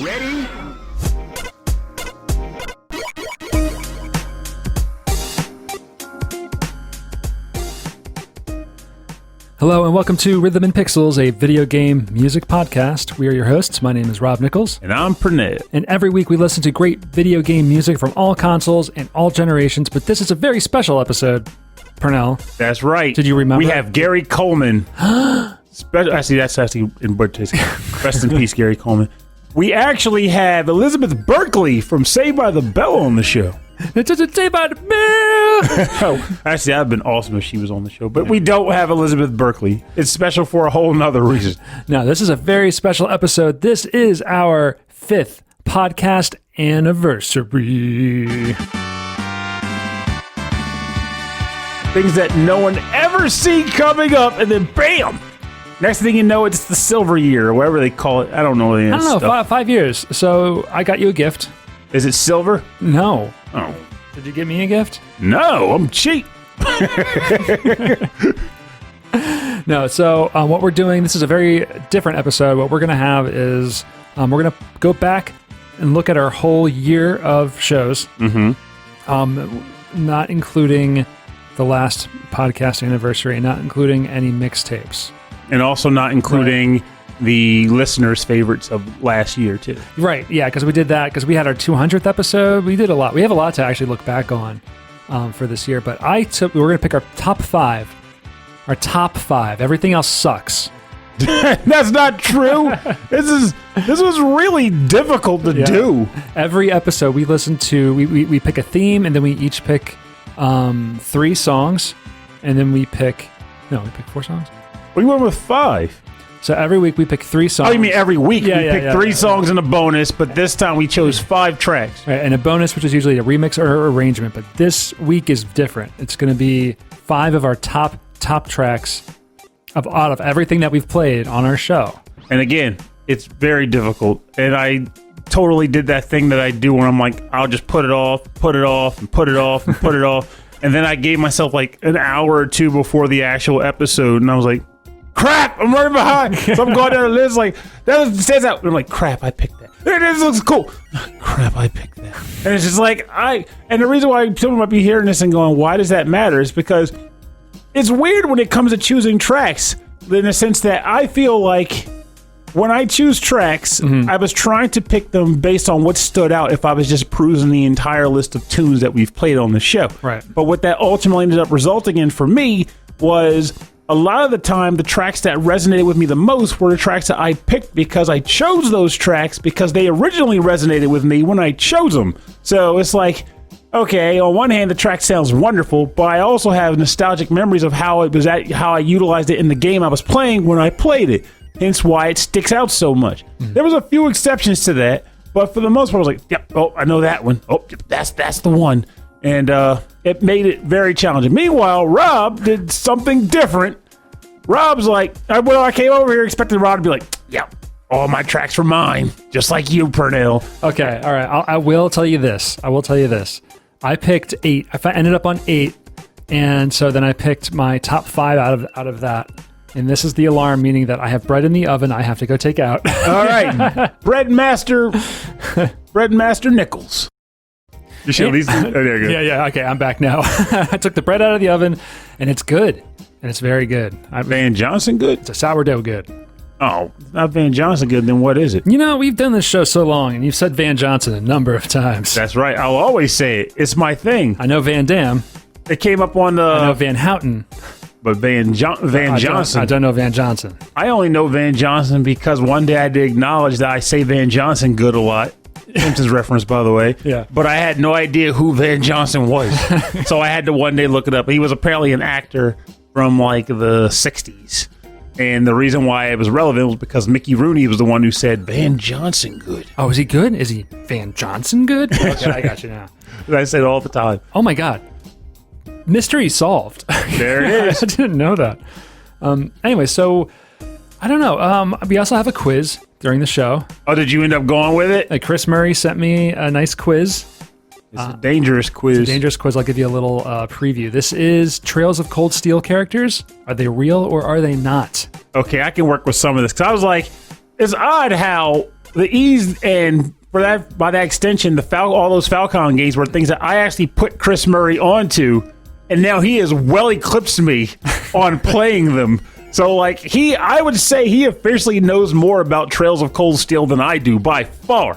Ready? Hello and welcome to Rhythm and Pixels, a video game music podcast. We are your hosts. My name is Rob Nichols. And I'm Furniss. And every week we listen to great video game music from all consoles and all generations, but this is a very special episode, Purnell. That's right. Did you remember? We have Gary Coleman. Actually, that's actually in Bart's. Rest in peace, Gary Coleman. We actually have Elizabeth Berkley from Saved by the Bell on the show. It's a Saved by the Bell! Oh, actually, that would have been awesome if she was on the show. But we don't have Elizabeth Berkley. It's special for a whole nother reason. No, this is a very special episode. This is our 5th podcast anniversary. Things that no one ever see coming up, and then bam! Next thing you know, it's the silver year, or whatever they call it. I don't know. I don't know, 5 years. So I got you a gift. Is it silver? No. Oh. Did you get me a gift? No, I'm cheap. No, so what we're doing, this is a very different episode. What we're going to have is we're going to go back and look at our whole year of shows, not including the last podcast anniversary, not including any mixtapes. And also not including the listeners' favorites of last year, too. Right, yeah, because we did that, because we had our 200th episode. We did a lot. We have a lot to actually look back on for this year, but we're going to pick our top 5. Our top 5. Everything else sucks. That's not true. This was really difficult to do. Every episode we listen to, we pick a theme, and then we each pick 3 songs, and then we pick 4 songs? We went with 5. So every week we pick 3 songs. Oh, you mean every week? We pick 3 songs and a bonus, but this time we chose 5 tracks. Right, and a bonus, which is usually a remix or arrangement, but this week is different. It's going to be 5 of our top tracks out of everything that we've played on our show. And again, it's very difficult. And I totally did that thing that I do where I'm like, I'll just put it off, and put it off, and put it off. And then I gave myself like an hour or 2 before the actual episode, and I was like, crap, I'm running behind. So I'm going down the list like, that says that. And I'm like, crap, I picked that. This looks cool. Crap, I picked that. And it's just like, and the reason why someone might be hearing this and going, why does that matter? Is because it's weird when it comes to choosing tracks, in the sense that I feel like when I choose tracks, I was trying to pick them based on what stood out if I was just perusing the entire list of tunes that we've played on the show. Right. But what that ultimately ended up resulting in for me was a lot of the time, the tracks that resonated with me the most were the tracks that I picked because I chose those tracks because they originally resonated with me when I chose them. So it's like, okay, on one hand, the track sounds wonderful, but I also have nostalgic memories of how I utilized it in the game I was playing when I played it. Hence why it sticks out so much. There was a few exceptions to that, but for the most part, I was like, yep, oh, I know that one. Oh, yep, that's the one. And it made it very challenging. Meanwhile, Rob did something different. Rob's like, I came over here expecting Rob to be like, yep, all my tracks were mine, just like you, Purnell. Okay, all right, I will tell you this. I picked 8. I ended up on 8, and so then I picked my top 5 out of that. And this is the alarm, meaning that I have bread in the oven I have to go take out. All right. Bread Master Nichols. You should at least... Oh, there you go. Yeah. Okay, I'm back now. I took the bread out of the oven, and it's good. And it's very good. Van Johnson good? It's a sourdough good. Oh, not Van Johnson good, then what is it? You know, we've done this show so long, and you've said Van Johnson a number of times. That's right. I'll always say it. It's my thing. I know Van Damme. It came up on the... I know Van Houten. But Van Johnson. I don't know Van Johnson. I only know Van Johnson because one day I did acknowledge that I say Van Johnson good a lot. Simpsons reference, by the way. Yeah. But I had no idea who Van Johnson was. So I had to one day look it up. He was apparently an actor from like the 60s. And the reason why it was relevant was because Mickey Rooney was the one who said Van Johnson good. Oh, is he good? Is he Van Johnson good? Okay, I got you now. I say it all the time. Oh my God. Mystery solved. There it is. I didn't know that. Anyway, so I don't know. We also have a quiz during the show. Oh, did you end up going with it? Chris Murray sent me a nice quiz. It's a dangerous quiz. It's a dangerous quiz. I'll give you a little preview. This is Trails of Cold Steel characters. Are they real or are they not? Okay, I can work with some of this. Because I was like, it's odd how the ease and for that by that extension, all those Falcon games were things that I actually put Chris Murray onto, and now he has well eclipsed me on playing them. So like I would say he officially knows more about Trails of Cold Steel than I do by far.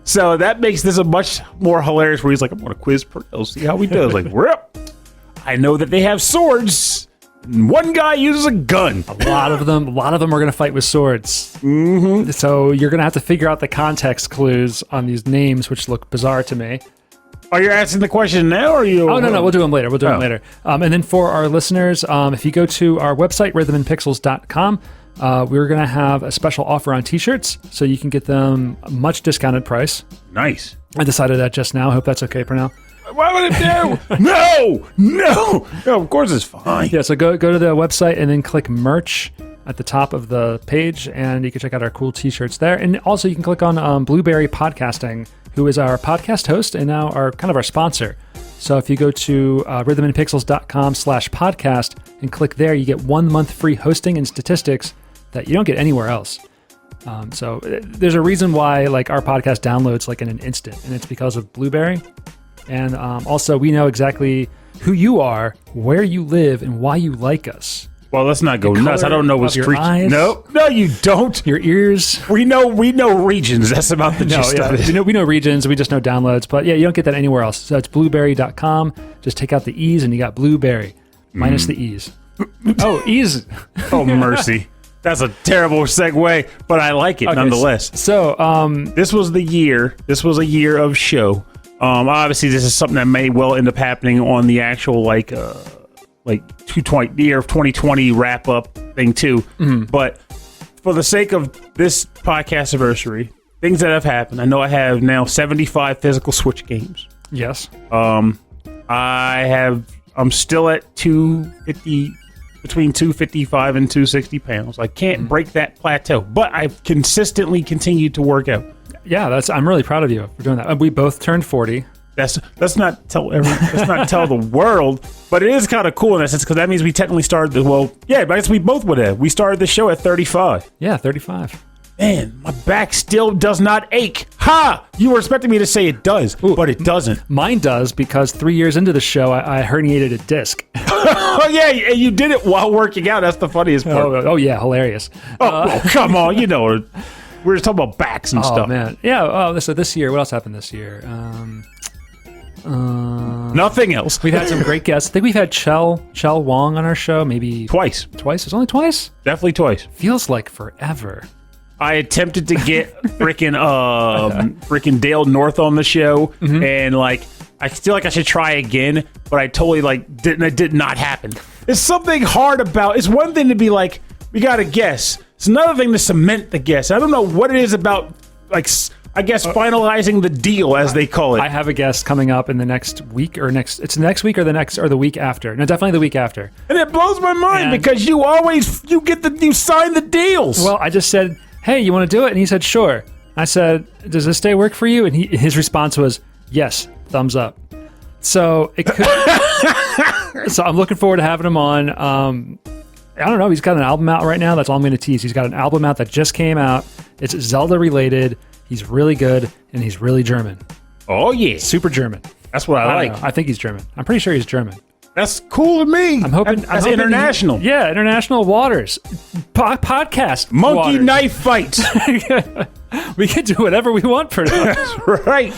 So that makes this a much more hilarious. Where he's like, I'm gonna quiz Trails, see how we do. Like, rip. I know that they have swords. One guy uses a gun. A lot of them are going to fight with swords. Mm-hmm. So you're going to have to figure out the context clues on these names, which look bizarre to me. Are you asking the question now, or are you? Oh, no, we'll do them later. Them later. And then for our listeners, if you go to our website, rhythmandpixels.com, we're going to have a special offer on T-shirts, so you can get them a much discounted price. Nice. I decided that just now. I hope that's okay, Pernell. Why would it do? No, of course it's fine. Yeah, so go to the website and then click merch at the top of the page, and you can check out our cool T-shirts there. And also you can click on Blueberry Podcasting, who is our podcast host and now our sponsor. So if you go to rhythmandpixels.com/podcast and click there, you get 1 month free hosting and statistics that you don't get anywhere else. So there's a reason why like our podcast downloads like in an instant, and it's because of Blueberry. And also, we know exactly who you are, where you live, and why you like us. Well, let's not go nuts. I don't know what street. No, you don't. Your ears. We know regions. That's about the gist of it. We know regions. We just know downloads. But yeah, you don't get that anywhere else. So it's blueberry.com. Just take out the E's, and you got Blueberry minus the E's. Oh, E's. Oh, mercy. That's a terrible segue, but I like it nonetheless. So this was the year. This was a year of show. Obviously, this is something that may well end up happening on the actual like 220 year of 2020 wrap up thing too. Mm-hmm. But for the sake of this podcast anniversary, things that have happened. I know I have now 75 physical Switch games. Yes. I'm still at 250, between 255 and 260 pounds. I can't break that plateau, but I've consistently continued to work out. Yeah, I'm really proud of you for doing that. We both turned 40. Let's not tell the world, but it is kind of cool in that sense because that means we technically started I guess we both would have. We started the show at 35. Yeah, 35. Man, my back still does not ache. Ha! You were expecting me to say it does, but it doesn't. Mine does because 3 years into the show, I herniated a disc. Oh yeah, and you did it while working out. That's the funniest part. Oh yeah, hilarious. Well, come on, we're just talking about backs and stuff. Oh, man. Yeah, so this year, what else happened this year? Nothing else. We've had some great guests. I think we've had Chell Wong on our show, maybe... Twice. It's only twice? Definitely twice. Feels like forever. I attempted to get freaking Dale North on the show, and I feel like I should try again, but I totally it did not happen. There's something hard about... It's one thing to be like, we got to guess. It's another thing to cement the guess. I don't know what it is about, finalizing the deal, as they call it. I have a guest coming up in the next week or next. It's next week or the week after. No, definitely the week after. And it blows my mind because you sign the deals. Well, I just said, hey, you want to do it? And he said, sure. I said, does this day work for you? And his response was, yes, thumbs up. So it could. So I'm looking forward to having him on. I don't know. He's got an album out right now. That's all I'm going to tease. He's got an album out that just came out. It's Zelda related. He's really good, and he's really German. Oh, yeah. Super German. That's what I like. I think he's German. I'm pretty sure he's German. That's cool to me. I'm hoping... That's international. International waters. Podcast Monkey waters. knife fights. We can do whatever we want for now. That's right.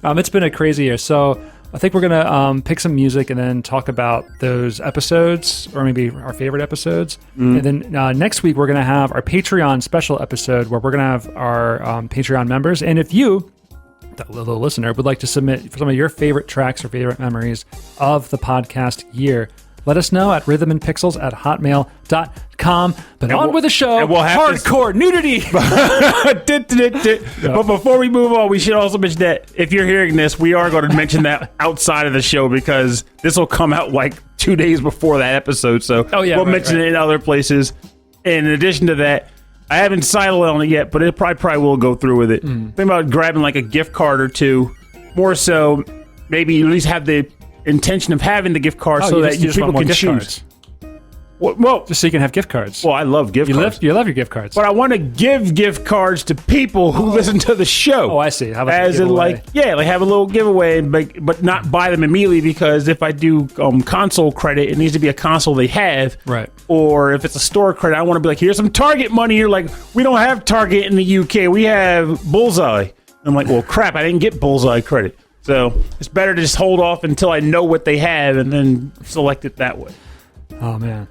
It's been a crazy year. So I think we're going to pick some music and then talk about those episodes, or maybe our favorite episodes. And then next week, we're going to have our Patreon special episode where we're going to have our Patreon members. And if you, the listener, would like to submit some of your favorite tracks or favorite memories of the podcast year, let us know at rhythmandpixels@hotmail.com. But on with the show, hardcore nudity. But before we move on, we should also mention that if you're hearing this, we are going to mention that outside of the show because this will come out 2 days before that episode. So we'll mention it in other places. And in addition to that, I haven't decided on it yet, but it probably will go through with it. Think about grabbing a gift card or two. More so, maybe you at least have the intention of having the gift card so that people can choose. Well, just so you can have gift cards. well, I love gift cards. You love your gift cards. But I want to give gift cards to people who listen to the show. Oh, I see. How about As in, like, have a little giveaway, but not buy them immediately, because if I do console credit, it needs to be a console they have. Right. Or if it's a store credit, I want to be like, here's some Target money. You're like, we don't have Target in the UK. We have Bullseye. I'm like, well, crap, I didn't get Bullseye credit. So it's better to just hold off until I know what they have and then select it that way. Oh, man.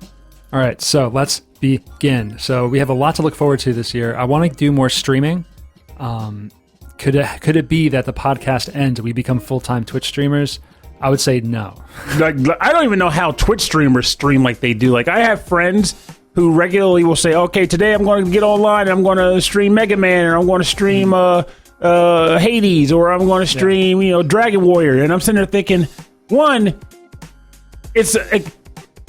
All right, so let's begin. So we have a lot to look forward to this year. I want to do more streaming. Could it be that the podcast ends and we become full-time Twitch streamers? I would say no. Like, I don't even know how Twitch streamers stream like they do. Like, I have friends who regularly will say, okay, today I'm going to get online and I'm going to stream Mega Man, or I'm going to stream Hades, or I'm going to stream Dragon Warrior. And I'm sitting there thinking, one,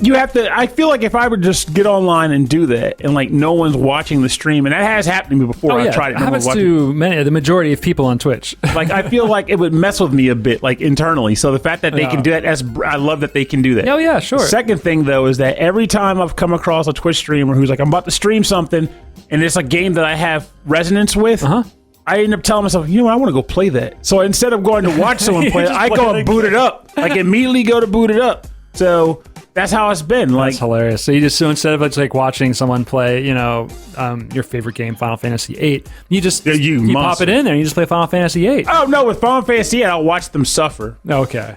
you have to. I feel like if I would just get online and do that, and like no one's watching the stream, and that has happened to me before. I've tried it. It happens to the majority of people on Twitch. Like, I feel like it would mess with me a bit, like internally. So the fact that they can do that, I love that they can do that. Oh yeah, sure. The second thing though is that every time I've come across a Twitch streamer who's like, I'm about to stream something, and it's a game that I have resonance with. I end up telling myself, I want to go play that. So instead of going to watch someone play it, I go and boot it up. Like, immediately go to boot it up. So that's how it's been. Like, that's hilarious. So instead of like watching someone play, your favorite game, Final Fantasy VIII, you just you pop it in there and you just play Final Fantasy VIII. Oh no, with Final Fantasy VIII, I'll watch them suffer. Okay.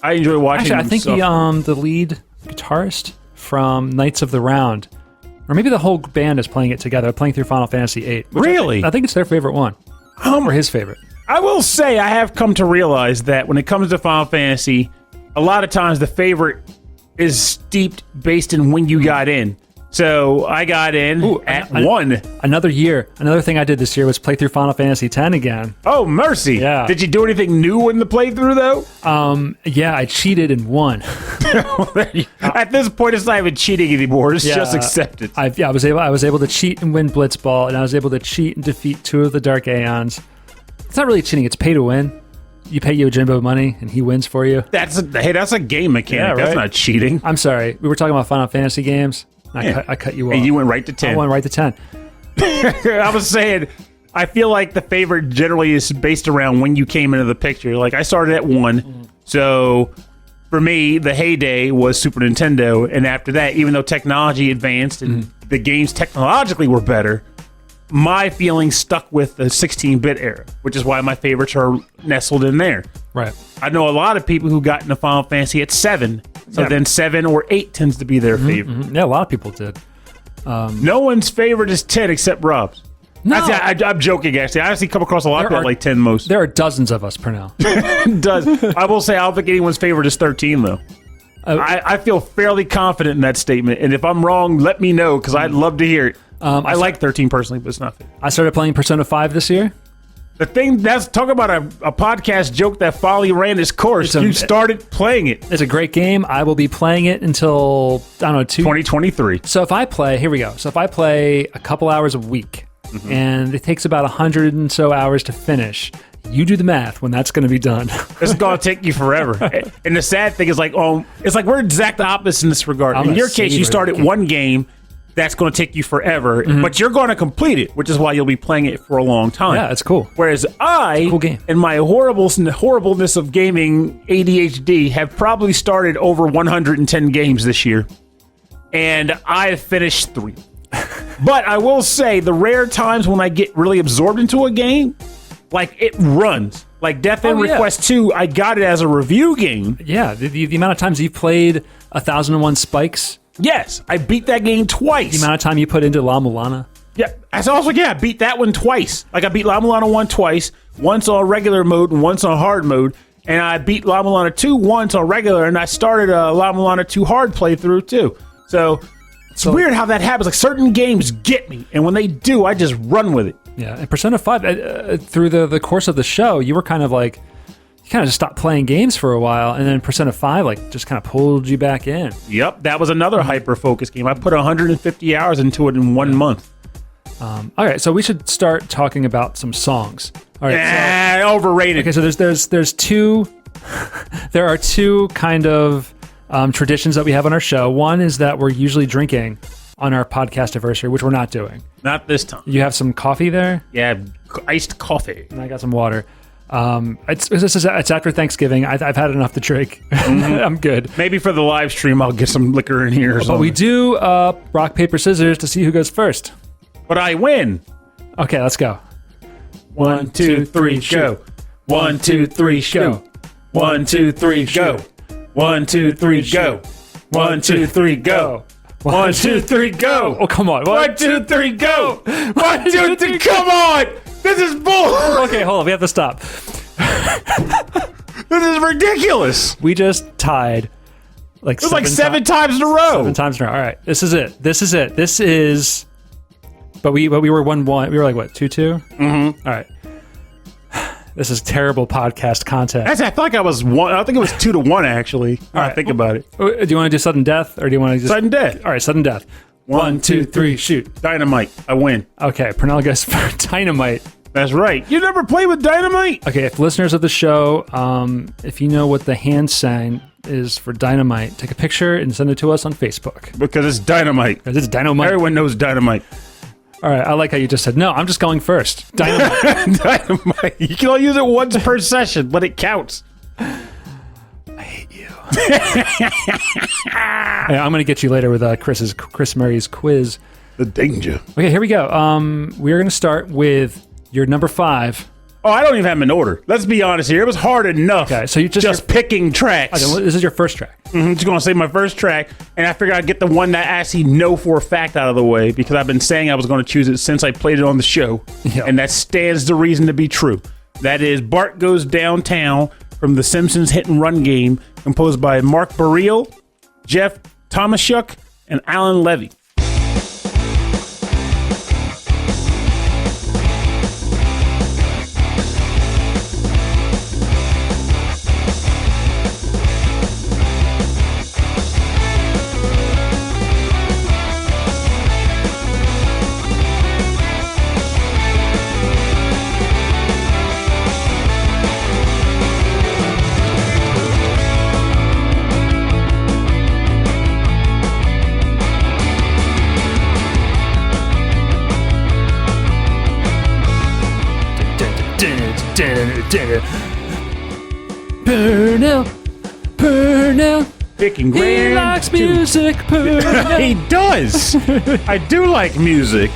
I enjoy watching them I think suffer. the lead guitarist from Knights of the Round, or maybe the whole band is playing it together, playing through Final Fantasy VIII. Really? I think it's their favorite one. Or his favorite. I will say I have come to realize that when it comes to Final Fantasy, a lot of times the favorite is steeped based in when you got in. So I got in at 1. Another thing I did this year was play through Final Fantasy X again. Oh, mercy. Yeah. Did you do anything new in the playthrough, though? Yeah, I cheated and won. At this point, it's not even cheating anymore. It's just accepted. I was able to cheat and win Blitzball, and I was able to cheat and defeat 2 of the Dark Aeons. It's not really cheating. It's pay to win. You pay Yojimbo money, and he wins for you. That's a game mechanic. Yeah, right? That's not cheating. I'm sorry. We were talking about Final Fantasy games. I cut you off. And you went right to 10. I went right to 10. I was saying, I feel like the favorite generally is based around when you came into the picture. Like, I started at 1, so for me, the heyday was Super Nintendo, and after that, even though technology advanced and the games technologically were better, my feelings stuck with the 16-bit era, which is why my favorites are nestled in there. Right. I know a lot of people who got into Final Fantasy at 7, so then 7 or 8 tends to be their favorite. Yeah, a lot of people did. No one's favorite is 10 except Rob's. No. I'm joking, actually. I actually come across a lot of people like 10 most. There are dozens of us per now. I will say I don't think anyone's favorite is 13, though. I feel fairly confident in that statement, and if I'm wrong, let me know, because I'd love to hear it. I like 13 personally, but it's not fair. I started playing Persona 5 this year. The thing, talk about a podcast joke that finally ran its course. You started playing it. It's a great game. I will be playing it until, 2023. So if I play, here we go. So if I play a couple hours a week, and it takes about 100 and so hours to finish, you do the math when that's going to be done. It's going to take you forever. And the sad thing is, it's like we're exact opposite in this regard. In your case, you started one game that's going to take you forever, but you're going to complete it, which is why you'll be playing it for a long time. Yeah, it's cool. Whereas cool game. In my horribleness of gaming ADHD, have probably started over 110 games this year, and I've finished 3. But I will say, the rare times when I get really absorbed into a game, like, it runs. Like Death End Request 2, I got it as a review game. Yeah, the amount of times you've played 1001 Spikes. Yes, I beat that game twice. The amount of time you put into La-Mulana. Yeah, I beat that one twice. Like, I beat La-Mulana 1 twice, once on regular mode and once on hard mode. And I beat La-Mulana 2 once on regular, and I started a La-Mulana 2 hard playthrough too. So it's weird how that happens. Like, certain games get me, and when they do, I just run with it. Yeah, and Persona 5, through the course of the show, you were kind of like, you kind of just stopped playing games for a while, and then Persona 5 just kind of pulled you back in. Yep, that was another hyper-focused game. I put 150 hours into it in 1 month. All right, so we should start talking about some songs. All right, overrated. Okay, so there's two. There are two kind of traditions that we have on our show. One is that we're usually drinking on our podcast anniversary, which we're not doing. Not this time. You have some coffee there? Yeah, iced coffee. And I got some water. It's after Thanksgiving. I've had enough to drink. I'm good. Maybe for the live stream, I'll get some liquor in here or something. But we do rock, paper, scissors to see who goes first. But I win. Okay, let's go. 1, 2, 3, go. 1, 2, 3, go. 1, 2, 3, go. 1, 2, 3, go. 1, 2, 3, go. 1, 2, 3, go. Oh, come on. 1, 2, 3, go. 1, 2, 3, come on. This is bull. Okay, hold on. We have to stop. This is ridiculous. We just tied It was like 7 times in a row. 7 times in a row. All right. This is it. This is. But we were 1-1. We were like, what, 2-2? Mm-hmm. All right. This is terrible podcast content. Actually, I thought I was 1. I think it was 2-1, actually. All right. Think about it. Do you want to do sudden death, or do you want to just... Sudden death. All right, sudden death. 1, 2, 3, shoot. Dynamite. I win. Okay, Pernell goes for dynamite. That's right. You never played with dynamite? Okay, if listeners of the show, if you know what the hand sign is for dynamite, take a picture and send it to us on Facebook. Because it's dynamite. Because it's dynamite. Everyone knows dynamite. All right, I like how you just said, no, I'm just going first. Dynamite. Dynamite. You can only use it once per session, but it counts. I hate you. Yeah, I'm going to get you later with Chris Murray's quiz. The danger. Okay, here we go. We're going to start with your number 5. Oh, I don't even have them in order. Let's be honest here. It was hard enough. Okay, so you just picking tracks. Okay, this is your first track. Just going to say my first track, and I figured I'd get the one that I actually know for a fact out of the way, because I've been saying I was going to choose it since I played it on the show, and that stands the reason to be true. That is Bart Goes Downtown from the Simpsons Hit and Run game, composed by Marc Baril, Jeff Tymoschuk, and Allan Levy. Pernell. Picking He grand likes two. music, Pernell. He does. I do like music.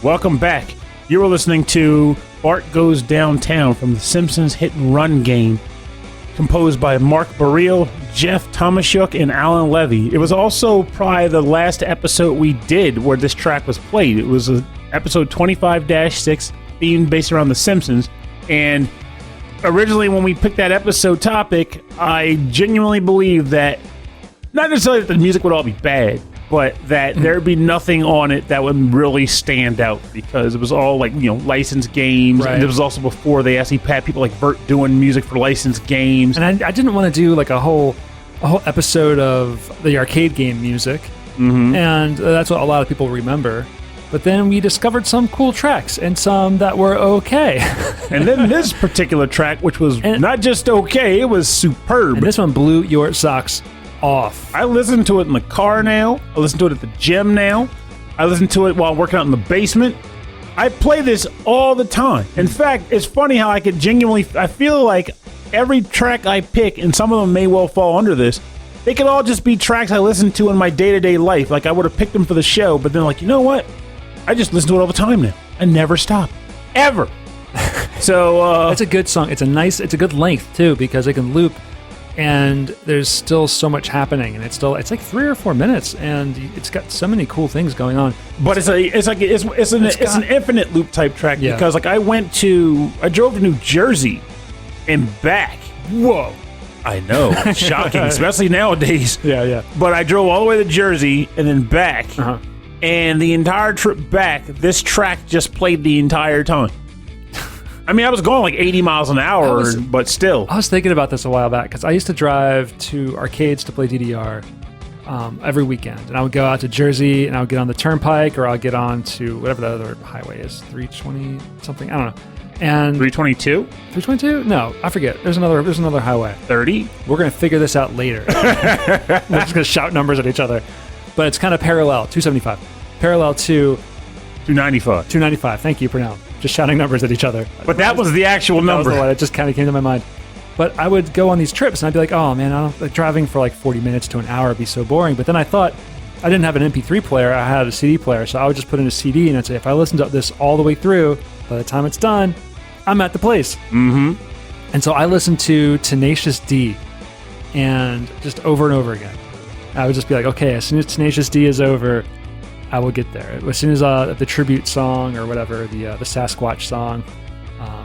Welcome back. You were listening to Bart Goes Downtown from the Simpsons Hit and Run game. composed by Marc Baril, Jeff Tymoschuk, and Allan Levy. It was also probably the last episode we did where this track was played. It was episode 25-6, themed based around The Simpsons. And originally when we picked that episode topic, I genuinely believed that, not necessarily that the music would all be bad, but that there'd be nothing on it that would really stand out because it was all like, licensed games. Right. And it was also before they actually had people like Bart doing music for licensed games. And I didn't want to do like a whole episode of the arcade game music. Mm-hmm. And that's what a lot of people remember. But then we discovered some cool tracks and some that were okay. And then this particular track, which was not just okay, it was superb. And this one blew your socks off. I listen to it in the car now. I listen to it at the gym now. I listen to it while I'm working out in the basement. I play this all the time. In fact, it's funny how I feel like every track I pick, and some of them may well fall under this, they could all just be tracks I listen to in my day-to-day life. Like I would have picked them for the show, but then you know what? I just listen to it all the time now. I never stop. Ever. So, it's a good song. It's a good length too, because it can loop. And there's still so much happening, and it's like 3 or 4 minutes, and it's got so many cool things going on. But it's an infinite loop type track because I drove to New Jersey and back. Whoa. I know, shocking, especially nowadays. Yeah. But I drove all the way to Jersey and then back, and the entire trip back, this track just played the entire time. I mean, I was going like 80 miles an hour, but still. I was thinking about this a while back because I used to drive to arcades to play DDR every weekend. And I would go out to Jersey and I would get on the Turnpike or I'll get on to whatever the other highway is, 320 something, I don't know. And 322? 322? No, I forget. There's another highway. 30? We're going to figure this out later. We're just going to shout numbers at each other. But it's kind of parallel, 275. Parallel to 295. 295. Thank you, Purnell. Just shouting numbers at each other. But that was the actual number. That was the one. It just kind of came to my mind. But I would go on these trips and I'd be like, oh man, I don't driving for like 40 minutes to an hour would be so boring. But then I thought I didn't have an MP3 player. I had a CD player. So I would just put in a CD and I'd say, if I listen to this all the way through, by the time it's done, I'm at the place. Mm-hmm. And so I listened to Tenacious D and just over and over again. I would just be like, okay, as soon as Tenacious D is over, I will get there. As soon as the tribute song or whatever, the Sasquatch song,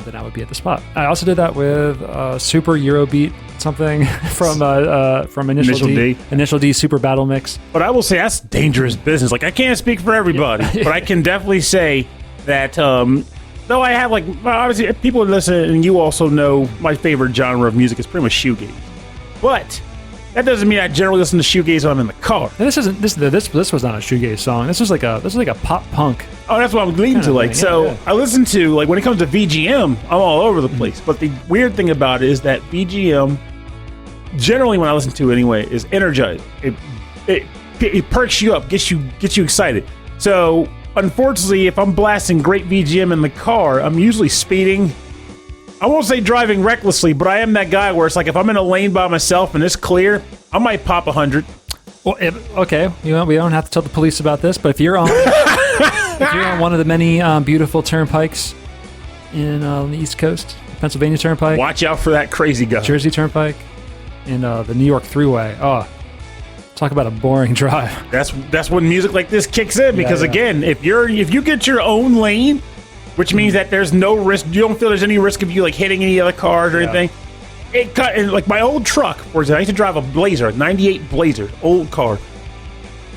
then I would be at the spot. I also did that with Super Eurobeat something from Initial D. Initial D Super Battle Mix. But I will say that's dangerous business. Like I can't speak for everybody, but I can definitely say that though I have obviously people listen, and you also know my favorite genre of music is pretty much shoegaze. But that doesn't mean I generally listen to shoegaze when I'm in the car. And this was not a shoegaze song. This was like a pop punk. Oh, that's what I'm leading to. I listen to when it comes to VGM, I'm all over the place. But the weird thing about it is that VGM, generally when I listen to it anyway, is energized. It perks you up, gets you excited. So unfortunately, if I'm blasting great VGM in the car, I'm usually speeding. I won't say driving recklessly, but I am that guy where it's like if I'm in a lane by myself and it's clear, I might pop 100. Well, okay, we don't have to tell the police about this, but if you're on one of the many beautiful turnpikes on the East Coast, Pennsylvania Turnpike, watch out for that crazy guy. Jersey Turnpike, and the New York Thruway. Oh, talk about a boring drive. That's when music like this kicks in because again, if you get your own lane, which means that there's no risk. You don't feel there's any risk of you hitting any other cars or anything. Like my old truck, for example, I used to drive a Blazer, 98 Blazer, old car.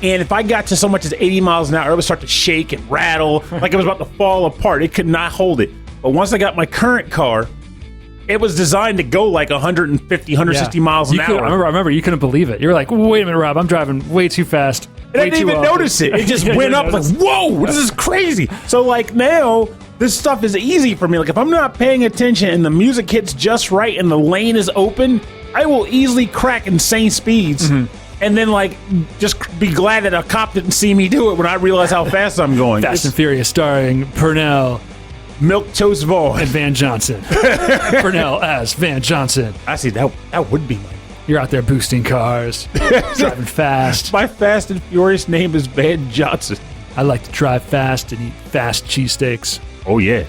And if I got to so much as 80 miles an hour, it would start to shake and rattle like it was about to fall apart. It could not hold it. But once I got my current car, it was designed to go like 150, 160 miles an hour. I remember you couldn't believe it. You were like, wait a minute, Rob, I'm driving way too fast. And I didn't even notice it. It just went up like, whoa, this is crazy. So now, this stuff is easy for me. Like if I'm not paying attention and the music hits just right and the lane is open, I will easily crack insane speeds. Mm-hmm. And then just be glad that a cop didn't see me do it when I realize how fast I'm going. Fast and Furious starring Purnell, Milquetoast Vaughn, and Van Johnson. Purnell as Van Johnson. I see that would be my. You're out there boosting cars, driving fast. My Fast and Furious name is Van Johnson. I like to drive fast and eat fast cheesesteaks. Oh yeah.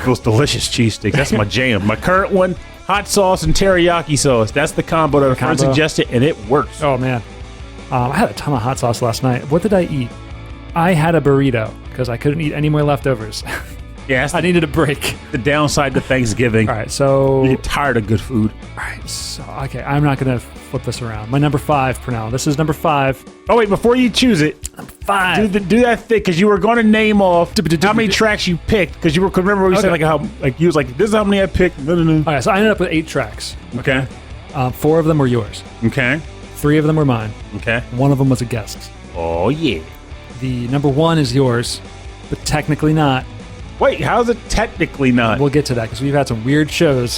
Those delicious cheesesteaks. That's my jam. My current one, hot sauce and teriyaki sauce. That's the combo that a friend suggested, and it works. Oh, man. I had a ton of hot sauce last night. What did I eat? I had a burrito because I couldn't eat any more leftovers. Yeah, I needed a break. The downside to Thanksgiving. All right, so... You get tired of good food. All right, so, okay, I'm not going to flip this around. My number 5 for now. This is number 5. Oh, wait, before you choose it, number 5. Do that thing, because you were going to name off how many tracks you picked, because you were, remember you said you was like, this is how many I picked. No. All right, so I ended up with 8 tracks. Okay. 4 of them were yours. Okay. 3 of them were mine. Okay. 1 of them was a guest's. Oh, yeah. The number 1 is yours, but technically not. Wait, how's it technically not? We'll get to that because we've had some weird shows.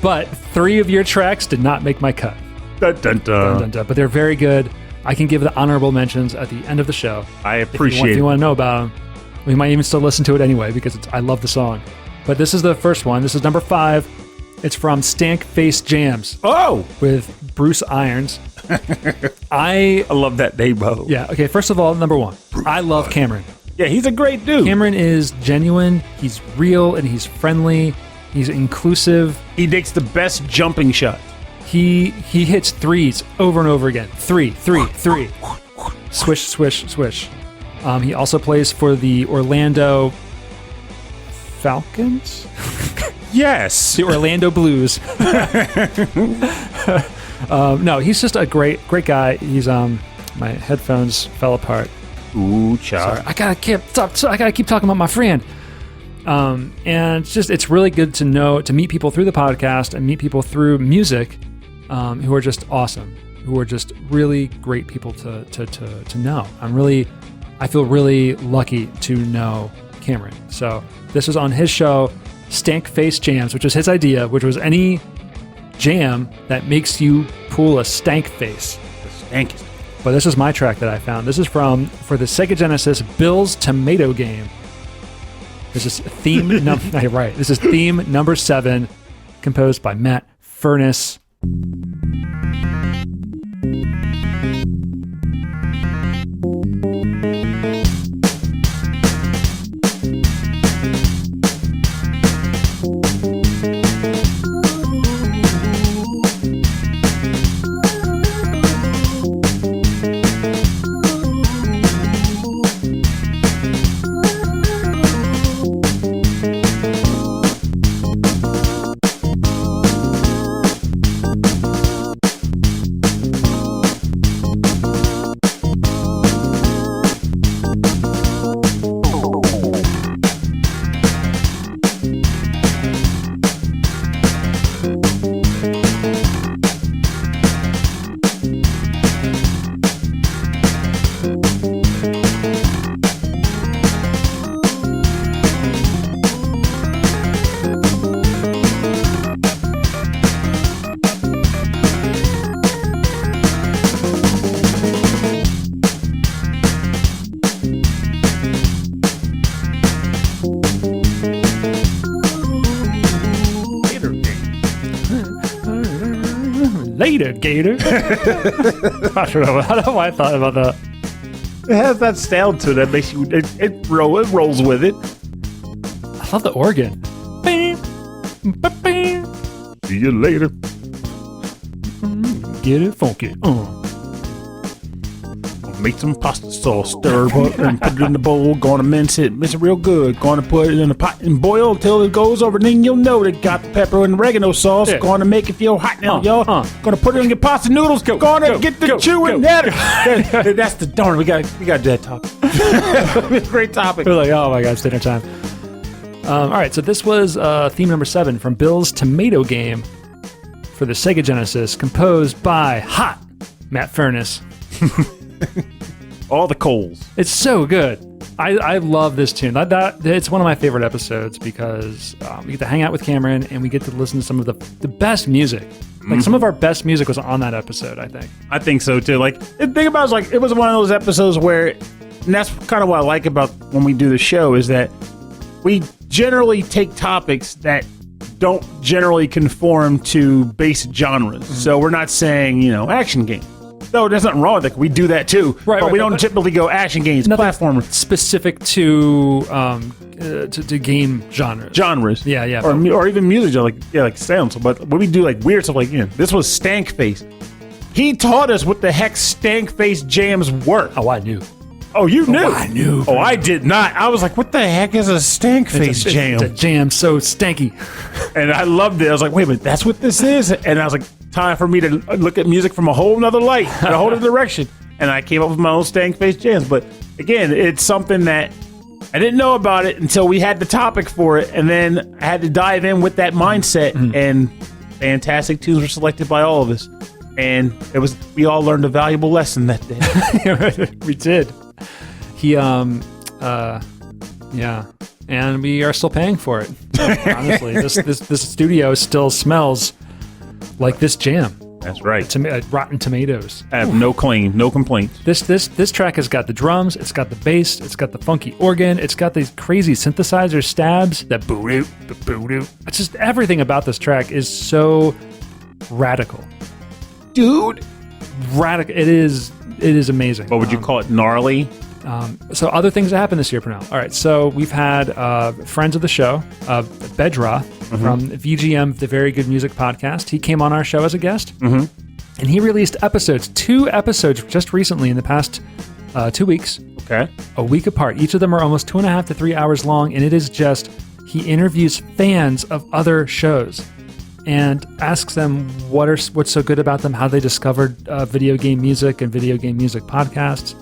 But 3 of your tracks did not make my cut. Dun, dun, dun. Dun, dun, dun. But they're very good. I can give the honorable mentions at the end of the show. I appreciate it. If you want to know about them. We might even still listen to it anyway because I love the song. But this is the first one. This is number 5. It's from Stank Face Jams. Oh! With Bruce Irons. I love that name, bro. Yeah, okay, first of all, number 1. I love Cameron. Yeah, he's a great dude. Cameron is genuine, he's real, and he's friendly. He's inclusive. He makes the best jumping shot. He hits 3s over and over again. 3. Swish, swish, swish. He also plays for the Orlando Falcons? Yes. The Orlando Blues. No, he's just a great guy. He's my headphones fell apart. Ooh, child. Sorry, I gotta keep talking about my friend. And it's really good to meet people through the podcast and meet people through music, who are just awesome, who are just really great people to know. I feel really lucky to know Cameron. So this was on his show, Stank Face Jams, which was his idea, which was any jam that makes you pull a stank face. The stankiest. But this is my track that I found. This is for the Sega Genesis Bill's Tomato Game. This is theme This is theme number 7, composed by Matt Furniss. Later, Gator. I don't know why I thought about that. It has that sound to it that makes you. It rolls with it. I love the organ. See you later. Get it funky. Make some pasta sauce, stir it up, and put it in the bowl. Gonna mince it real good. Gonna put it in a pot and boil till it goes over. Then you'll know they got the pepper and oregano sauce. Yeah. Gonna make it feel hot now, y'all. Gonna put it in your pasta noodles. Gonna get the chewing. That's the darn. We got that topic. Great topic. We're like, oh my god, it's dinner time. All right, so this was theme number 7 from Bill's Tomato Game for the Sega Genesis, composed by Matt Furniss. All the coals. It's so good. I love this tune. It's one of my favorite episodes because we get to hang out with Cameron and we get to listen to some of the best music. Like some of our best music was on that episode, I think. I think so too. Like the thing about it is, like, it was one of those episodes where, and that's kind of what I like about when we do the show, is that we generally take topics that don't generally conform to basic genres. So we're not saying, action game. No, there's nothing wrong with it. We do that too. But we don't typically go action games, platformer. Specific to game genres. Yeah. Or even music, like sounds. But when we do like weird stuff, like this was Stank Face. He taught us what the heck Stank Face jams were. Oh, I knew. Oh, you knew? I knew. Oh, I did not. I was like, what the heck is a Stank Face jam? It's a jam so stanky. And I loved it. I was like, wait a minute, that's what this is? And I was like, time for me to look at music from a whole nother light, a whole other direction. And I came up with my own Stank Face jams. But again, it's something that I didn't know about it until we had the topic for it. And then I had to dive in with that mindset. And fantastic tunes were selected by all of us. And we all learned a valuable lesson that day. We did. And we are still paying for it. Honestly, this studio still smells like this jam. That's right. Rotten Tomatoes. I have no claim, no complaints. This track has got the drums, it's got the bass, it's got the funky organ, it's got these crazy synthesizer stabs, that boo-doo, the boo-doo. It's just everything about this track is so radical. Dude. Radical. It is amazing. What would you call it? Gnarly? So other things that happened this year, Pernell. All right, so we've had friends of the show, Bedra from VGM, the Very Good Music Podcast. He came on our show as a guest, and he released two episodes just recently in the past 2 weeks. Okay. A week apart. Each of them are almost 2.5 to 3 hours long, and it is just, he interviews fans of other shows and asks them what's so good about them, how they discovered video game music and video game music podcasts.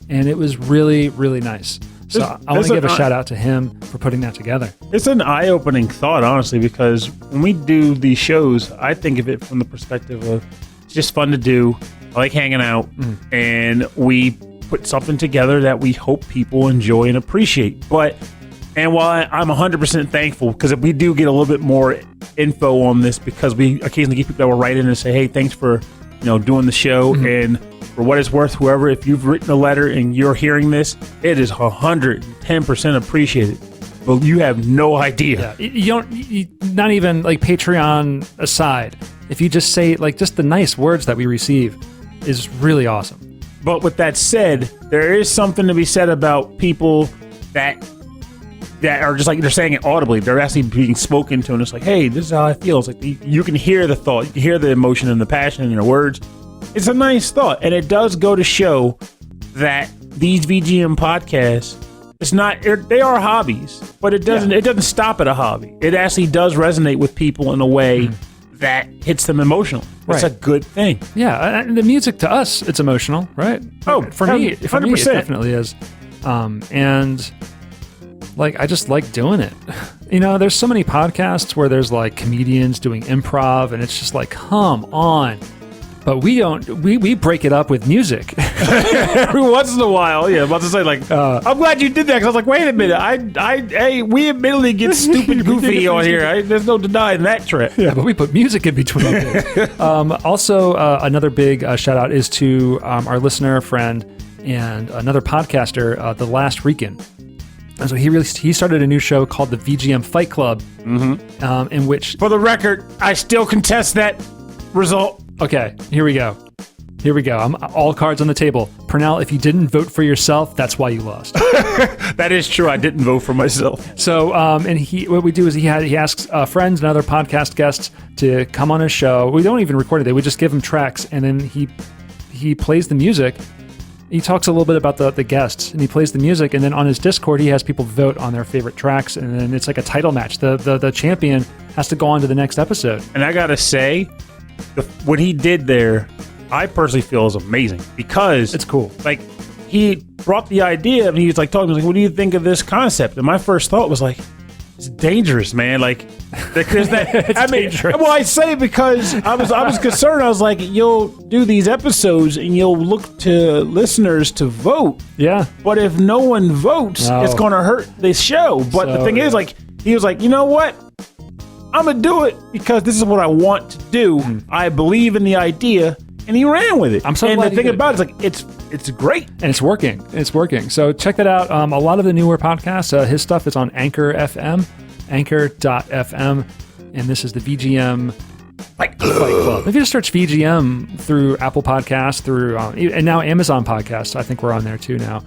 And it was really, really nice. So I want to give a shout out to him for putting that together. It's an eye-opening thought, honestly, because when we do these shows, I think of it from the perspective of it's just fun to do. I like hanging out, and we put something together that we hope people enjoy and appreciate. And while I'm 100% thankful, because we do get a little bit more info on this, because we occasionally get people that will write in and say, hey, thanks for doing the show, and for what it's worth, whoever, if you've written a letter and you're hearing this, it is 110% appreciated. But you have no idea. Yeah. Not even like Patreon aside, if you just say just the nice words that we receive is really awesome. But with that said, there is something to be said about people that are just they're saying it audibly. They're actually being spoken to, and it's like, hey, this is how I feel. It's like you can hear the thought, you can hear the emotion and the passion in your words. It's a nice thought, and it does go to show that these VGM podcasts, they are hobbies, but it doesn't stop at a hobby. It actually does resonate with people in a way that hits them emotionally. It's a good thing. Yeah, and the music to us, it's emotional, right? Oh, for me, it definitely is. And I just like doing it. There's so many podcasts where there's comedians doing improv, and it's just come on. But we don't. We break it up with music every once in a while. Yeah, I'm about to say I'm glad you did that, because I was like, wait a minute. We admittedly get stupid goofy on here. There's no denying that trip. Yeah, but we put music in between it. Also, another big shout out is to our listener friend and another podcaster, The Last Rican. And so he started a new show called the VGM Fight Club, in which, for the record, I still contest that result. Okay, here we go. I'm all cards on the table. Pernell, if you didn't vote for yourself, that's why you lost. That is true. I didn't vote for myself. So, and what we do is he asks friends and other podcast guests to come on his show. We don't even record it. We just give him tracks, and then he plays the music. He talks a little bit about the guests, and he plays the music, and then on his Discord, he has people vote on their favorite tracks, and then it's like a title match. The champion has to go on to the next episode. And I gotta say, what he did there, I personally feel is amazing, because it's cool. He brought the idea, and he was talking, what do you think of this concept? And my first thought was it's dangerous, man. Because dangerous. Well, I say because I was concerned. I was like, you'll do these episodes and you'll look to listeners to vote. Yeah. But if no one votes, it's going to hurt the show. But the thing is, he was like, you know what? I'm going to do it because this is what I want to do. I believe in the idea, and he ran with it. I'm so glad. And the thing about it is it's great. And it's working. So check that out. A lot of the newer podcasts, his stuff is on Anchor.fm, and this is the VGM Fight Club. Fight Club. If you just search VGM through Apple Podcasts, through and now Amazon Podcasts, I think we're on there too now.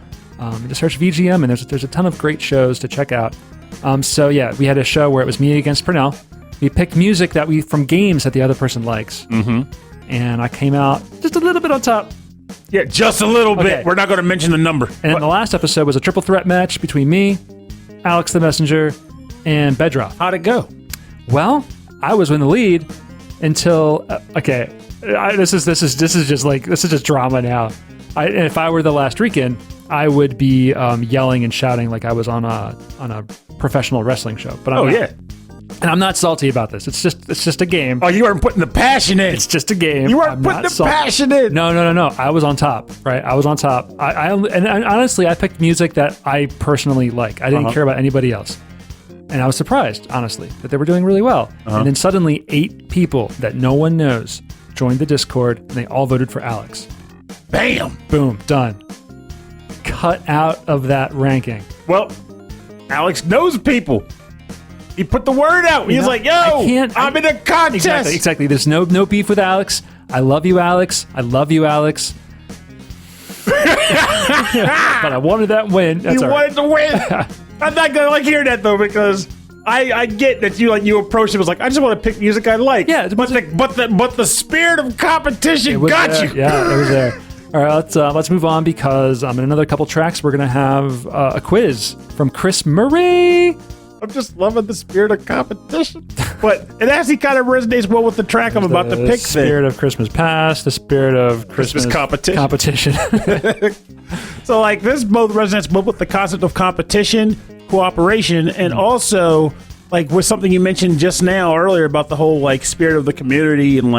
Just search VGM, and there's a ton of great shows to check out. So yeah, we had a show where it was me against Purnell. We picked music from games that the other person likes, and I came out just a little bit on top. Yeah, just a little bit. We're not going to mention the number. And the last episode was a triple threat match between me, Alex the Messenger, and Bedrock. How'd it go? Well, I was in the lead until this is just drama now. If I were the last weekend, I would be yelling and shouting like I was on a professional wrestling show. But I'm not. And I'm not salty about this. It's just a game. Oh, you weren't putting the passion in. It's just a game. You weren't putting the passion in. No. I was on top, right? I was on top. And honestly, I picked music that I personally like. I didn't care about anybody else. And I was surprised, honestly, that they were doing really well. And then suddenly 8 people that no one knows joined the Discord, and they all voted for Alex. Bam! Boom. Done. Cut out of that ranking. Well, Alex knows people. He put the word out. He's like, yo, I'm in a contest. Exactly. There's no beef with Alex. I love you, Alex. But I wanted that win. You wanted to win. I'm not going to hear that, though, because I get that you approached it was like, I just want to pick music I like. Yeah. But the spirit of competition got you. Yeah, it was there. All right, let's move on because in another couple tracks, we're going to have a quiz from Chris Murray. I'm just loving the spirit of competition. But it actually kind of resonates well with the track I'm about to pick. The spirit of Christmas past, the spirit of Christmas competition. So this both resonates both with the concept of competition, cooperation, and also with something you mentioned just now earlier about the whole spirit of the community and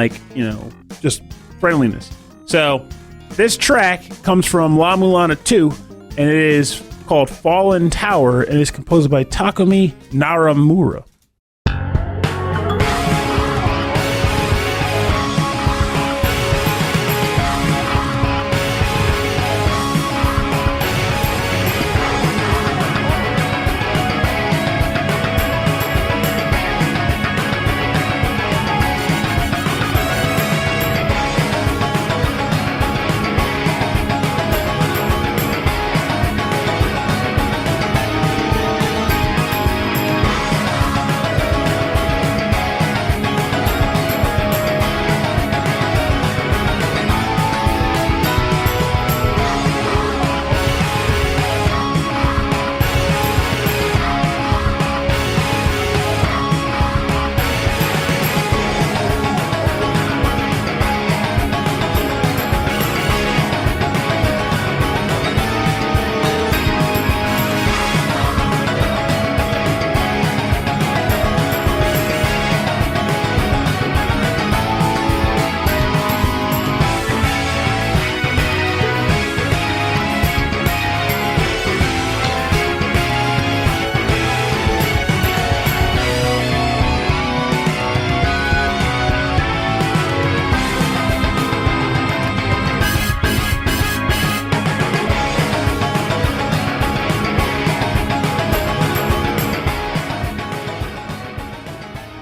just friendliness. So this track comes from La-Mulana 2, and it is called Fallen Tower, and is composed by Takumi Naramura.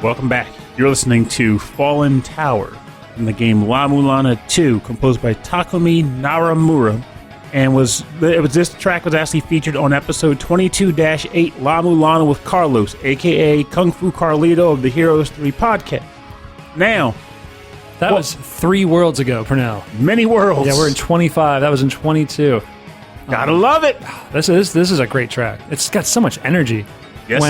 Welcome back. You're listening to Fallen Tower in the game La-Mulana 2, composed by Takumi Naramura, and this track was actually featured on episode 22-8 La-Mulana with Carlos, aka Kung Fu Carlito of the Heroes 3 podcast. Now, that was 3 worlds ago, Purnell. Many worlds. Yeah, we're in 25. That was in 22. Gotta love it. This is a great track. It's got so much energy. Yes.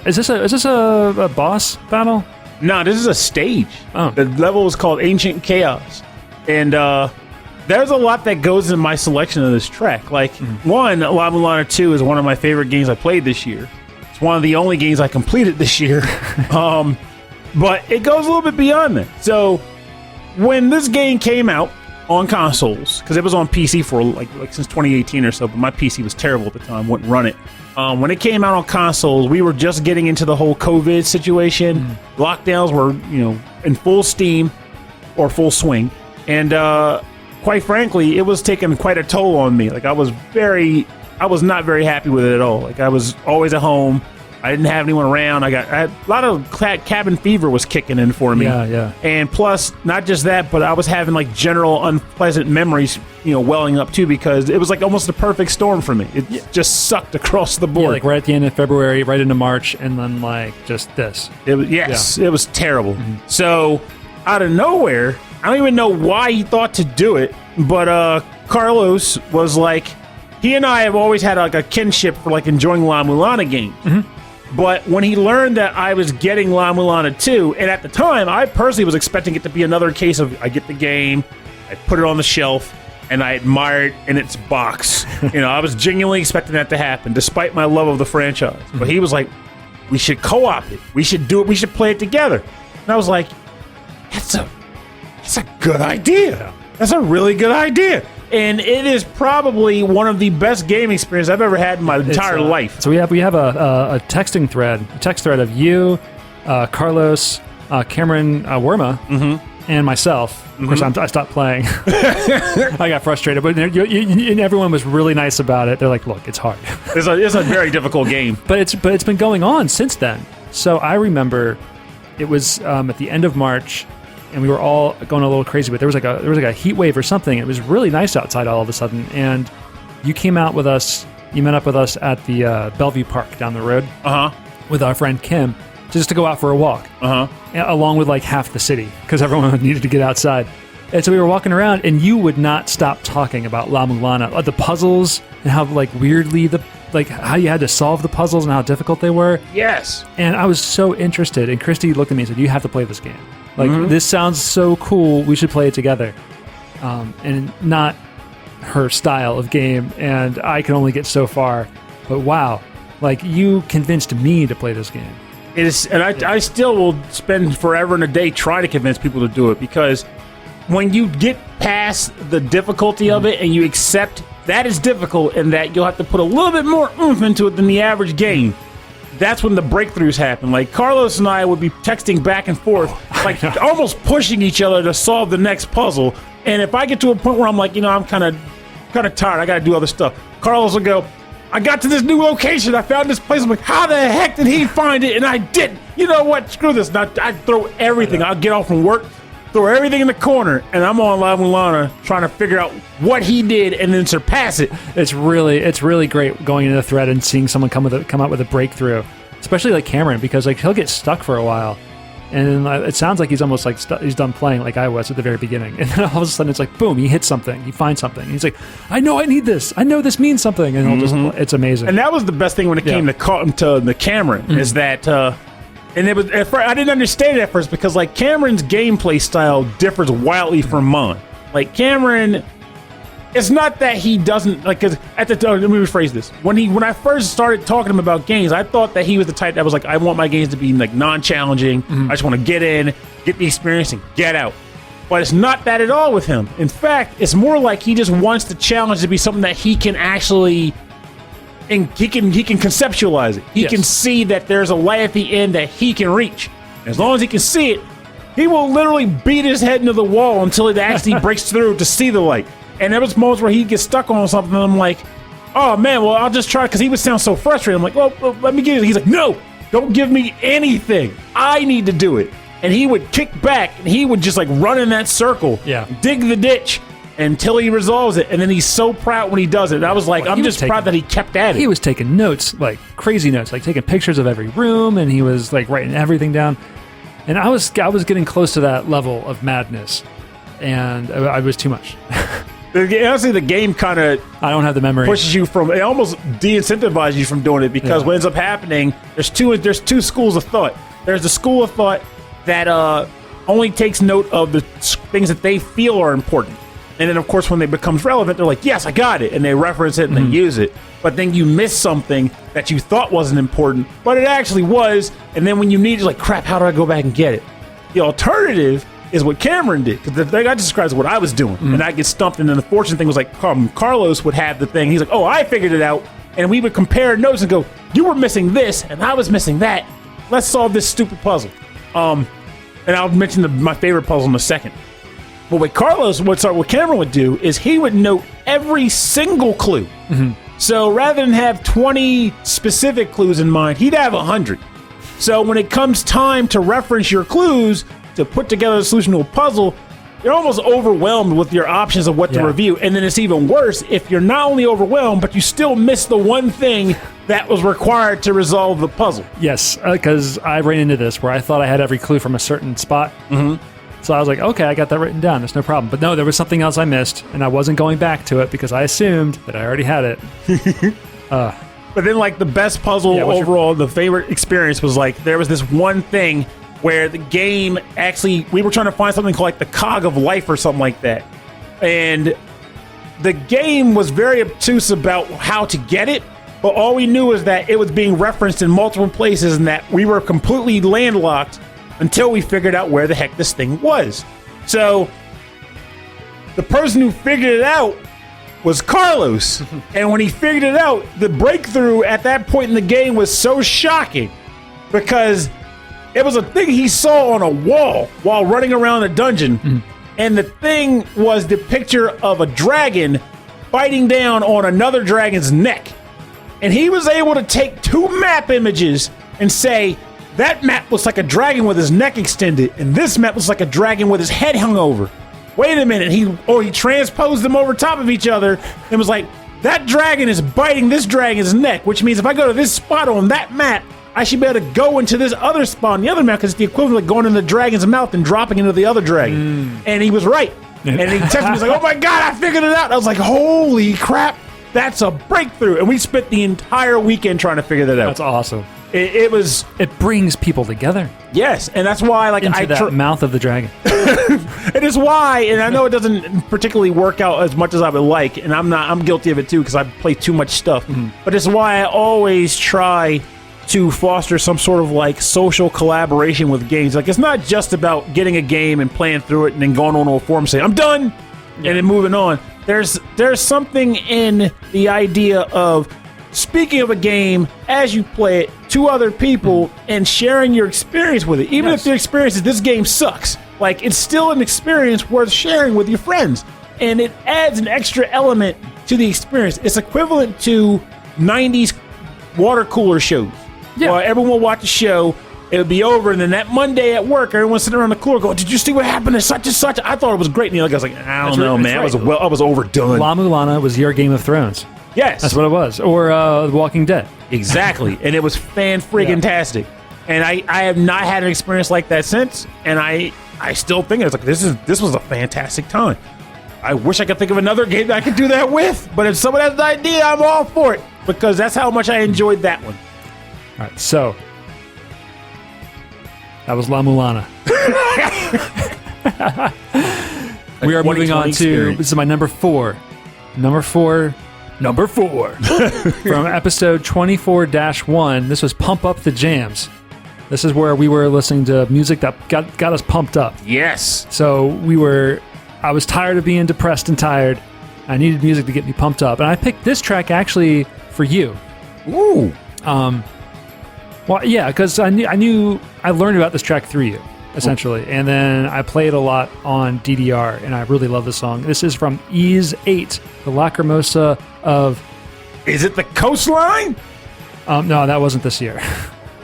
Is this a boss battle? No, this is a stage. Oh. The level is called Ancient Chaos, and there's a lot that goes in my selection of this track. One, La-Mulana 2 is one of my favorite games I played this year. It's one of the only games I completed this year. But it goes a little bit beyond that. So when this game came out on consoles, because it was on PC for since 2018 or so, but my PC was terrible at the time, wouldn't run it. When it came out on consoles, we were just getting into the whole COVID situation. Lockdowns were, in full steam or full swing. And quite frankly, it was taking quite a toll on me. I was not very happy with it at all. I was always at home, I didn't have anyone around. I had a lot of cabin fever was kicking in for me. Yeah. And plus, not just that, but I was having like general unpleasant memories, welling up too, because it was like almost a perfect storm for me. It just sucked across the board. Yeah, like right at the end of February, right into March, and then like just this. It was terrible. Mm-hmm. So out of nowhere, I don't even know why he thought to do it, but Carlos was like, he and I have always had like a kinship for like enjoying La-Mulana games. Mm-hmm. But when he learned that I was getting La-Mulana 2, and at the time, I personally was expecting it to be another case of I get the game, I put it on the shelf, and I admire it in its box. I was genuinely expecting that to happen, despite my love of the franchise. Mm-hmm. But he was like, we should co-op it. We should do it. We should play it together. And I was like, that's a good idea. That's a really good idea. And it is probably one of the best game experiences I've ever had in my entire life. So we have a texting thread, a text thread of you, Carlos, Cameron Worma, mm-hmm. and myself. Mm-hmm. Of course, I stopped playing. I got frustrated, but everyone was really nice about it. They're like, "Look, it's hard. It's a very difficult game." But it's been going on since then. So I remember it was at the end of March. And we were all going a little crazy, but there was like a heat wave or something. It was really nice outside all of a sudden, and you came out with us. You met up with us at the Bellevue Park down the road with our friend Kim, just to go out for a walk, along with like half the city because everyone needed to get outside. And so we were walking around, and you would not stop talking about La-Mulana, the puzzles, and how like weirdly how you had to solve the puzzles and how difficult they were. Yes. And I was so interested. And Christy looked at me and said, "You have to play this game. This sounds so cool. We should play it together." And not her style of game. And I can only get so far. But wow, you convinced me to play this game. It is, and I still will spend forever and a day trying to convince people to do it, because when you get past the difficulty of it and you accept that is difficult and that you'll have to put a little bit more oomph into it than the average game, that's when the breakthroughs happen. Like Carlos and I would be texting back and forth, almost pushing each other to solve the next puzzle. And if I get to a point where I'm like, I'm kind of tired, I got to do other stuff, Carlos will go, "I got to this new location, I found this place." I'm like, how the heck did he find it? And I didn't. You know what? Screw this. Now I'd throw everything. I'll get off from work, throw everything in the corner, and I'm on La-Mulana trying to figure out what he did and then surpass it. It's really great going into the thread and seeing someone come out with a breakthrough, especially like Cameron, because he'll get stuck for a while, and it sounds like he's almost like he's done playing like I was at the very beginning, and then all of a sudden it's like boom, he hits something, he finds something, and he's like, "I know I need this. I know this means something," and it's amazing. And that was the best thing when it came to the Cameron is that. And it was at first, I didn't understand it at first, because like Cameron's gameplay style differs wildly from mine. Like Cameron, it's not that he doesn't cause at the let me rephrase this. When I first started talking to him about games, I thought that he was the type that was like, I want my games to be like non-challenging. I just want to get in, get the experience, and get out. But it's not that at all with him. In fact, it's more like he just wants the challenge to be something that he can actually. And he can conceptualize it. He can see that there's a light at the end that he can reach. As long as he can see it, he will literally beat his head into the wall until it actually breaks through to see the light. And there was moments where he'd get stuck on something, and I'm like, "Oh man, well I'll just try," because he would sound so frustrated. I'm like, well, let me get it. He's like, "No, don't give me anything. I need to do it." And he would kick back, and he would just run in that circle, dig the ditch, until he resolves it, and then he's so proud when he does it. And I was like, I'm just proud that he kept at it. He was taking notes, like crazy notes, like taking pictures of every room, and he was writing everything down. And I was getting close to that level of madness, and I was too much. Honestly, the game kind of I don't have the memory. Pushes you from it, almost de-incentivizes you from doing it, because what ends up happening, there's two schools of thought. There's the school of thought that only takes note of the things that they feel are important. And then, of course, when it becomes relevant, they're like, "Yes, I got it." And they reference it and they use it. But then you miss something that you thought wasn't important, but it actually was. And then when you need it, you're like, "Crap, how do I go back and get it?" The alternative is what Cameron did. Because the thing I just described is what I was doing. And I get stumped. And then the fortunate thing was Carlos would have the thing. He's like, "Oh, I figured it out." And we would compare notes and go, "You were missing this, and I was missing that. Let's solve this stupid puzzle." And I'll mention my favorite puzzle in a second. But what Cameron would do is he would note every single clue So rather than have 20 specific clues in mind, he'd have 100. So when it comes time to reference your clues to put together a solution to a puzzle, you're almost overwhelmed with your options of what to review. And then it's even worse if you're not only overwhelmed, but you still miss the one thing that was required to resolve the puzzle. Yes, because I ran into this where I thought I had every clue from a certain spot. Mm-hmm. So I was like, okay, I got that written down. There's no problem. But no, there was something else I missed, and I wasn't going back to it because I assumed that I already had it. But then, like, the best puzzle overall, the favorite experience was, like, there was this one thing where the game actually, we were trying to find something called, like, the cog of life or something like that. And the game was very obtuse about how to get it, but all we knew is that it was being referenced in multiple places and that we were completely landlocked until we figured out where the heck this thing was. So, the person who figured it out was Carlos. And when he figured it out, the breakthrough at that point in the game was so shocking because it was a thing he saw on a wall while running around a dungeon. And the thing was the picture of a dragon biting down on another dragon's neck. And he was able to take 2 map images and say, that map looks like a dragon with his neck extended, and this map looks like a dragon with his head hung over. Wait a minute, he transposed them over top of each other and was like, that dragon is biting this dragon's neck, which means if I go to this spot on that map, I should be able to go into this other spot on the other map because it's the equivalent of going into the dragon's mouth and dropping into the other dragon. And he was right. And he texted me, he's like, oh my God, I figured it out. I was like, holy crap, that's a breakthrough. And we spent the entire weekend trying to figure that out. That's awesome. It brings people together. Yes, and that's why, like, into that mouth of the dragon. It is why, and I know it doesn't particularly work out as much as I would like, and I'm guilty of it too because I play too much stuff. But it's why I always try to foster some sort of like social collaboration with games. Like, it's not just about getting a game and playing through it and then going on to a forum and saying I'm done and then moving on. There's something in the idea of speaking of a game as you play it to other people and sharing your experience with it. Even if the experience is this game sucks, like, it's still an experience worth sharing with your friends. And it adds an extra element to the experience. It's equivalent to 90s water cooler shows. Yeah. Where everyone will watch a show, it would be over, and then that Monday at work, everyone's sitting around the cooler going, did you see what happened to such and such? I thought it was great. And the other guy's like, I don't know, man. Right. I was overdone. La-Mulana was your Game of Thrones. Yes. That's what it was. Or The Walking Dead. Exactly. And it was fan-friggin-tastic. And I have not had an experience like that since, and I still think it's like, this was a fantastic time. I wish I could think of another game that I could do that with, but if someone has an idea, I'm all for it, because that's how much I enjoyed that one. All right, so that was La-Mulana. We are moving on to, this is my number 4. Number 4. From episode 24-1. This was Pump Up the Jams. This is where we were listening to music that got us pumped up. Yes. So I was tired of being depressed and tired. I needed music to get me pumped up. And I picked this track actually for you. Ooh. Well, yeah, because I learned about this track through you, essentially. Ooh. And then I played a lot on DDR, and I really love this song. This is from Ys 8, the Lacrimosa of... Is it the Coastline? No, that wasn't this year.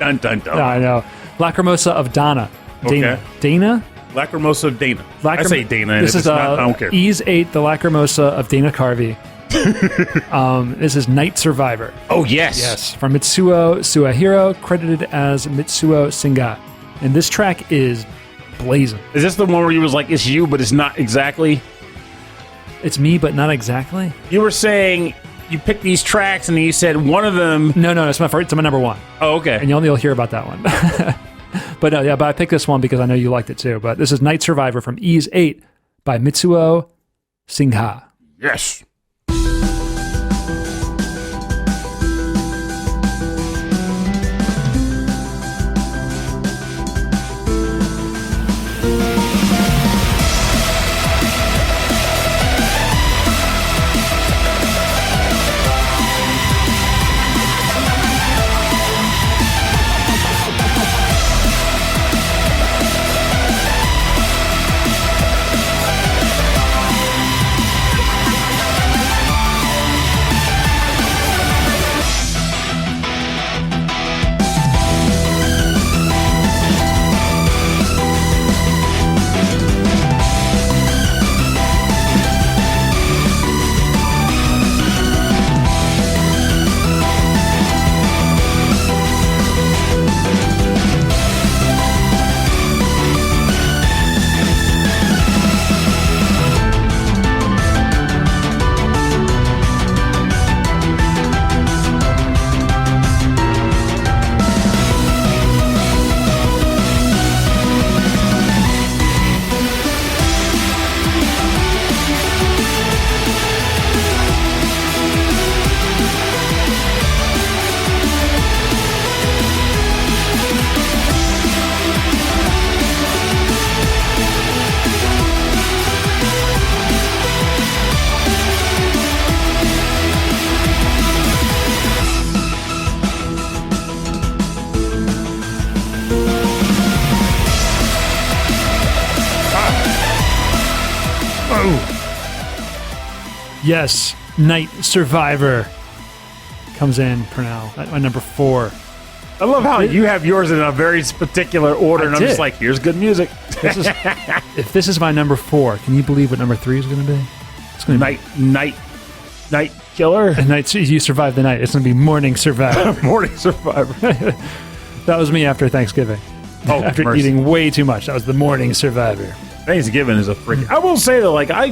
Dun, dun, dun. No, I know. Lacrimosa of Dana. Okay. Dana? Lacrimosa of Dana. I say Dana, and this is not, I don't care. Ys 8, the Lacrimosa of Dana Carvey. This is Night Survivor. Oh, yes. Yes, from Mitsuo Suehiro, credited as Mitsuo Singa. And this track is blazing. Is this the one where you was like, it's you, but it's not exactly? It's me, but not exactly? You were saying you picked these tracks and you said one of them... No, it's my number 1. Oh, okay. And you'll hear about that one. But I picked this one because I know you liked it too. But this is Night Survivor from Ys 8 by Mitsuo Singa. Yes. Yes, Night Survivor comes in, Purnell, at my number 4. I love how you have yours in a very particular order, and I'm just like, here's good music. If this is my number 4, can you believe what number 3 is going to be? It's going to be Night Killer. And night, you survive the night. It's going to be Morning Survivor. Morning Survivor. That was me after Thanksgiving. Oh, after mercy. eating way too much. That was the Morning Survivor. Thanksgiving is a freaking. I will say though, like I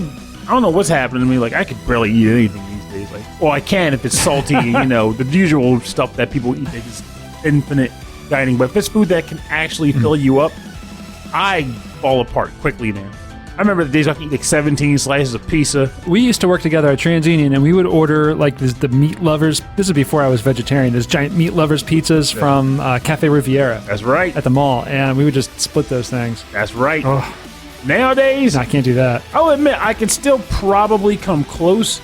don't know what's happening to me. Like I could barely eat anything these days. Like, well, I can if it's salty, the usual stuff that people eat. They just infinite dining. But if it's food that can actually fill you up, I fall apart quickly now. I remember the days I could eat like 17 slices of pizza. We used to work together at TransUnion, and we would order like the meat lovers. This is before I was vegetarian. There's giant meat lovers pizzas from Cafe Riviera. That's right. At the mall, and we would just split those things. That's right. Oh. Nowadays, No, I can't do that. I'll admit I can still probably come close.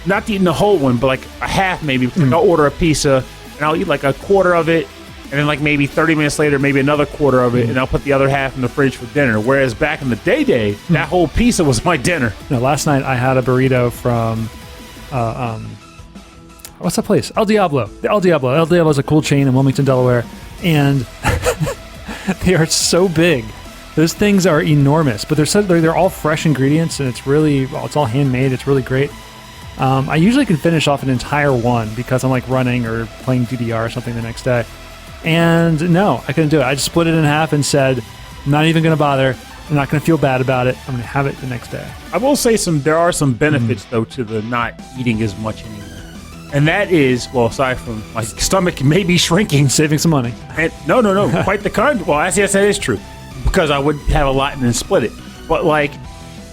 Not to eating the whole one, but like a half maybe. Like I'll order a pizza, and I'll eat like a quarter of it. And then like maybe 30 minutes later, maybe another quarter of it, and I'll put the other half in the fridge for dinner. Whereas back in the day, that whole pizza was my dinner. No, last night I had a burrito from, what's that place? El Diablo. The El Diablo. El Diablo is a cool chain in Wilmington, Delaware, and they are so big. Those things are enormous, but they're all fresh ingredients, and it's all handmade. It's really great. I usually can finish off an entire one because I'm like running or playing DDR or something the next day. And no, I couldn't do it. I just split it in half and said, I'm not even going to bother. I'm not going to feel bad about it. I'm going to have it the next day. I will say there are some benefits though to the not eating as much anymore. And that is, well, aside from my stomach may be shrinking. Saving some money. And no, quite the contrary. Well, yes, that is true. Because I would have a lot and then split it. But like,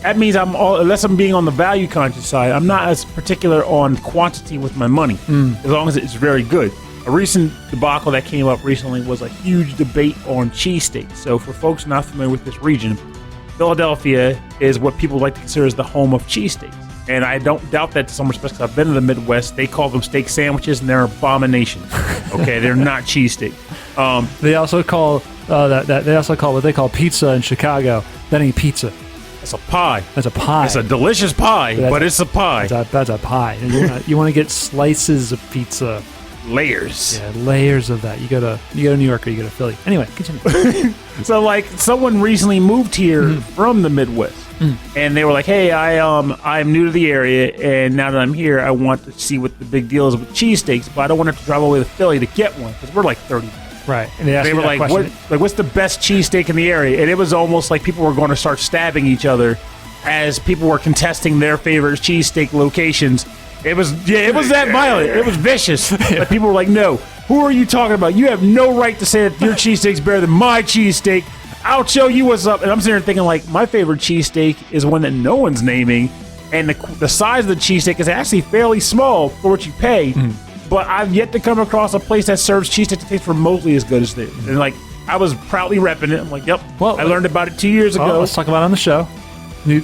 that means unless I'm being on the value conscious side, I'm not as particular on quantity with my money, as long as it's very good. A recent debacle that came up recently was a huge debate on cheesesteaks. So for folks not familiar with this region, Philadelphia is what people like to consider as the home of cheesesteaks. And I don't doubt that to some respects. I've been to the Midwest. They call them steak sandwiches, and they're abominations. Okay, they're not cheesesteaks. They also call they also call what they call pizza in Chicago. That ain't pizza. It's a pie. That's a pie. It's a delicious pie, but it's a pie. That's a pie. And you want to get slices of pizza. Layers. Yeah, layers of that. You go to New York or you go to Philly. Anyway, continue. So like someone recently moved here from the Midwest, and they were like, "Hey, I'm new to the area, and now that I'm here, I want to see what the big deal is with cheesesteaks, but I don't want to have to drive all the way to Philly to get one because we're like 30 minutes." Right. And they were like, "What's the best cheesesteak in the area?" And it was almost like people were going to start stabbing each other as people were contesting their favorite cheesesteak locations. It was that violent. It was vicious. Like people were like, "No, who are you talking about? You have no right to say that your cheesesteak's better than my cheesesteak. I'll show you what's up." And I'm sitting there thinking, like, my favorite cheesesteak is one that no one's naming, and the size of the cheesesteak is actually fairly small for what you pay. But I've yet to come across a place that serves cheesesteak that tastes remotely as good as this. And like, I was proudly repping it. I'm like, "Yep, well, I learned about it 2 years ago." Let's talk about it on the show.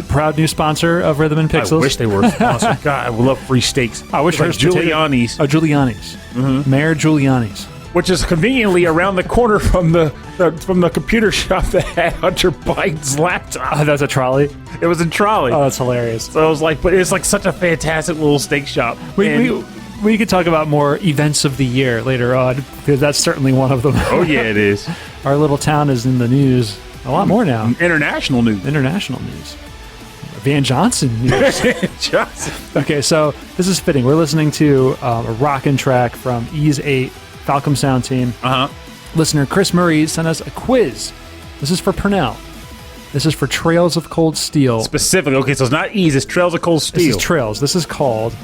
Proud new sponsor of Rhythm and Pixels. I wish they were a sponsor. God, I would love free steaks. I wish like Giuliani's. Oh, Giuliani's. Mayor Giuliani's. Which is conveniently around the corner from the computer shop that had Hunter Biden's laptop. Oh, that's a trolley? It was a trolley. Oh, that's hilarious. So I was like, but it's like such a fantastic little steak shop. We could talk about more events of the year later on, because that's certainly one of them. Oh, yeah, it is. Our little town is in the news a lot more now. International news. International news. Van Johnson news. Johnson. Okay, so this is fitting. We're listening to a rockin' track from Ease 8, Falcom Sound Team. Listener Chris Murray sent us a quiz. This is for Purnell. This is for Trails of Cold Steel. Specifically, okay, so it's not Ease, it's Trails of Cold Steel. This is Trails. This is called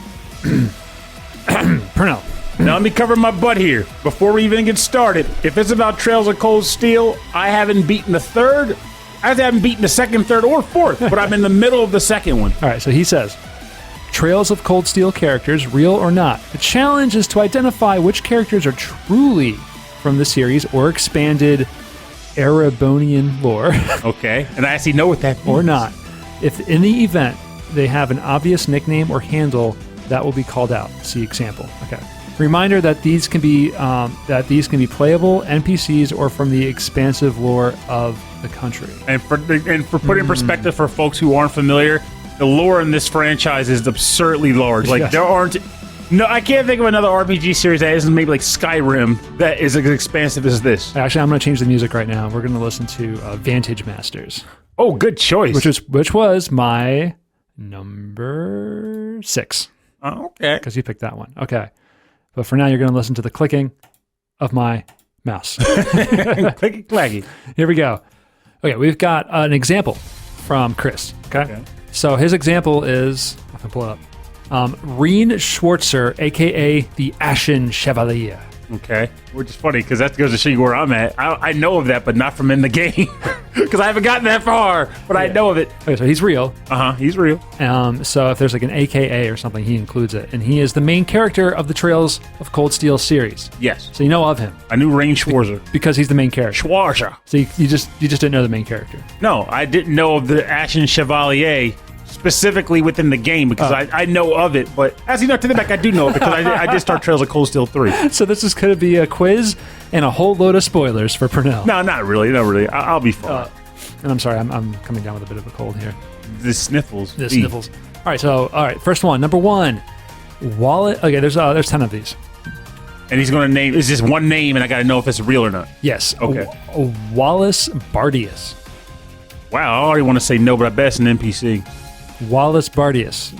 Purnell. Now let me cover my butt here. Before we even get started, if it's about Trails of Cold Steel, I haven't beaten the third. I haven't beaten the second, third, or fourth, but I'm in the middle of the second one. All right, so he says, Trails of Cold Steel characters, real or not. The challenge is to identify which characters are truly from the series or expanded Erebonian lore. Okay, and I actually know what that means. Or not. If in the event they have an obvious nickname or handle, that will be called out. See example. Okay. Reminder that these can be playable NPCs or from the expansive lore of the country. And for putting in perspective for folks who aren't familiar, The lore in this franchise is absurdly large. Like, Yes. there aren't... No, I can't think of another RPG series that isn't maybe like Skyrim that is as expansive as this. Actually, I'm going to change the music right now. We're going to listen to Vantage Masters, Oh, good choice. which was my number 6, Oh, okay. because you picked that one. Okay. But for now, you're going to listen to the clicking of my mouse. Clicky clacky. Here we go. Okay, we've got an example from Chris. Okay. So his example is, I can pull it up. Reen Schwartzer, aka the Ashen Chevalier. Okay. Which is funny because that goes to show you where I'm at. I know of that, but not from in the game because I haven't gotten that far, but I know of it. Okay, so he's real. He's real. So if there's like an AKA or something, he includes it, and he is the main character of the Trails of Cold Steel series. Yes. So you know of him I knew Rain Schwarzer. because he's the main character. Schwarzer. So you just didn't know the main character. No, I didn't know of the Ashen Chevalier specifically within the game because I know of it, but as you know, to the back, I do know it because I did start Trails of Cold Steel 3. So this is going to be a quiz and a whole load of spoilers for Purnell. No, not really. Not really. I'll be fine. And I'm sorry, I'm coming down with a bit of a cold here. The sniffles. The sniffles. All right, first one, number 1. Wallet. Okay, there's 10 of these. And he's going to name, it's just one name and I got to know if it's real or not. Yes. Okay. Wallace Bardius. Wow, I already want to say no, but I bet it's an NPC. Wallace Bardius.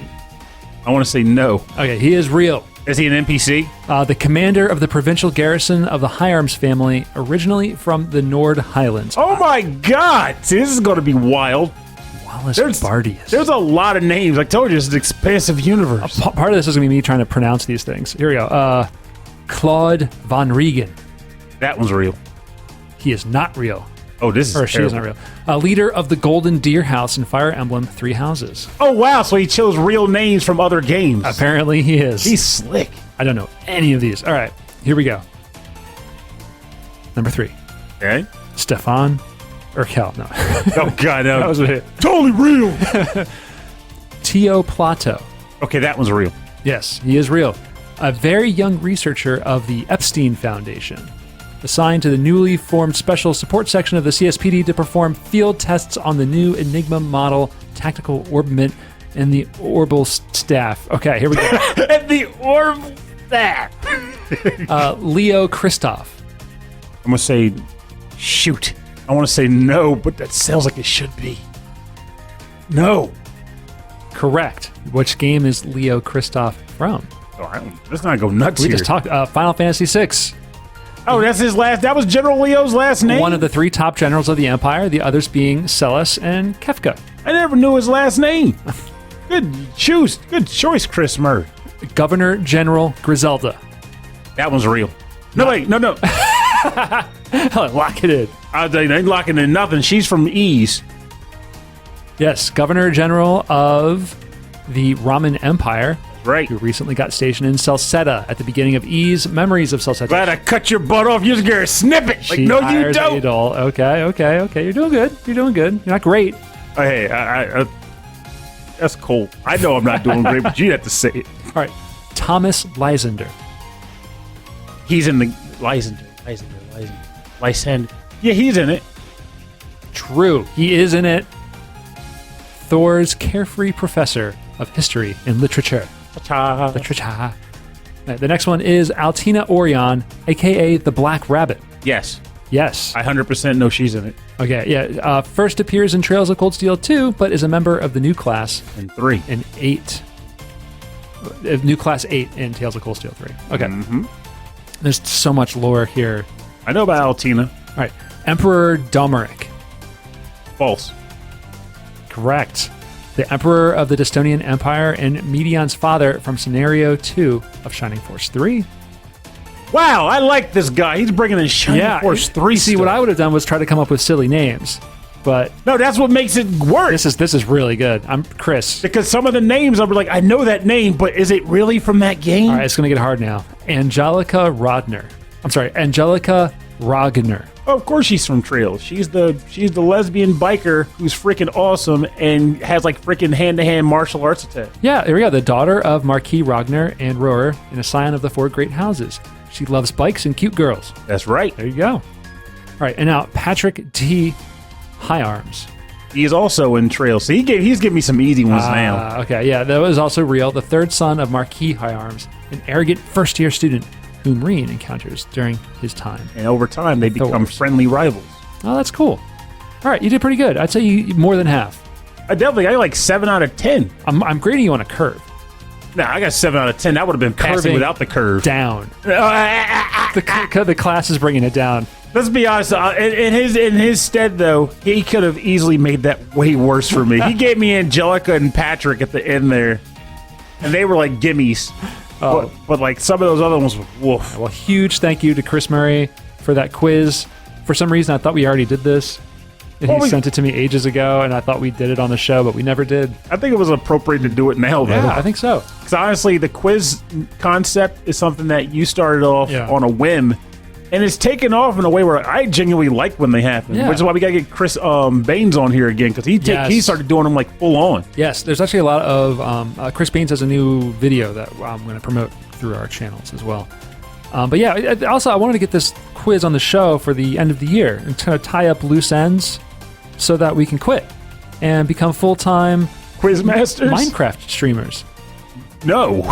I want to say no. Okay, he is real. Is he an NPC? The commander of the provincial garrison of the High Arms family, originally from the Nord Highlands. Oh my God! See, this is going to be wild. Wallace Bardius. There's a lot of names. I told you, it's an expansive universe. Part of this is going to be me trying to pronounce these things. Here we go. Claude Von Regen. That one's real. He is not real. Oh, this is Or she is not terrible. real. Leader of the Golden Deer House in Fire Emblem 3 Houses. Oh, wow. So he chose real names from other games. Apparently he is. He's slick. I don't know any of these. All right, here we go. Number 3. Okay. Stefan Urkel. No. Oh, God, no. That was it. Totally real. Tio Plato. Okay, that one's real. Yes, he is real. A very young researcher of the Epstein Foundation, assigned to the newly formed special support section of the CSPD to perform field tests on the new Enigma model tactical orbment and the orbital staff. Okay, here we go. And the orb that. Leo Christoph. I'm going to say, shoot. I want to say no, but that sounds like it should be. No. Correct. Which game is Leo Christoph from? Oh, let's not go nuts We here. just talked Final Fantasy VI. Oh, that's his last. That was General Leo's last name? One of the 3 top generals of the Empire, the others being Celes and Kefka. I never knew his last name. Good choice. Good choice, Chris Murray. Governor General Griselda. That one's real. No, wait. No. Lock it in. They ain't locking in nothing. She's from Ease. Yes, Governor General of the Ramen Empire, Right. who recently got stationed in Salsetta at the beginning of E's Memories of Salsetta. Glad I cut your butt off. You're going to snip it. Like, She no, you hires don't. Adol. Okay. You're doing good. You're not great. Hey, that's cool. I know I'm not doing great, but you have to say it. All right, Thomas Lysander. He's in the Lysander. Yeah, he's in it. True, he is in it. Thor's carefree professor of history and literature. Literature. The next one is Altina Orion, a.k.a. the Black Rabbit. Yes. Yes. I 100% know she's in it. Okay, yeah. First appears in Trails of Cold Steel 2, but is a member of the new class And 3. in 8. New class 8 in Tales of Cold Steel 3. Okay. Mm-hmm. There's so much lore here. I know about Altina. All right. Emperor Domeric. False. Correct. The Emperor of the Destonian Empire and Medion's father from Scenario 2 of Shining Force 3. Wow, I like this guy. He's bringing in Shining Force 3 See, stuff. what I would have done was try to come up with silly names. But No, that's what makes it work. this is really good. I'm Chris. Because some of the names, I'll be like, I know that name, but is it really from that game? All right, it's going to get hard now. Angelica Ragnar. Oh, of course she's from Trails. She's the lesbian biker who's freaking awesome and has like freaking hand-to-hand martial arts attack. Yeah, here we go. The daughter of Marquis Ragnar and Roer and a scion of the 4 Great Houses. She loves bikes and cute girls. That's right. There you go. All right, and now Patrick T. High Arms. He is also in Trails. So he's giving me some easy ones now. Okay, yeah, that was also real. The third son of Marquis High Arms, an arrogant first-year student whom Reen encounters during his time. And over time, they become friendly rivals. Oh, that's cool. All right, you did pretty good. I'd say you more than half. I like 7 out of 10. I'm grading you on a curve. Nah, I got 7 out of 10. That would have been passing Curving without the curve. Down. The class is bringing it down. Let's be honest. In his stead, though, he could have easily made that way worse for me. He gave me Angelica and Patrick at the end there, and they were like gimmies. Oh. But like some of those other ones, woof. Well, huge thank you to Chris Murray for that quiz. For some reason, I thought we already did this. And he sent it to me ages ago, and I thought we did it on the show, but we never did. I think it was appropriate to do it now, though. Yeah, I think so. Because honestly, the quiz concept is something that you started off on a whim, and it's taken off in a way where I genuinely like when they happen. Yeah. Which is why we got to get Chris Baines on here again, because he started doing them like full on. Yes, there's actually a lot of... Chris Baines has a new video that I'm going to promote through our channels as well. But yeah, also I wanted to get this quiz on the show for the end of the year and kind of tie up loose ends so that we can quit and become full-time Quiz Masters? Minecraft streamers. No.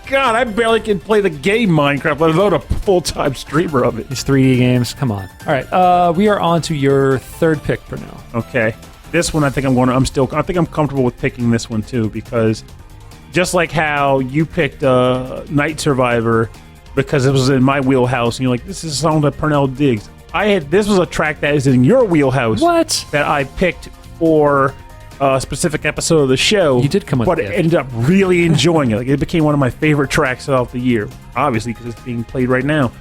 God, I barely can play the game Minecraft, let alone a full-time streamer of it. These 3D games, come on. All right, we are on to your third pick for now. Okay. This one I think I'm comfortable with picking this one too, because just like how you picked Night Survivor because it was in my wheelhouse, and you're like, this is a song that Purnell digs. This was a track that is in your wheelhouse. What? That I picked for a specific episode of the show. You did come with but it. Ended up really enjoying it. Like, it became one of my favorite tracks of the year, obviously, because it's being played right now.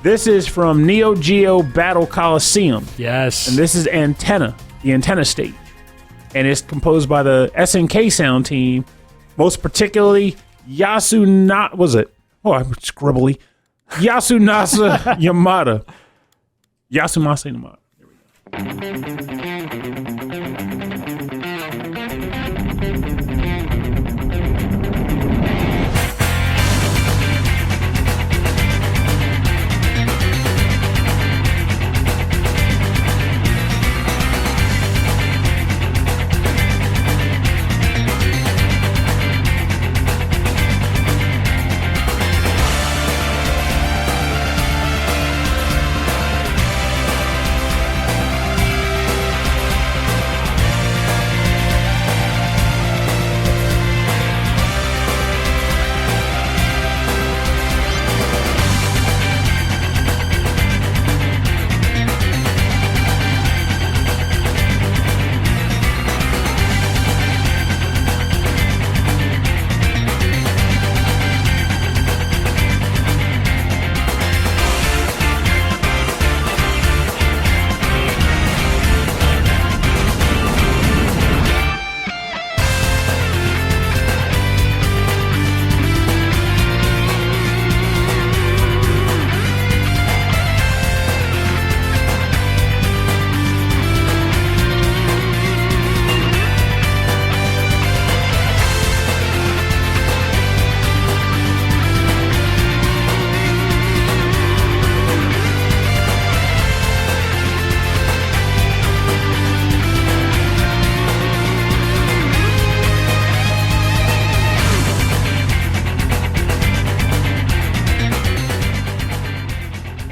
This is from Neo Geo Battle Colosseum. Yes. And this is Antenna, the Antenna stage. And it's composed by the SNK sound team, most particularly Yasumasa Yamada. Yasumasa Yamada. There we go.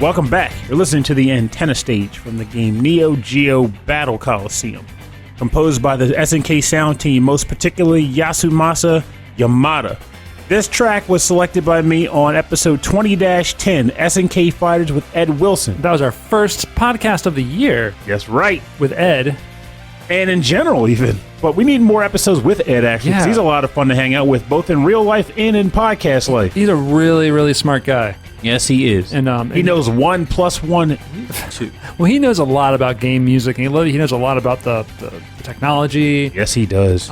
Welcome back. You're listening to the Antenna stage from the game Neo Geo Battle Colosseum, composed by the SNK sound team, most particularly Yasumasa Yamada. This track was selected by me on episode 20-10, SNK Fighters with Ed Wilson. That was our first podcast of the year. That's right. With Ed. And in general, even. But we need more episodes with Ed, actually, because he's a lot of fun to hang out with, both in real life and in podcast life. He's a really, really smart guy. Yes, he is. And he knows 1 + 1 = 2. Well, he knows a lot about game music, and he knows a lot about the technology. Yes, he does.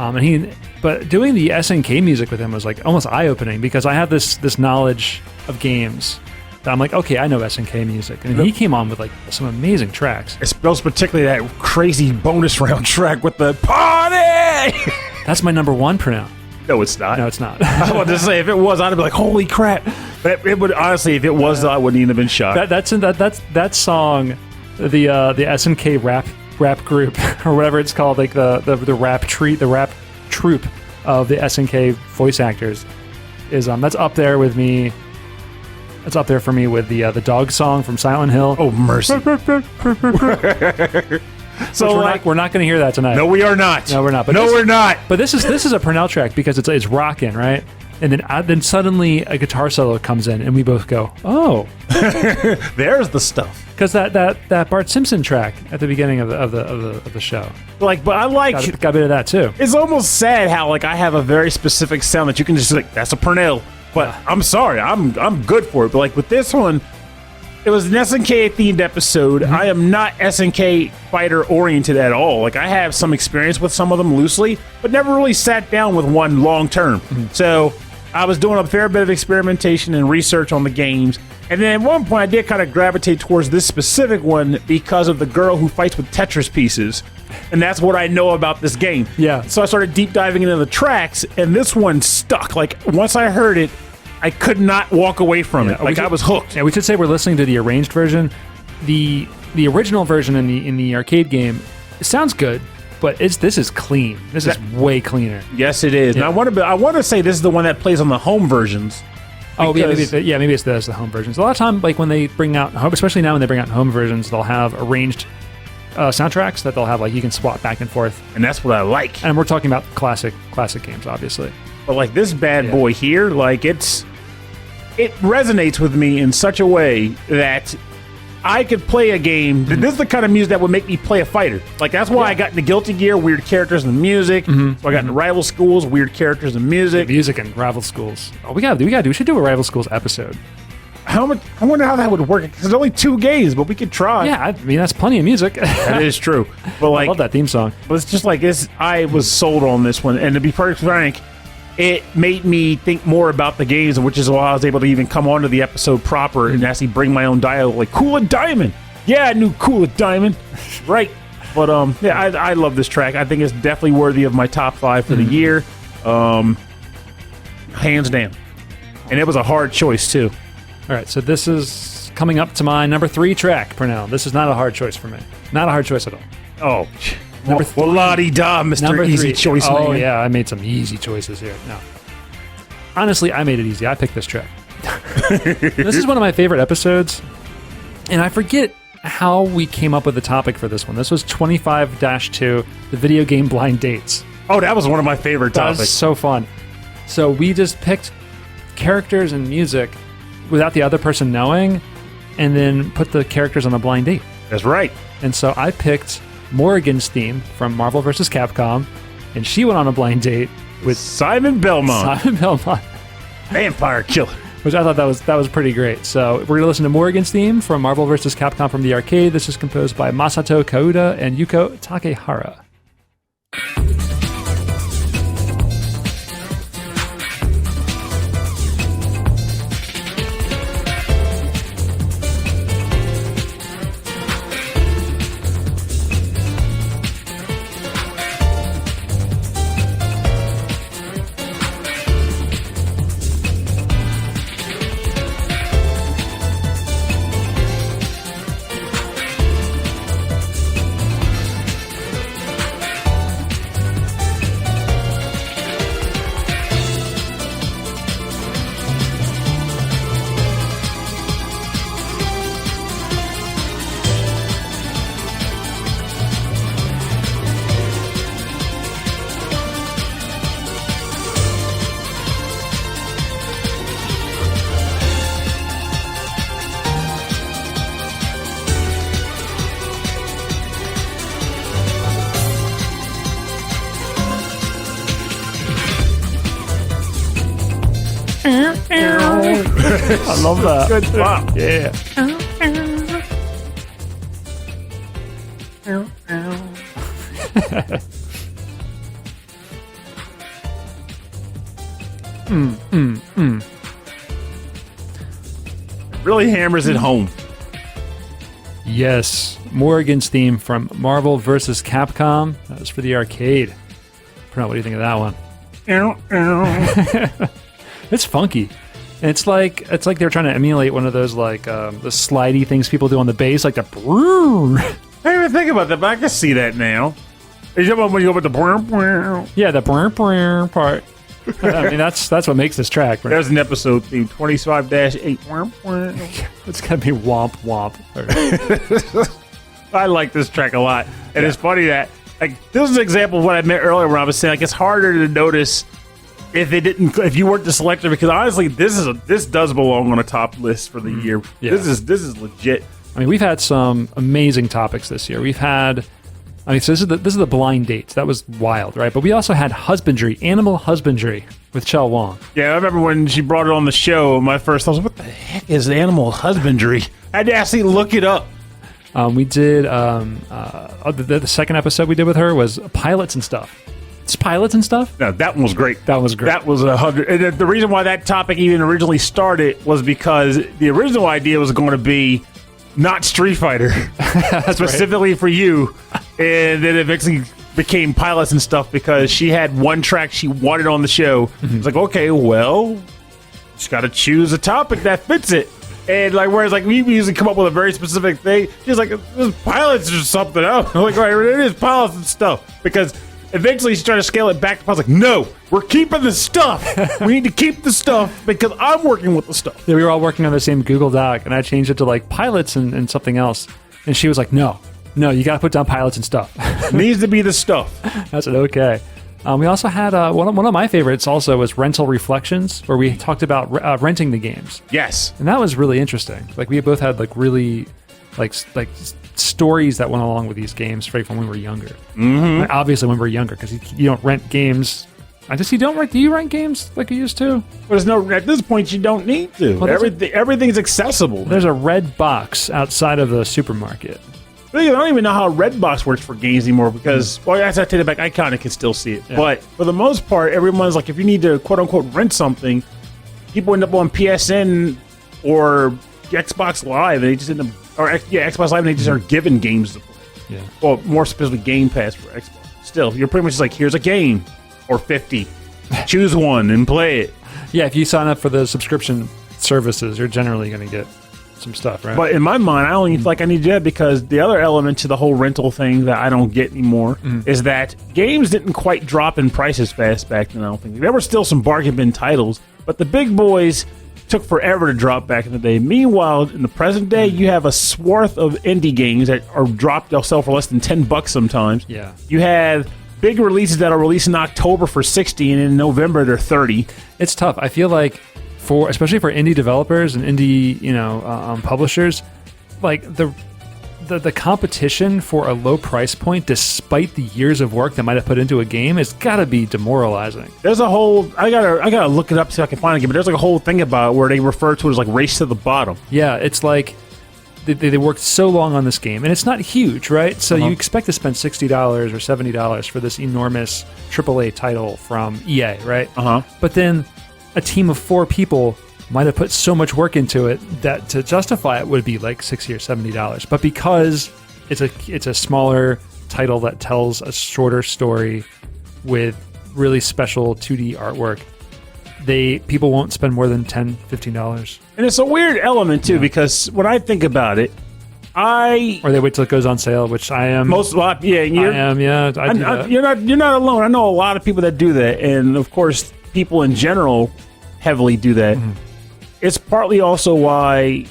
But doing the SNK music with him was like almost eye-opening, because I have this knowledge of games that I'm like, okay, I know SNK music, and he came on with like some amazing tracks. Most particularly that crazy bonus round track with the party. That's my number one for now. No, it's not. No, it's not. I wanted to say, if it was, I'd be like, holy crap. But it would, honestly, if it was, I wouldn't even have been shocked. That song, the SNK rap rap group or whatever it's called, like the rap troupe of the SNK voice actors is that's up there with me. It's up there for me with the dog song from Silent Hill. Oh, mercy. So we're not going to hear that tonight. No, we are not. No, we're not. But we're not. But this is a Purnell track because it's rocking, right? And then suddenly a guitar solo comes in, and we both go, "Oh, there's the stuff." Because that Bart Simpson track at the beginning of the show, but I like got a bit of that too. It's almost sad how I have a very specific sound that you can just that's a Purnell. But I'm sorry, I'm good for it. But with this one, it was an SNK themed episode. I am not SNK fighter oriented at all. I have some experience with some of them loosely, but never really sat down with one long term. So I was doing a fair bit of experimentation and research on the games. And then at one point I did kind of gravitate towards this specific one because of the girl who fights with Tetris pieces. And that's what I know about this game. Yeah. So I started deep diving into the tracks, and this one stuck. Once I heard it, I could not walk away from it. I was hooked. Yeah, we should say we're listening to the arranged version. The original version in the arcade game, it sounds good, but this is clean. This is way cleaner. Yes, it is. Yeah. And I want to say this is the one that plays on the home versions. Oh, maybe it's the home versions. A lot of time, when they bring out, especially now when they bring out home versions, they'll have arranged soundtracks that they'll have you can swap back and forth. And that's what I like. And we're talking about classic games, obviously. But this bad boy here, it resonates with me in such a way that I could play a game. This is the kind of music that would make me play a fighter. That's why I got into Guilty Gear, weird characters and music. So I got into Rival Schools, weird characters and music. Music and Rival Schools. Oh, we should do a Rival Schools episode. I wonder how that would work. Because there's only 2 games, but we could try. Yeah, I mean that's plenty of music. That is true. But I love that theme song. But it's just this. I was sold on this one, and to be perfectly frank, it made me think more about the games, which is why I was able to even come onto the episode proper and actually bring my own dialogue. Kouda Diamond. Yeah, I knew Kouda Diamond. Right. But I love this track. I think it's definitely worthy of my top 5 for the year. Hands down. And it was a hard choice too. All right, so this is coming up to my number 3 track, Purnell. This is not a hard choice for me. Not a hard choice at all. Oh, well, la-di-da, Mr. Easy Choice. Oh, man. Yeah, I made some easy choices here. No. Honestly, I made it easy. I picked this track. This is one of my favorite episodes, and I forget how we came up with the topic for this one. This was 25-2, the video game blind dates. Oh, that was one of my favorite topics. That was so fun. So we just picked characters and music without the other person knowing, and then put the characters on a blind date. That's right. And so I picked Morrigan's theme from Marvel vs. Capcom, and she went on a blind date with Simon Belmont. Vampire Killer. Which I thought that was pretty great. So we're going to listen to Morrigan's theme from Marvel vs. Capcom from the arcade. This is composed by Masato Kouda and Yuko Takehara. I love that. Good pop. Yeah. Really hammers it home. Yes. Morrigan's theme from Marvel vs. Capcom. That was for the arcade. What do you think of that one? It's funky. And it's like they're trying to emulate one of those the slidey things people do on the bass, like the brrrr. I didn't even think about that, but I can see that now. Is that when you go with the Yeah, the part. I mean, that's what makes this track. Right? There's an episode theme, 25-8. It's gonna be womp womp. I like this track a lot, and it's funny that this is an example of what I meant earlier when I was saying it's harder to notice if you weren't the selector, because honestly, this does belong on a top list for the year. Yeah. This is legit. I mean, we've had some amazing topics this year. We've had. So this is the blind dates. That was wild, right? But we also had animal husbandry with Chell Wong. Yeah, I remember when she brought it on the show, my first thought was, what the heck is animal husbandry? I had to actually look it up. We did, the second episode we did with her was pilots and stuff. It's pilots and stuff? No, that one was great. That was great. That was 100. And the reason why that topic even originally started was because the original idea was going to be not Street Fighter, specifically for you. And then it eventually became pilots and stuff because she had one track she wanted on the show. It's like, okay, well, just got to choose a topic that fits it. And whereas we usually come up with a very specific thing, she's like, this pilots or something else. I'm like, right, it is pilots and stuff. Because eventually she's trying to scale it back to pilots. Like, no, we're keeping the stuff. We need to keep the stuff because I'm working with the stuff. Yeah, we were all working on the same Google Doc, and I changed it to pilots and something else. And she was like, no, you got to put down pilots and stuff. It needs to be the stuff. I said, okay. We also had one of my favorites also was Rental Reflections, where we talked about renting the games. Yes. And that was really interesting. We both had really stories that went along with these games right from when we were younger. Mm-hmm. Obviously when we were younger, because you don't rent games. Do you rent games like you used to? But at this point you don't need to. Well, everything's accessible. There's a red box outside of the supermarket. I don't even know how Redbox works for games anymore because, well, I take it back, I kind of can still see it. Yeah. But for the most part, everyone's like, if you need to quote-unquote rent something, people end up on PSN or Xbox Live, and they just end up, Xbox Live, and they just are given games to play. Yeah. Well, more specifically, Game Pass for Xbox. Still, you're pretty much just like, here's a game, or 50. Choose one and play it. Yeah, if you sign up for the subscription services, you're generally going to get some stuff, right? But in my mind, I only feel like I need to do that because the other element to the whole rental thing that I don't get anymore is that games didn't quite drop in prices fast back then, I don't think. There were still some bargain bin titles, but the big boys took forever to drop back in the day. Meanwhile, in the present day, you have a swath of indie games that are dropped, they'll sell for less than $10 sometimes. Yeah. You have big releases that are released in October for $60, and in November they're $30. It's tough. I feel like especially for indie developers and indie, publishers, the competition for a low price point, despite the years of work that might have put into a game, has got to be demoralizing. There's a whole I gotta look it up so I can find it again. But there's a whole thing about it where they refer to it as race to the bottom. Yeah, it's like they worked so long on this game, and it's not huge, right? So you expect to spend $60 or $70 for this enormous AAA title from EA, right? But then a team of 4 people might have put so much work into it that to justify it would be $60 or $70. But because it's a smaller title that tells a shorter story with really special 2D artwork, people won't spend more than $10, $15. And it's a weird element too, because when I think about it, or they wait till it goes on sale, which I am. I am. Yeah, I do that. You're not alone. I know a lot of people that do that, and of course, people in general heavily do that. It's partly also why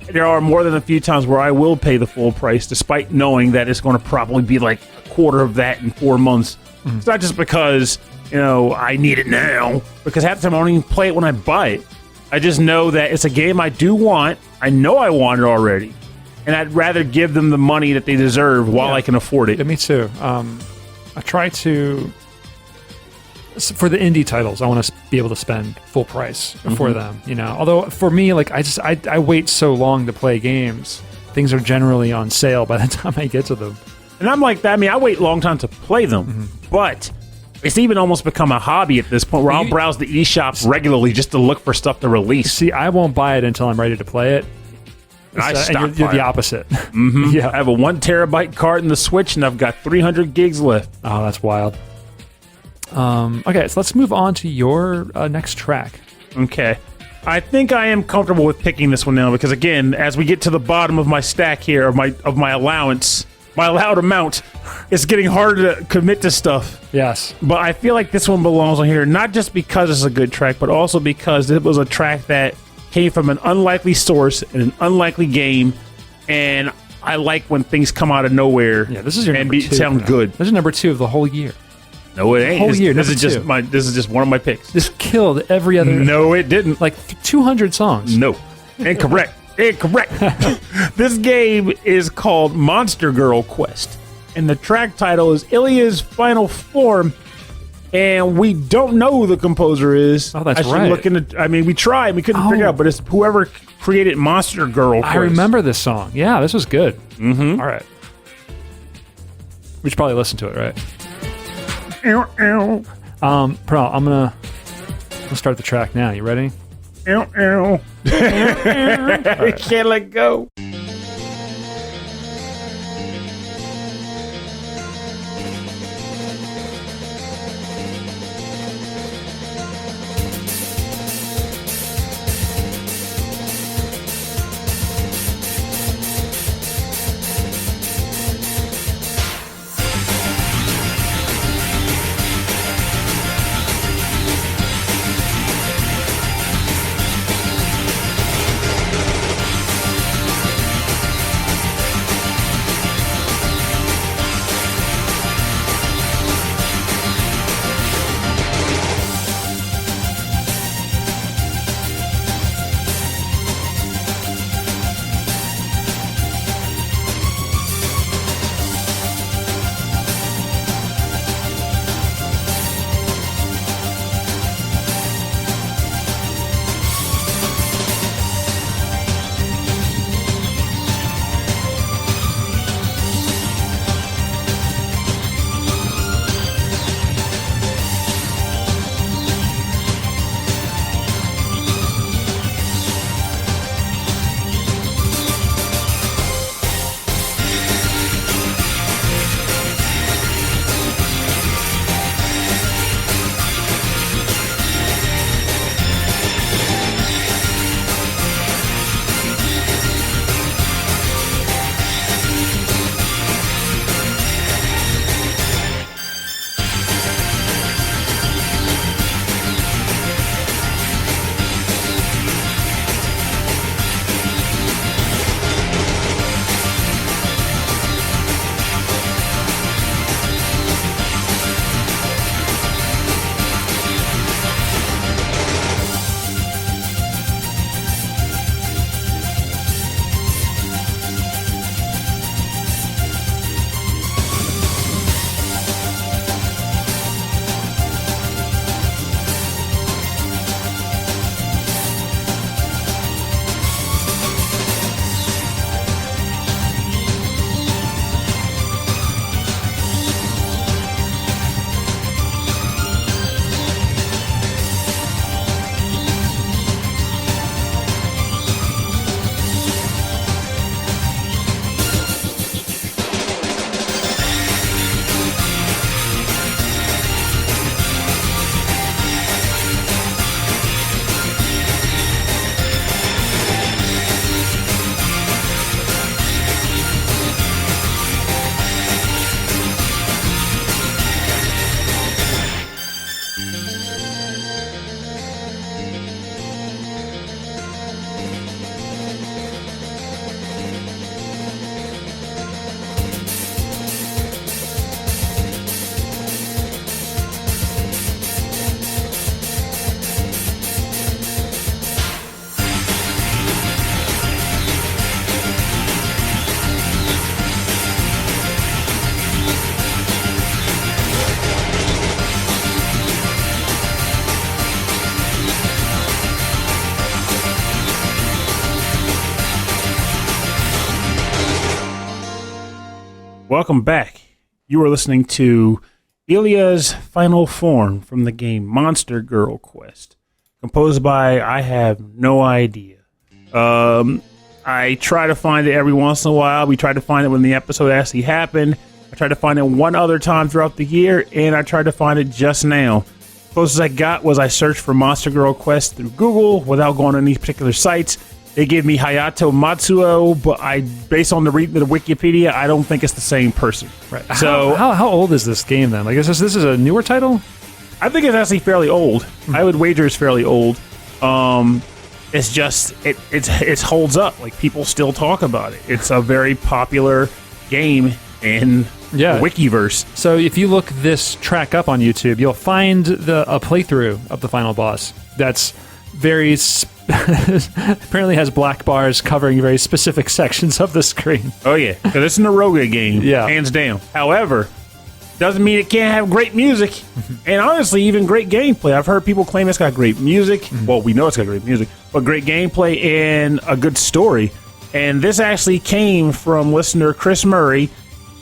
there are more than a few times where I will pay the full price, despite knowing that it's going to probably be a quarter of that in 4 months. It's not just because I need it now, because half the time I don't even play it when I buy it. I just know that it's a game I do want. I know I want it already, and I'd rather give them the money that they deserve while I can afford it. Yeah, me too. I try to. For the indie titles, I want to be able to spend full price for them, Although for me, I wait so long to play games. Things are generally on sale by the time I get to them. And I'm like that. I mean, I wait a long time to play them, but it's even almost become a hobby at this point where I'll browse the eShops regularly just to look for stuff to release. See, I won't buy it until I'm ready to play it. And you're the opposite. Yeah. I have a 1 terabyte card in the Switch, and I've got 300 gigs left. Oh, that's wild. Okay, so let's move on to your next track. Okay. I think I am comfortable with picking this one now because, again, as we get to the bottom of my stack here, of my allowance, my allowed amount, it's getting harder to commit to stuff. Yes. But I feel like this one belongs on here, not just because it's a good track, but also because it was a track that came from an unlikely source in an unlikely game, and I like when things come out of nowhere. Yeah, this is your number 2. Sound good. This is number 2 of the whole year. No, it ain't. Whole year, this is number just 2. this is just one of my picks. This killed every other. No, it didn't. Like 200 songs. No, incorrect. Incorrect. This game is called Monster Girl Quest, and the track title is Illias' Final Form. And we don't know who the composer is. Oh, that's I should right. look into. I mean, we tried. We couldn't figure out, but it's whoever created Monster Girl Quest. I remember this song. Yeah, this was good. Mm-hmm. All right. We should probably listen to it, right? Ow, ow. Pearl, I'm gonna start the track now. You ready? Ow, ow. Right. Can't let go. Welcome back. You are listening to Illias' Final Form from the game Monster Girl Quest, composed by I have no idea. I try to find it every once in a while. We try to find it when the episode actually happened. I tried to find it one other time throughout the year, and I tried to find it just now. Closest I got was I searched for Monster Girl Quest through Google without going on any particular sites. They gave me Hayato Matsuo, but based on the Wikipedia, I don't think it's the same person. Right. So how old is this game then? Like, this is a newer title? I think it's actually fairly old. I would wager it's fairly old. It's just it holds up. Like, people still talk about it. It's a very popular game in the Wikiverse. So if you look this track up on YouTube, you'll find a playthrough of the final boss. That's very apparently has black bars covering very specific sections of the screen. Oh yeah, because it's an Naruga game, hands down. However, doesn't mean it can't have great music, and honestly, even great gameplay. I've heard people claim it's got great music. Well, we know it's got great music, but great gameplay and a good story. And this actually came from listener Chris Murray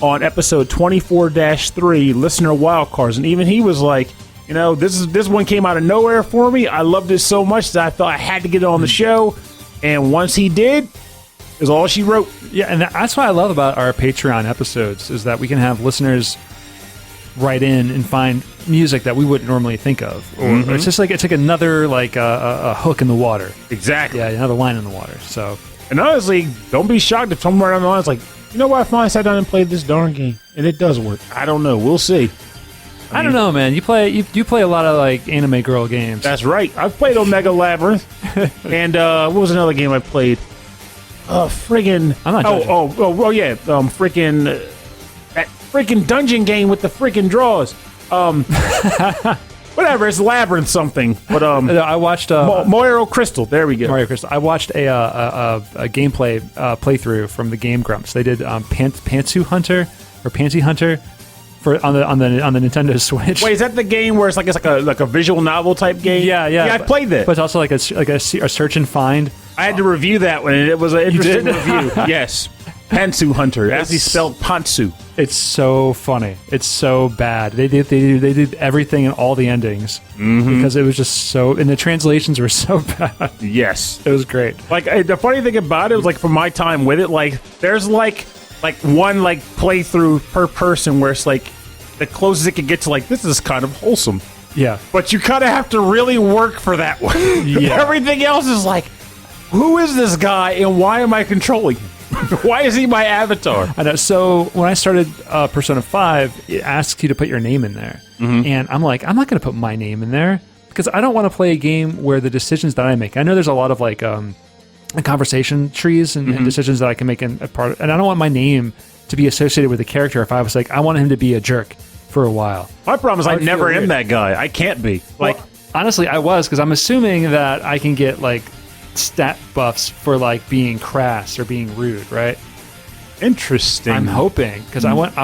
on episode 24-3, listener wildcards, and even he was like, you know, this one came out of nowhere for me. I loved it so much that I thought I had to get it on the show, and once he did, is all she wrote. Yeah, and that's what I love about our Patreon episodes, is that we can have listeners write in and find music that we wouldn't normally think of, or it's like another like a hook in the water. Exactly. Yeah, another line in the water. So, and honestly, don't be shocked if somewhere down the line it's like, you know what, I finally sat down and played this darn game, and it does work. I don't know. We'll see. I don't know, man. You play a lot of like anime girl games. That's right. I've played Omega Labyrinth, and what was another game I played? Friggin' I'm not judging. Yeah, that freaking dungeon game with the freaking draws. Whatever, it's Labyrinth something. But I watched Moiro Crystal. There we go. Mario Crystal. I watched a gameplay playthrough from the Game Grumps. They did Pantsu Hunter or Pansy Hunter on the Nintendo Switch. Wait, is that the game where it's like a visual novel type game? Yeah. Yeah, I played that. But it's also like a search and find. I had to review that one, and it was an interesting review. Yes. Pantsu Hunter, as he spelled Pantsu. It's so funny. It's so bad. They did everything and all the endings because it was just so. And the translations were so bad. Yes, it was great. Like the funny thing about it was, like, from my time with it, like there's like one like playthrough per person where it's like the closest it could get to like this is kind of wholesome. Yeah, but you kind of have to really work for that one. Yeah. Everything else is like, who is this guy and why am I controlling him? Why is he my avatar? I know. So when I started Persona 5, it asks you to put your name in there. And I'm like, I'm not going to put my name in there because I don't want to play a game where the decisions that I make, I know there's a lot of like conversation trees and decisions that I can make in a part, and I don't want my name to be associated with the character. If I was like, I want him to be a jerk for a while. My problem is I never am that guy. I can't be. Like, well, honestly, I was, because I'm assuming that I can get like stat buffs for like being crass or being rude, right? Interesting. I'm hoping, because I want.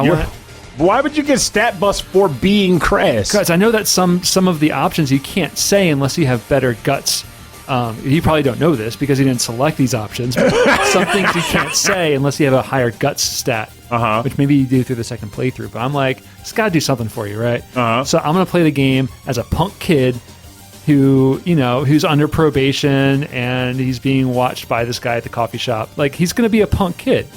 Why would you get stat buffs for being crass? Because I know that some of the options you can't say unless you have better guts. You probably don't know this because you didn't select these options. But some things you can't say unless you have a higher guts stat, which maybe you do through the second playthrough. But I'm like, it's got to do something for you, right? So I'm going to play the game as a punk kid who's under probation and he's being watched by this guy at the coffee shop. Like, he's going to be a punk kid.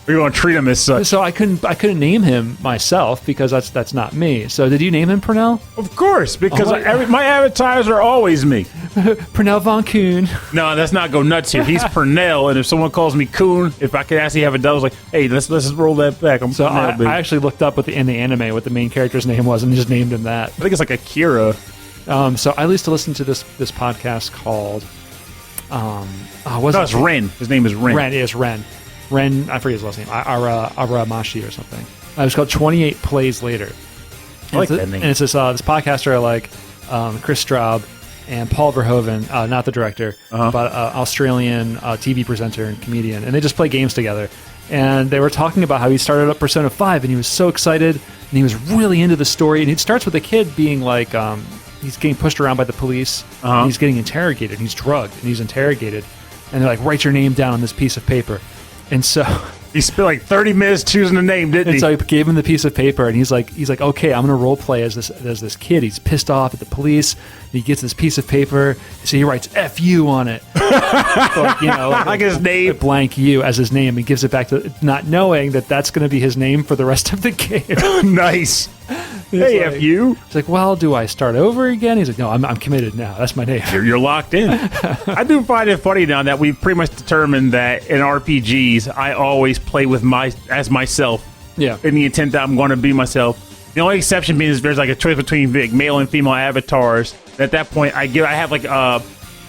We're going to treat him as such. So I couldn't name him myself because that's not me. So did you name him Purnell? Of course, because my avatars are always me. Purnell Von Kuhn. No, let's not go nuts here. He's Purnell, and if someone calls me Kuhn, if I could actually have a double, like, hey, let's roll that back. So I actually looked up in the anime what the main character's name was and just named him that. I think it's like Akira. So I used to listen to this podcast called. It's Ren. His name is Ren. Ren is Ren. Ren, I forget his last name, Aramashi or something. It was called 28 Plays Later. I like that name. And it's this podcaster like Chris Straub and Paul Verhoeven, not the director, but Australian TV presenter and comedian. And they just play games together. And they were talking about how he started up Persona 5 and he was so excited and he was really into the story. And it starts with a kid being like, he's getting pushed around by the police. And he's getting interrogated. He's drugged and he's interrogated. And they're like, write your name down on this piece of paper. And so he spent like 30 minutes choosing a name, didn't he? And so I gave him the piece of paper, and he's like, okay, I'm gonna role play as this kid. He's pissed off at the police. And he gets this piece of paper, so he writes "F-U" on it, like his name, a blank U as his name, and gives it back to not knowing that that's gonna be his name for the rest of the game. Nice. Hey, F you. He's like, well, do I start over again? He's like, no, I'm committed now. That's my name. You're locked in. I do find it funny now that we've pretty much determined that in RPGs, I always play with myself. Yeah. In the intent that I'm going to be myself. The only exception being is there's like a choice between male and female avatars. And at that point, I have like a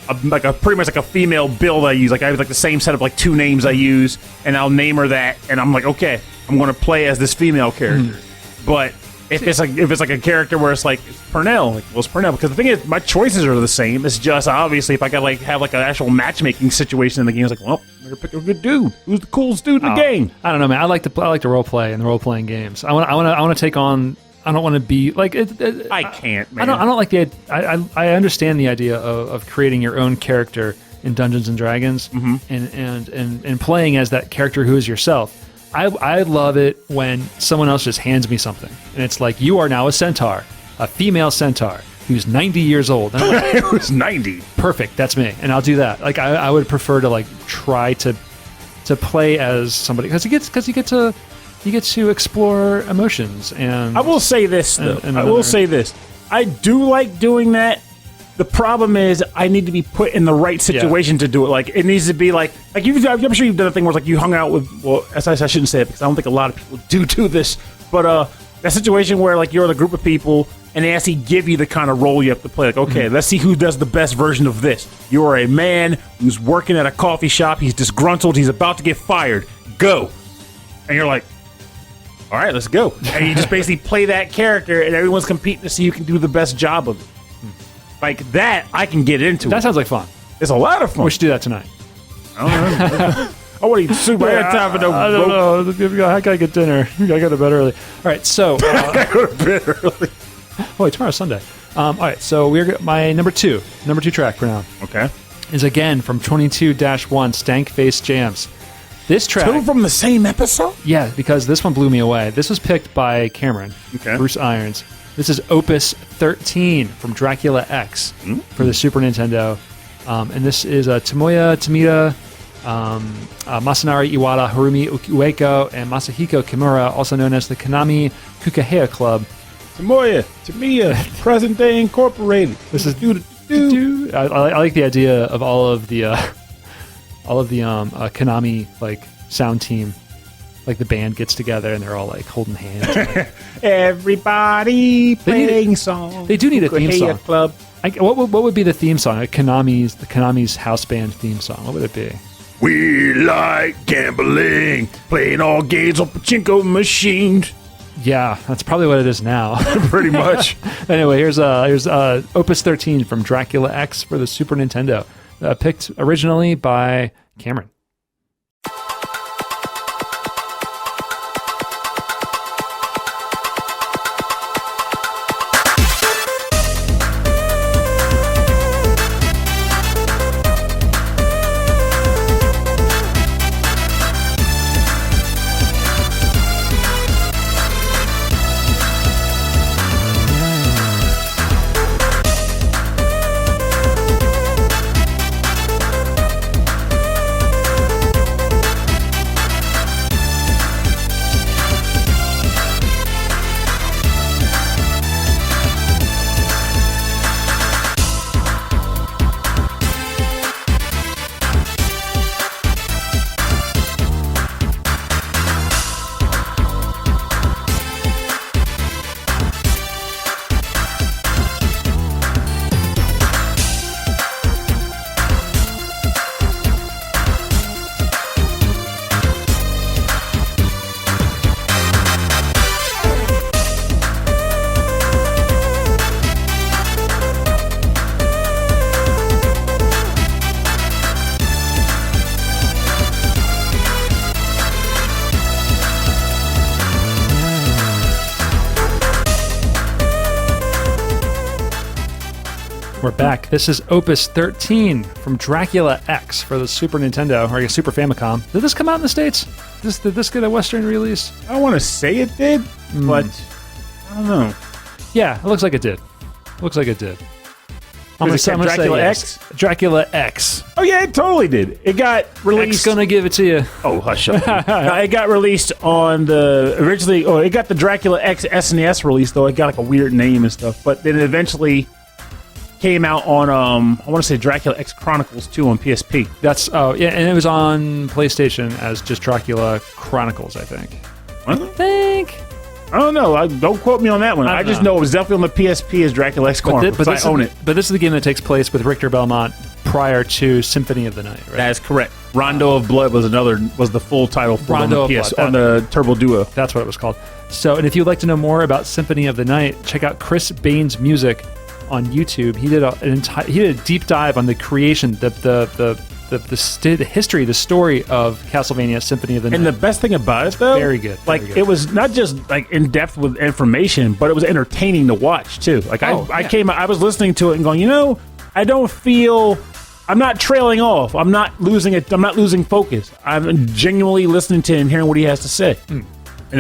pretty much like a female build I use. Like I have like the same set of like 2 names I use, and I'll name her that, and I'm like, okay, I'm going to play as this female character. But if it's like a character where it's like Purnell, like, well, it's Purnell, because the thing is, my choices are the same. It's just obviously if I got like have like an actual matchmaking situation in the game, it's like, well, I'm gonna pick a good dude. Who's the coolest dude in the game? I don't know, man. I like to role play in the role playing games. I want to take on. I don't want to be like it. I can't, man. I don't like the. I understand the idea of creating your own character in Dungeons and Dragons and playing as that character who is yourself. I love it when someone else just hands me something and it's like, you are now a centaur, a female centaur who's 90 years old. And I'm like, who's 90? Perfect, that's me, and I'll do that. Like I would prefer to like try to play as somebody because you get to explore emotions. And I will say this though. I do like doing that. The problem is I need to be put in the right situation to do it. Like it needs to be like I'm sure you've done a thing where it's like you hung out with. Well, I shouldn't say it because I don't think a lot of people do this. But that situation where like you're in a group of people and they actually give you the kind of role you have to play. Like, okay, let's see who does the best version of this. You are a man who's working at a coffee shop. He's disgruntled. He's about to get fired. Go. And you're like, all right, let's go. And you just basically play that character, and everyone's competing to see who can do the best job of it. Like that, I can get into. That sounds like fun. It's a lot of fun. We should do that tonight. I don't know. I want to eat soup. I got time for no. I don't know. I gotta get dinner. I gotta go to bed early. All right, so I gotta go to bed early. Oh, wait, tomorrow's Sunday. All right, so my number two track for now. Okay. Is again from 22-1 Stank Face Jams. This track. 2 from the same episode? Yeah, because this one blew me away. This was picked by Cameron, Bruce Irons. This is Opus 13 from Dracula X for the Super Nintendo. And this is Tomoya Tamita, Masanari Iwata, Harumi Ueko, and Masahiko Kimura, also known as the Konami Kukahea Club. Tomoya, Tamiya, Present Day Incorporated. This is I like the idea of all of the Konami like sound team. Like the band gets together and they're all like holding hands. Everybody playing songs. They do need a theme song. Club. What would be the theme song? Like Konami's house band theme song. What would it be? We like gambling, playing all games on pachinko machines. Yeah, that's probably what it is now. Pretty much. Anyway, here's Opus 13 from Dracula X for the Super Nintendo, picked originally by Cameron. We're back. This is Opus 13 from Dracula X for the Super Nintendo, or I guess Super Famicom. Did this come out in the States? Did this get a Western release? I want to say it did, but I don't know. Yeah, it looks like it did. I'm Was it gonna say Dracula yes. X? Dracula X. Oh yeah, it totally did. It got X released. gonna give it to you. Oh, hush up. It got released on the originally. Oh, it got the Dracula X SNES release though. It got like a weird name and stuff, but then it eventually came out on I want to say Dracula X Chronicles 2 on PSP. That's and it was on PlayStation as just Dracula Chronicles, I think. I don't know. Don't quote me on that one. I just know it was definitely on the PSP as Dracula X Chronicles. But I own it. But this is the game that takes place with Richter Belmont prior to Symphony of the Night, right? That is correct. Rondo of Blood was the full title for Rondo on the of Blood, on the Turbo Duo. That's what it was called. So, and if you'd like to know more about Symphony of the Night, check out Chris Bain's music on YouTube. He did a deep dive on the creation, the history, the story of Castlevania Symphony of the Night. And the best thing about it, though, very good. It was not just like in depth with information, but it was entertaining to watch too. Like I was listening to it and going, I don't feel, I'm not trailing off. I'm not losing it. I'm not losing focus. I'm genuinely listening to and hearing what he has to say. And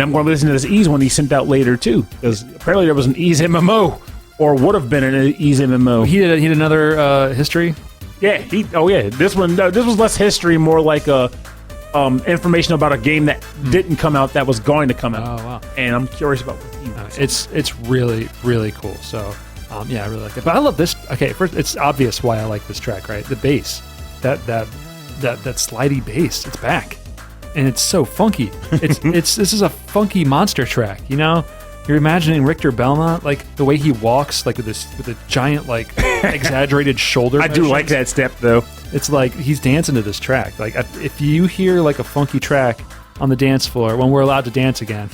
I'm going to listen to this Ease one he sent out later too, because apparently there was an Ease MMO, or would have been an Ease MMO. He did another history. Yeah, This was less history, more like information about a game that didn't come out that was going to come out. Oh wow! And I'm curious about what he wants. It's really really cool. So I really like it. But I love this. Okay, first it's obvious why I like this track, right? The bass, that slidey bass, it's back, and it's so funky. This is a funky monster track, You're imagining Richter Belmont, like the way he walks, like with a giant, like exaggerated shoulder. I do like that step, though. It's like he's dancing to this track. Like if you hear like a funky track on the dance floor when we're allowed to dance again,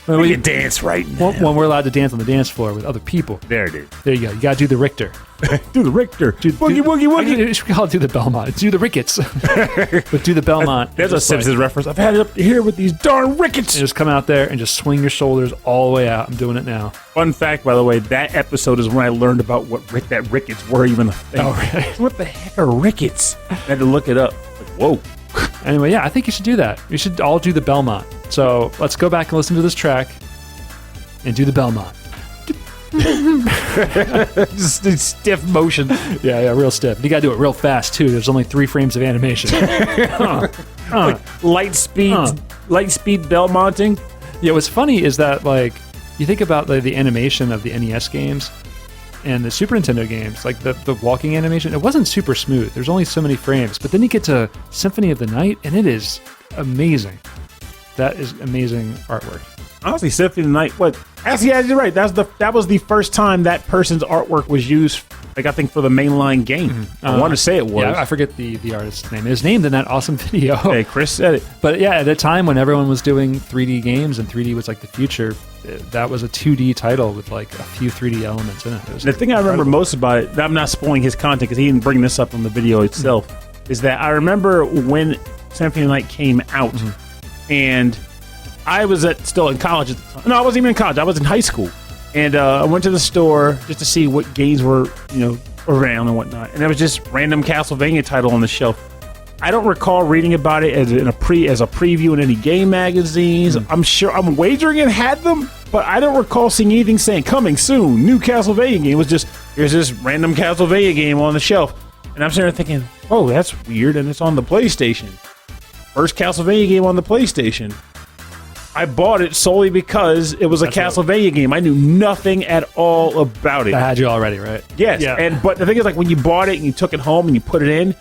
we can dance right now. When we're allowed to dance on the dance floor with other people. There it is. There you go. You gotta do the Richter. Do the Richter. Woogie, woogie, woogie. We should call it do the Belmont. Do the Rickets. But do the Belmont. There's a Simpsons reference. I've had it up here with these darn Rickets. And just come out there and just swing your shoulders all the way out. I'm doing it now. Fun fact, by the way, that episode is when I learned about what that Rickets were even a thing. Oh, really? What the heck are Rickets? I had to look it up. Like, whoa. Anyway, I think you should do that. We should all do the Belmont. So let's go back and listen to this track and do the Belmont. Just stiff motion. Yeah, real stiff. You gotta do it real fast too. There's only 3 frames of animation. Like light speed Belmonting. Yeah, what's funny is that like you think about the animation of the NES games and the Super Nintendo games, like the walking animation, it wasn't super smooth. There's only so many frames. But then you get to Symphony of the Night and it is amazing. That is amazing artwork. Honestly, Symphony of the Night. What? Actually, yeah, you're right. That was the first time that person's artwork was used. Like I think for the mainline game. I want to say it was. Yeah, I forget the artist's name. It was named in that awesome video. Hey, Chris said it. But yeah, at a time when everyone was doing 3D games and 3D was like the future, that was a 2D title with like a few 3D elements in it. It was the thing I remember most about it, I'm not spoiling his content because he didn't bring this up on the video itself, is that I remember when Symphony of the Night came out, and I was still in college at the time. No, I wasn't even in college. I was in high school. And I went to the store just to see what games were, around and whatnot. And there was just random Castlevania title on the shelf. I don't recall reading about it as a preview in any game magazines. I'm wagering it had them, but I don't recall seeing anything saying coming soon, new Castlevania game. It was just, here's this random Castlevania game on the shelf. And I'm sitting there thinking, oh, that's weird. And it's on the PlayStation. First Castlevania game on the PlayStation. I bought it solely because it was a Castlevania game. I knew nothing at all about it. I had you already, right? Yes. Yeah. But the thing is, like, when you bought it and you took it home and you put it in,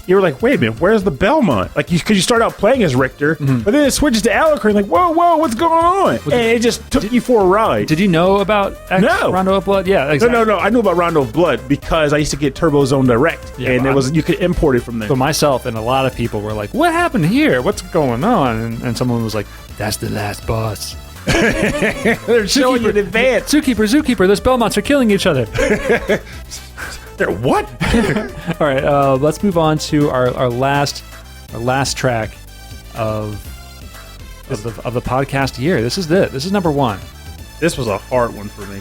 you were like, wait a minute, where's the Belmont? Like, because you start out playing as Richter, but then it switches to Alucard, like, whoa, what's going on? And it just took you for a ride. Did you know about Rondo of Blood? Yeah, exactly. No. I knew about Rondo of Blood because I used to get Turbo Zone Direct, and you could import it from there. So myself and a lot of people were like, what happened here? What's going on? And someone was like, that's the last boss. They're showing you in advance. Zookeeper, those Belmonts are killing each other. They're what? All right, let's move on to our last track of the podcast year. This is number 1. This was a hard one for me.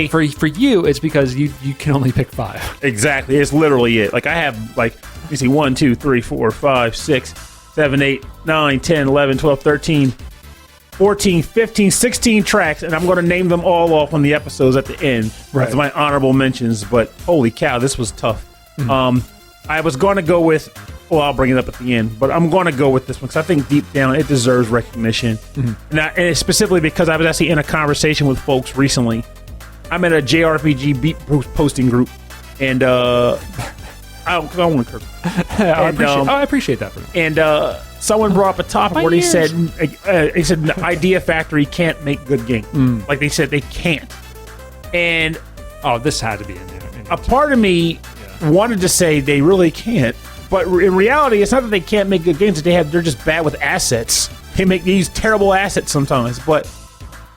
For you, it's because you can only pick 5. Exactly, it's literally it. Like I have let me see 1, 2, 3, 4, 5, 6, 7, 8, 9, 10, 11, 12, 13. 14, 15, 16 tracks, and I'm going to name them all off on the episodes at the end. Right. That's my honorable mentions, but holy cow, this was tough. I was going to go with, well, I'll bring it up at the end, but I'm going to go with this one because I think deep down it deserves recognition. And it's specifically because I was actually in a conversation with folks recently. I'm in a JRPG beat posting group, and I don't want to curse. I appreciate that. And someone brought up a topic where they said Idea Factory can't make good games. Like they said, they can't. And this had to be in there. a part of me wanted to say they really can't, but in reality, it's not that they can't make good games. They're just bad with assets. They make these terrible assets sometimes. But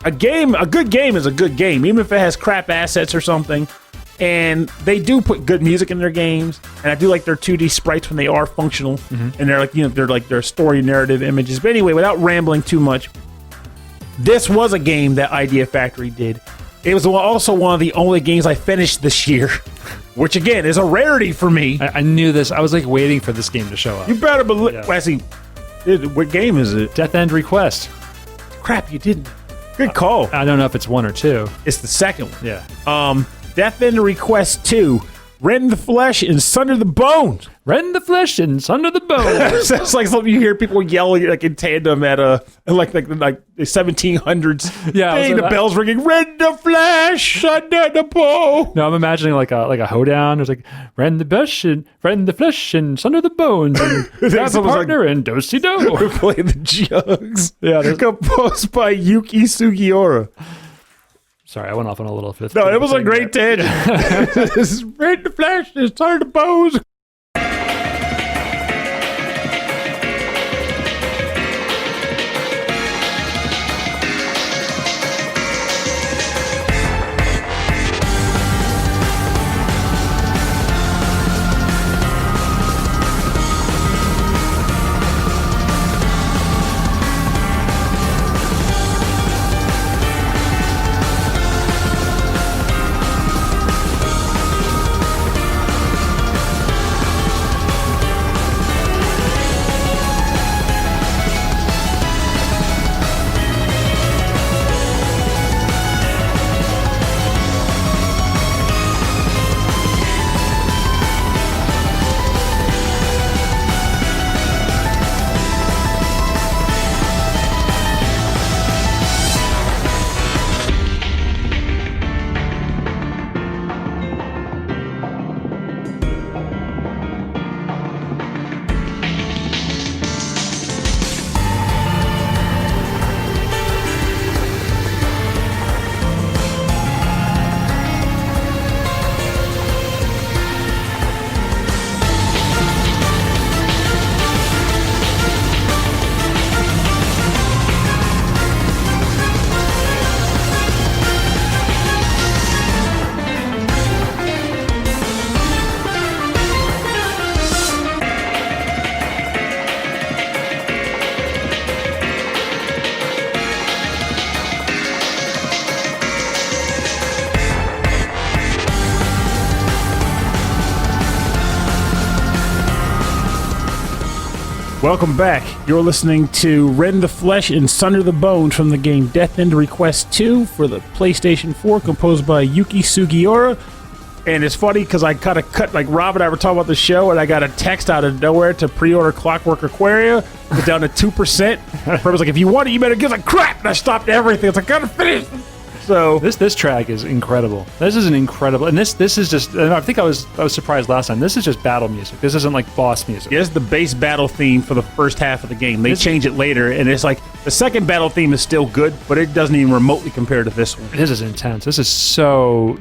a good game is a good game, even if it has crap assets or something. And they do put good music in their games, and I do like their 2D sprites when they are functional, and they're like, they're like their story narrative images. But anyway, without rambling too much, this was a game that Idea Factory did. It was also one of the only games I finished this year, which again is a rarity for me. I knew this. I was like waiting for this game to show up. You better believe. Yeah. Actually, what game is it? Death End Request. Crap, you didn't. Good call. I don't know if it's 1 or 2. It's the second one. Yeah. Death End Request 2. Rend the flesh and sunder the bones. Rend the flesh and sunder the bones. Sounds like something you hear people yelling like in tandem at like the 1700s. Yeah, hey, the bell's ringing. Rend the flesh, sunder the bone. No, I'm imagining like a hoedown. It's like rend the flesh and sunder the bones. And grab the partner and do-si-do. Play the jugs. Yeah, composed by Yuki Sugiora. Sorry, I went off on a little fifth. No, it was a great tangent. Rend the flesh and sunder the bones. Welcome back. You're listening to Rend the Flesh and Sunder the Bones from the game Death End Request 2 for the PlayStation 4, composed by Yuki Sugiora. And it's funny because I kind of cut, like Rob and I were talking about the show, and I got a text out of nowhere to pre-order Clockwork Aquaria. It's down to 2%. I was like, if you want it, you better give it a crap. And I stopped everything. It's like, I gotta finish. So this track is incredible. This is an incredible, and this is just. And I think I was surprised last time. This is just battle music. This isn't like boss music. Yeah, it's the base battle theme for the first half of the game. They change it later, and it's like the second battle theme is still good, but it doesn't even remotely compare to this one. This is intense. This is so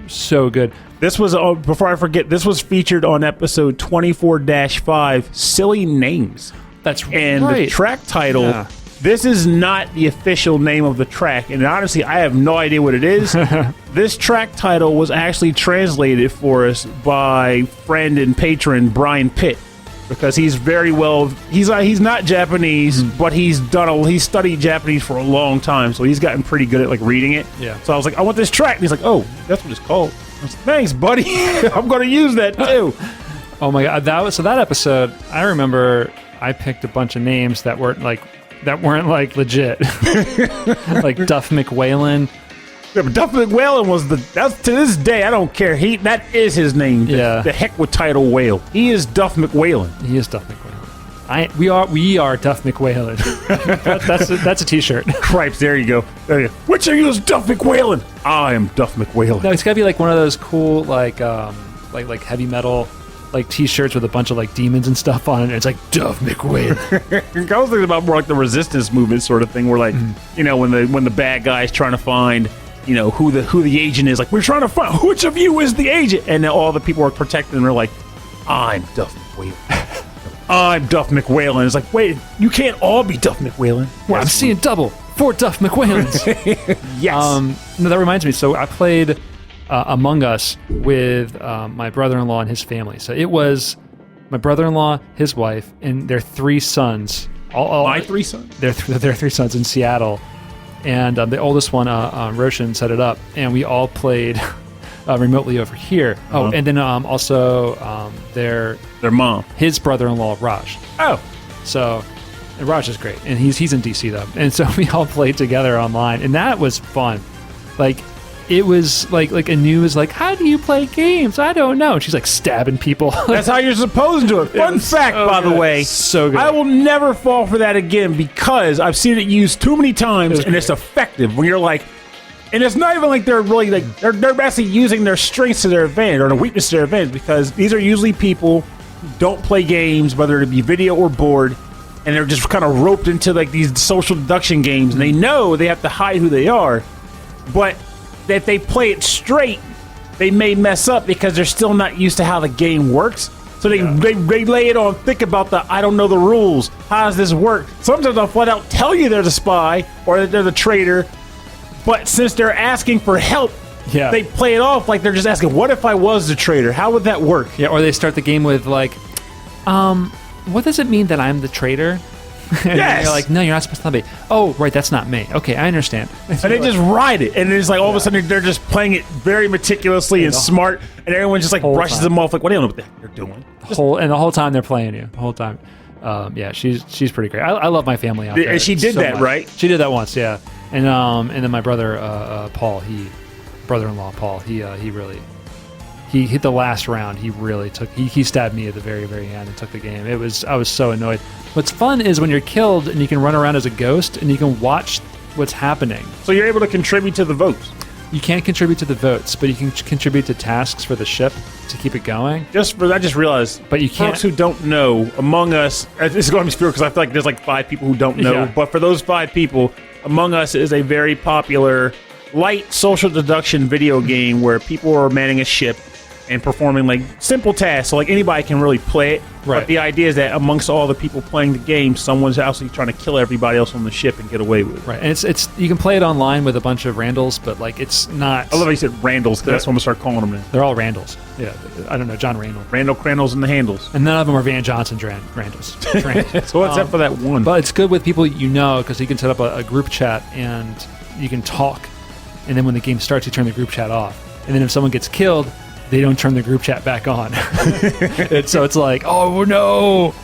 good. This was before I forget. This was featured on episode 24-5. Silly names. That's and right. The track title. Yeah. This is not the official name of the track, and honestly, I have no idea what it is. This track title was actually translated for us by friend and patron Brian Pitt, because he's very well. He's not Japanese, but he's studied Japanese for a long time, so he's gotten pretty good at like reading it. Yeah. So I was like, I want this track, and he's like, oh, that's what it's called. I was like, thanks, buddy. I'm going to use that too. Oh my god, that episode. I remember I picked a bunch of names that weren't like that weren't like legit, like Duff McWhalen. Yeah, but Duff McWhalen was that's to this day, I don't care. That is his name. Yeah. The heck with Title Whale. He is Duff McWhalen. He is Duff McWhalen. We are Duff McWhalen. that's a t-shirt. Cripes, there you go. Which of you is Duff McWhalen? I am Duff McWhalen. No, it's gotta be like one of those cool like heavy metal like t-shirts with a bunch of like demons and stuff on it. And it's like Duff McWhalen. I was thinking about more like the resistance movement sort of thing, where like when the bad guy's trying to find who the agent is, like we're trying to find which of you is the agent, and then all the people are protecting them are like, I'm Duff McWhalen. I'm Duff McWhalen. It's like, wait, you can't all be Duff McWhalen. Well, I'm seeing double 4 Duff McWhalens. Yes. No, that reminds me. So I played Among Us with my brother-in-law and his family. So it was my brother-in-law, his wife, and their 3 sons. My 3 sons? Their 3 sons in Seattle. And the oldest one, Roshan, set it up. And we all played remotely over here. Uh-huh. Oh, and then also their mom. His brother-in-law, Raj. Oh. So... And Raj is great, and he's in DC though, and so we all played together online, and that was fun. Like, it was like Anu was like, "How do you play games? I don't know." And she's like stabbing people. That's how you're supposed to do it. Fun fact, by the way, so good. I will never fall for that again because I've seen it used too many times, and it's effective when you're like. And it's not even like they're really like they're basically using their strengths to their advantage or their weakness to their advantage, because these are usually people who don't play games, whether it be video or board. And they're just kind of roped into like these social deduction games, and they know they have to hide who they are. But if they play it straight, they may mess up because they're still not used to how the game works. So they lay it on thick about I don't know the rules. How does this work? Sometimes they'll flat out tell you they're the spy or that they're the traitor. But since they're asking for help, they play it off like they're just asking, what if I was the traitor? How would that work? Yeah, or they start the game with like, what does it mean that I'm the traitor? And you're like, no, you're not supposed to be. Oh, right, that's not me. Okay, I understand. And they just ride it, and it's like all of a sudden they're just playing it very meticulously and smart, and everyone just like brushes them off like, what do you know what the heck they're doing? The whole time they're playing you, the whole time. She's pretty great. I love my family out there. And she did that, right? She did that once, yeah. And then my brother Paul, brother-in-law Paul, he really. He hit the last round. He really took. He stabbed me at the very, very end and took the game. I was so annoyed. What's fun is when you're killed and you can run around as a ghost and you can watch what's happening. So you're able to contribute to the votes. You can't contribute to the votes, but you can contribute to tasks for the ship to keep it going. I just realized. But you can't. Folks who don't know, Among Us. This is going to be sphere because I feel like there's like 5 people who don't know. Yeah. But for those 5 people, Among Us is a very popular light social deduction video game where people are manning a ship and performing like simple tasks, so like anybody can really play it. Right. But the idea is that amongst all the people playing the game, someone's actually trying to kill everybody else on the ship and get away with it. Right, and it's you can play it online with a bunch of Randalls, but like it's not. I love how you said Randalls, because that's what I'm gonna start calling them now. They're all Randalls. Yeah, I don't know, John Randall. Randall Crandalls and the handles. And none of them are Van Johnson Randalls. So what's that for that one? But it's good with people you know, because you can set up a group chat and you can talk, and then when the game starts, you turn the group chat off, and then if someone gets killed, they don't turn the group chat back on. So it's like, oh no,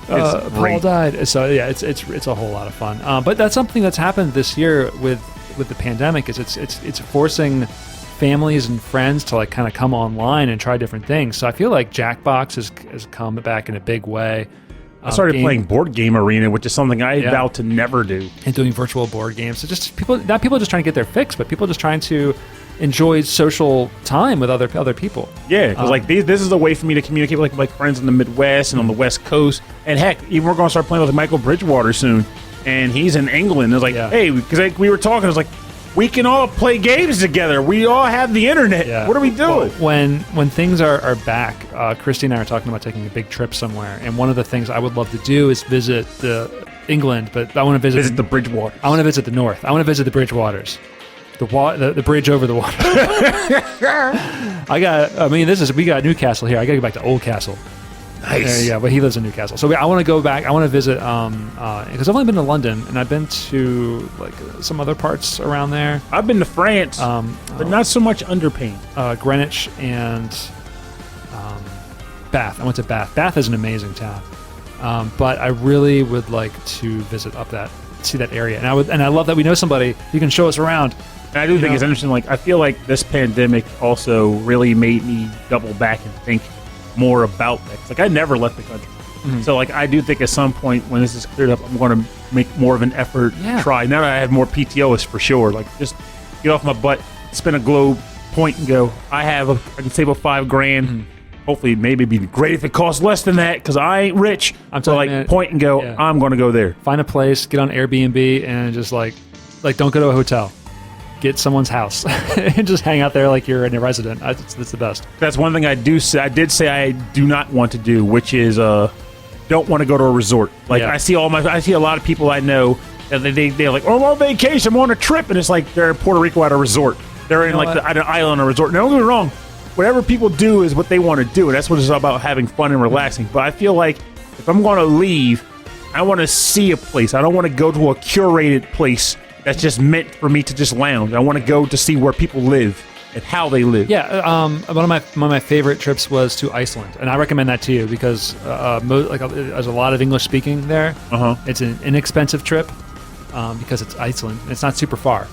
Paul died. So yeah, it's a whole lot of fun. But that's something that's happened this year with the pandemic. Is it's forcing families and friends to like kind of come online and try different things. So I feel like Jackbox has come back in a big way. I started playing Board Game Arena, which is something I vowed to never do. And doing virtual board games. So just people just trying to get their fix, but people just trying to enjoy social time with other people. Yeah, because like this is a way for me to communicate with like friends in the Midwest and on the West Coast. And heck, even we're going to start playing with Michael Bridgewater soon, and he's in England. It's like, hey, because like, we were talking, it was like, we can all play games together. We all have the internet. Yeah. What are we doing? Well, when things are back, Christy and I are talking about taking a big trip somewhere, and one of the things I would love to do is visit England, but I want to visit the Bridgewater. I want to visit the north. I want to visit the Bridgewaters. The bridge over the water. We got Newcastle here. I got to go back to Old Castle. Nice. Yeah, but he lives in Newcastle. So I want to go back. I want to visit because I've only been to London, and I've been to like some other parts around there. I've been to France, but not so much Underpain. Greenwich and Bath. I went to Bath. Bath is an amazing town. But I really would like to see that area. And I love that we know somebody who can show us around. And I do think it's interesting. Like, I feel like this pandemic also really made me double back and think more about that. Like, I never left the country. Mm-hmm. So, like, I do think at some point when this is cleared up, I'm going to make more of an effort to try. Now that I have more PTO, is for sure. Like, just get off my butt, spin a globe, point and go. I can save up $5,000. Mm-hmm. Hopefully, maybe it'd be great if it costs less than that because I ain't rich. I'm so, like, man, point and go, I'm going to go there. Find a place, get on Airbnb, and just, like don't go to a hotel. Get someone's house and just hang out there like you're a resident. That's the best. That's one thing I did say I do not want to do, which is don't want to go to a resort. Like I see a lot of people I know that they're like, oh, I'm on vacation, I'm on a trip, and it's like they're in Puerto Rico at a resort. They're in an island or a resort. Now, don't get me wrong. Whatever people do is what they want to do, and that's what it's all about, having fun and relaxing. But I feel like if I'm going to leave, I want to see a place. I don't want to go to a curated place that's just meant for me to just lounge. I want to go to see where people live and how they live. Yeah, one of my favorite trips was to Iceland, and I recommend that to you because there's a lot of English speaking there. It's an inexpensive trip because it's Iceland and it's not super far,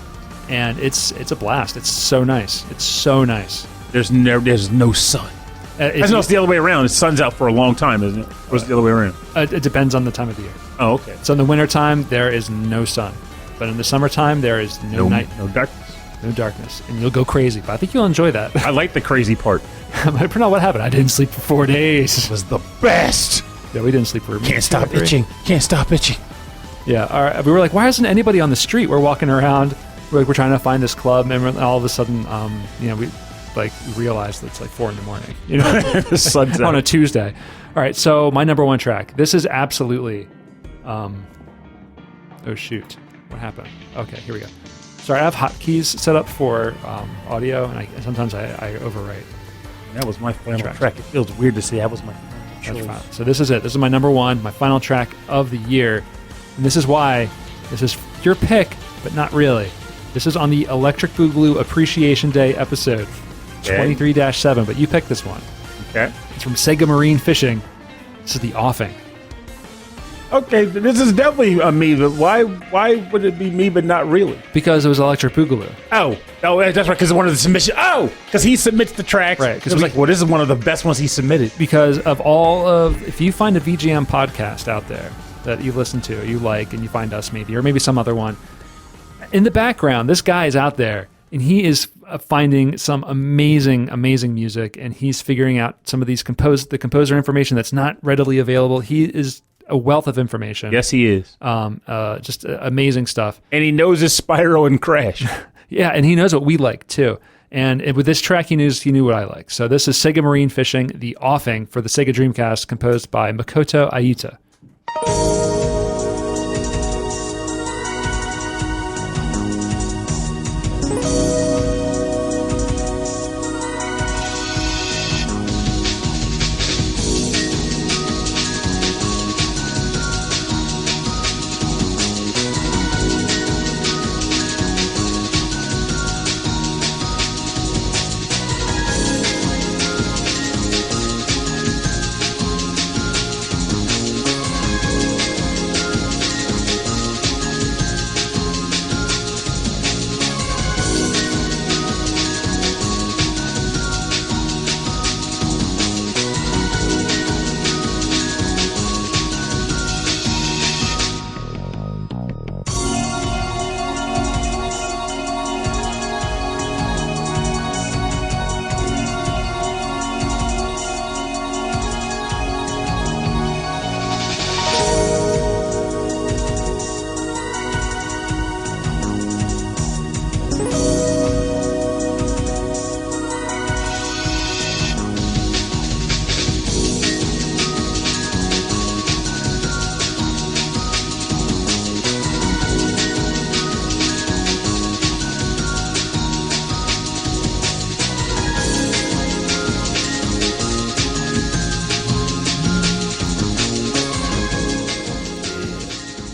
and it's a blast. It's so nice. It's so nice. There's no sun. It's the other way around. The sun's out for a long time, isn't it? Or is it the other way around? It depends on the time of the year. Oh, okay. So in the wintertime, there is no sun. But in the summertime, there is no night. No darkness. No darkness. And you'll go crazy. But I think you'll enjoy that. I like the crazy part. But what happened? I didn't sleep for 4 days. It was the best. Yeah, we didn't sleep for Can't stop itching. Can't stop itching. Yeah. We were like, why isn't anybody on the street? We're walking around. We're trying to find this club. And all of a sudden, we realized that it's like 4 a.m. You know, the sun's on out. a Tuesday. All right. So my number one track. This is absolutely. Oh shoot. What happened? Okay, here we go. Sorry, I have hotkeys set up for audio, and sometimes I overwrite. That was my final track. It feels weird to say that was my final track. So this is it. This is my number one, my final track of the year. And this is why this is your pick, but not really. This is on the Electric Boogaloo Appreciation Day episode, 23-7, but you picked this one. Okay. It's from Sega Marine Fishing. This is The Offing. Okay, this is definitely a me, but why would it be me, but not really? Because it was Electric Boogaloo. Oh, that's right, because one of the submissions. Oh, because he submits the tracks. Right. Because this is one of the best ones he submitted. Because if you find a VGM podcast out there that you listen to, you like, and you find us maybe, or maybe some other one, in the background, this guy is out there, and he is finding some amazing, amazing music, and he's figuring out some of these the composer information that's not readily available. He is a wealth of information. Yes, he is. Just amazing stuff. And he knows his Spyro and Crash. Yeah, and he knows what we like too. And with this track, he knew what I like. So this is Sega Marine Fishing, The Offing for the Sega Dreamcast, composed by Makoto Aita.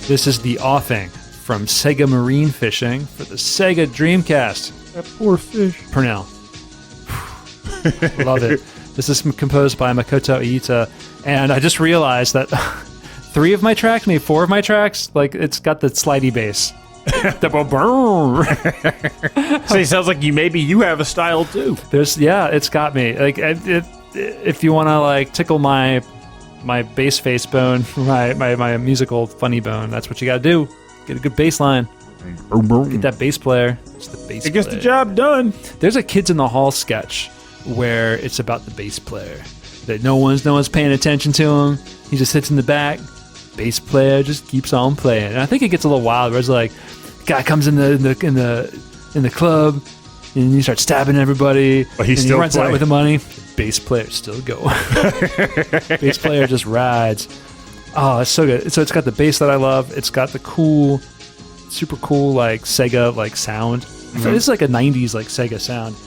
This is The Offing from Sega Marine Fishing for the Sega Dreamcast. That poor fish. Purnell. Love it. This is composed by Makoto Aita, and I just realized that 3 of my tracks, maybe 4 of my tracks, like it's got the slidey bass. So it sounds like you have a style too. It's got me. Like if you want to like tickle my bass face bone, my musical funny bone, that's what you got to do. Get a good bass line. Get that bass player. It's the bass. It gets the job done. There's a Kids in the Hall sketch where it's about the bass player. That no one's paying attention to him. He just sits in the back. Bass player just keeps on playing. And I think it gets a little wild where it's like, guy comes in the club and he starts stabbing everybody. But he runs out with the money. Bass player still going. Bass player just rides. Oh, it's so good. So it's got the bass that I love. It's got the cool, super cool like Sega like sound. Mm-hmm. So this is like a 90s like Sega sound.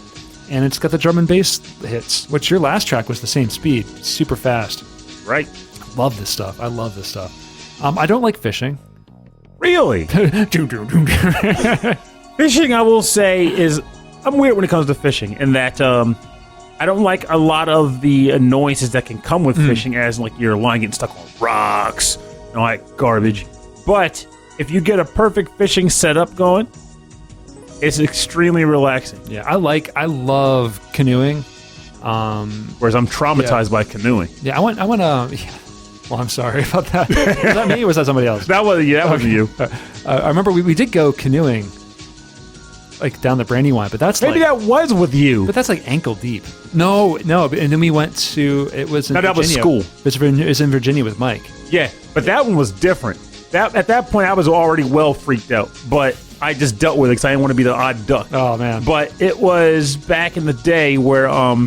And it's got the drum and bass hits, which your last track was the same speed. Super fast. Right. Love this stuff. I love this stuff. I don't like fishing. Really? Fishing, I will say, is... I'm weird when it comes to fishing in that I don't like a lot of the annoyances that can come with fishing, as like your line getting stuck on rocks and all that garbage. But if you get a perfect fishing setup going, it's extremely relaxing. Yeah, I love canoeing. Whereas I'm traumatized by canoeing. Yeah, I went. Well, I'm sorry about that. Was that me or was that somebody else? That was you. I remember we did go canoeing, like down the Brandywine, but that's maybe that was with you. But that's like ankle deep. No. And then we went to it was in Virginia. That was school. It was in Virginia with Mike. Yeah, but that one was different. At that point, I was already well freaked out, but I just dealt with it because I didn't want to be the odd duck. Oh man! But it was back in the day where I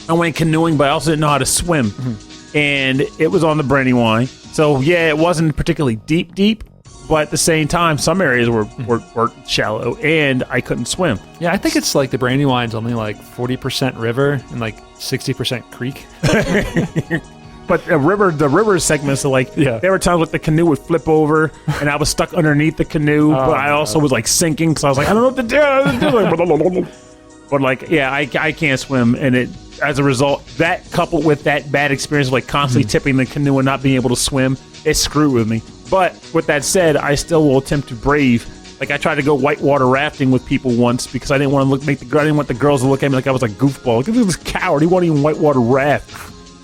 went canoeing, but I also didn't know how to swim. Mm-hmm. And it was on the Brandywine. So, yeah, it wasn't particularly deep, but at the same time, some areas were shallow, and I couldn't swim. Yeah, I think it's like the Brandywine's only like 40% river and like 60% creek. But the river segments are like, there were times when the canoe would flip over, and I was stuck underneath the canoe, but I also was like sinking, because I was like, I don't know what to do. But like, yeah, I can't swim, and as a result, that coupled with that bad experience of like constantly tipping the canoe and not being able to swim, it screwed with me. But with that said, I still will attempt to brave. Like I tried to go whitewater rafting with people once because I didn't want to I didn't want the girls to look at me like I was a goofball. Like, this coward, he won't even whitewater raft.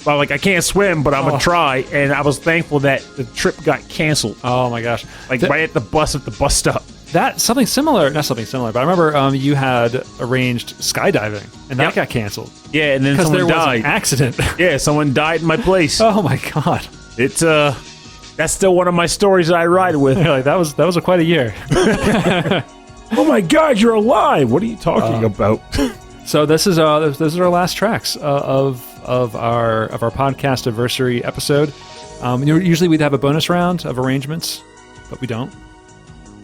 But like I can't swim, but I'm gonna try. And I was thankful that the trip got canceled. Oh my gosh! Like right at the bus stop. Not something similar, but I remember you had arranged skydiving, and that got canceled. Yeah, and then someone died. Was an accident. Yeah, someone died in my place. Oh my god! It's that's still one of my stories that I ride with. Yeah, like that was quite a year. Oh my god, you're alive! What are you talking about? So this is our last tracks of our podcast anniversary episode. Usually we'd have a bonus round of arrangements, but we don't.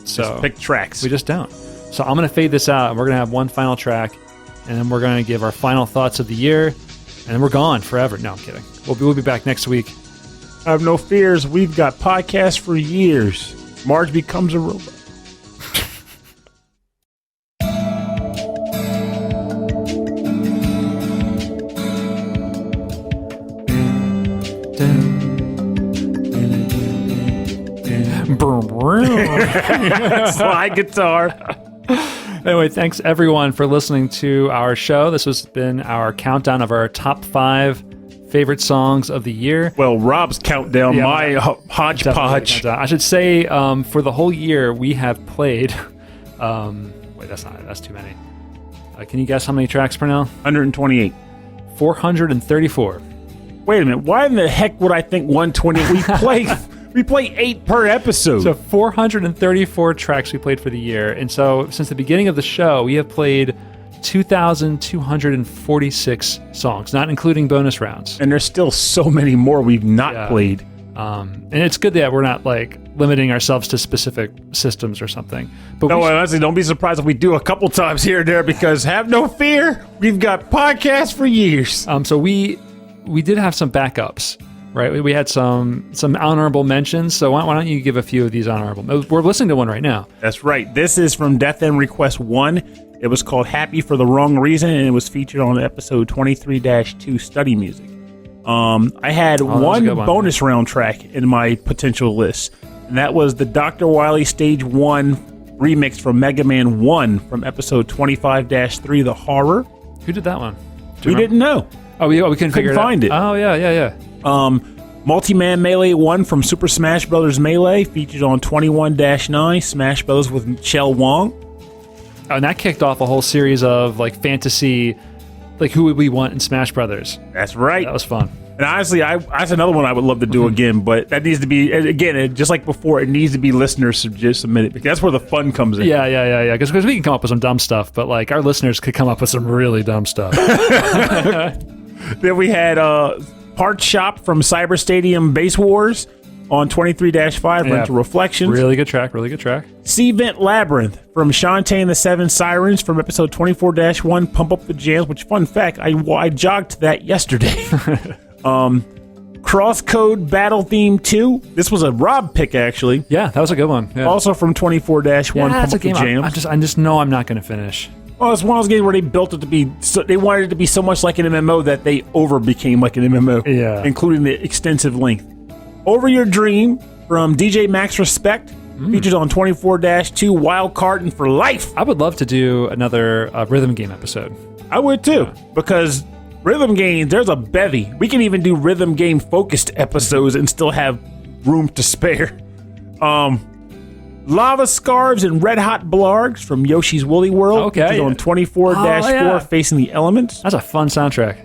So just pick tracks. We just don't. So I'm going to fade this out, and we're going to have one final track, and then we're going to give our final thoughts of the year, and then we're gone forever. No, I'm kidding. We'll be back next week. I have no fears. We've got podcasts for years. Marge becomes a robot. Slide guitar. Anyway, thanks everyone for listening to our show. This has been our countdown of our top 5 favorite songs of the year. Well, Rob's countdown, my hodgepodge. I should say for the whole year we have played. Wait, that's too many. Can you guess how many tracks, Pernell? 128. 434. Wait a minute. Why in the heck would I think 128? We play 8 per episode. So 434 tracks we played for the year. And so since the beginning of the show, we have played 2,246 songs, not including bonus rounds. And there's still so many more we've not played. And it's good that we're not like limiting ourselves to specific systems or something. But honestly, don't be surprised if we do a couple times here and there, because have no fear, we've got podcasts for years. So we did have some backups. Right, we had some honorable mentions, so why don't you give a few of these honorable? We're listening to one right now. That's right. This is from Death End Request 1. It was called Happy for the Wrong Reason, and it was featured on episode 23-2 Study Music. I had was a one good one. bonus round track in my potential list, and that was the Dr. Wily Stage 1 remix from Mega Man 1 from episode 25-3, The Horror. Who did that one? We didn't know. Oh, we couldn't figure find it. Oh, yeah. Multi-Man Melee 1 from Super Smash Bros. Melee, featured on 21-9, Smash Bros. With Michelle Wong. Oh, and that kicked off a whole series of like fantasy, like who would we want in Smash Brothers? That's right. That was fun. And honestly, that's another one I would love to do again, but that needs to be, again, just like before, it needs to be listeners submitted, because that's where the fun comes in. Yeah. Because we can come up with some dumb stuff, but like our listeners could come up with some really dumb stuff. Then we had Parts Shop from Cyber Stadium Base Wars on 23-5, Rental Reflections. Really good track. C-Vent Labyrinth from Shantae and the Seven Sirens from episode 24-1, Pump Up the Jams, which, fun fact, I jogged to that yesterday. Crosscode Battle Theme 2. This was a Rob pick, actually. Yeah, that was a good one. Yeah. Also from 24-1, Pump Up the Jams. I just know I'm not going to finish. Well, it's one of those games where they built it to be, they wanted it to be so much like an MMO that they became like an MMO. Yeah. Including the extensive length. Over Your Dream from DJ Max Respect. Featured on 24-2, Wild Carding for Life. I would love to do another rhythm game episode. I would too, because rhythm games, there's a bevy. We can even do rhythm game focused episodes and still have room to spare. Lava Scarves and Red Hot Blargs from Yoshi's Woolly World. Okay. On 24-4, Facing the Elements. That's a fun soundtrack.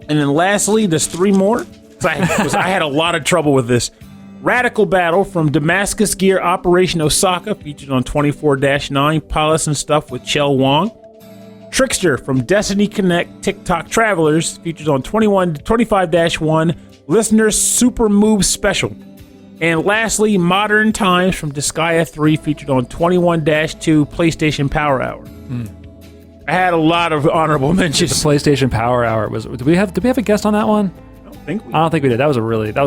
And then lastly, there's three more. I had a lot of trouble with this. Radical Battle from Damascus Gear Operation Osaka, featured on 24-9, Polish and Stuff with Chell Wong. Trickster from Destiny Connect TikTok Travelers, featured on 25-1, Listeners Super Move Special. And lastly, Modern Times from Disgaea 3, featured on 21-2, PlayStation Power Hour. I had a lot of honorable mentions. The PlayStation Power Hour was. Did we have a guest on that one? I don't think we did. That was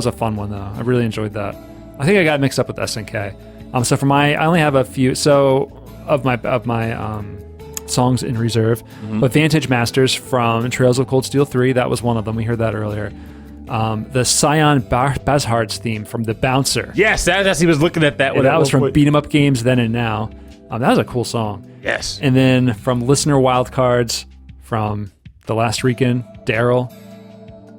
a fun one though. I really enjoyed that. I think I got mixed up with SNK. So for I only have a few. So of my songs in reserve, but Vantage Masters from Trails of Cold Steel 3. That was one of them. We heard that earlier. The Scion Bazhards theme from The Bouncer. Yes, he was looking at that one. That was from Beat 'em Up Games Then and Now. That was a cool song. Yes. And then from Listener Wildcards from The Last Recon, Daryl.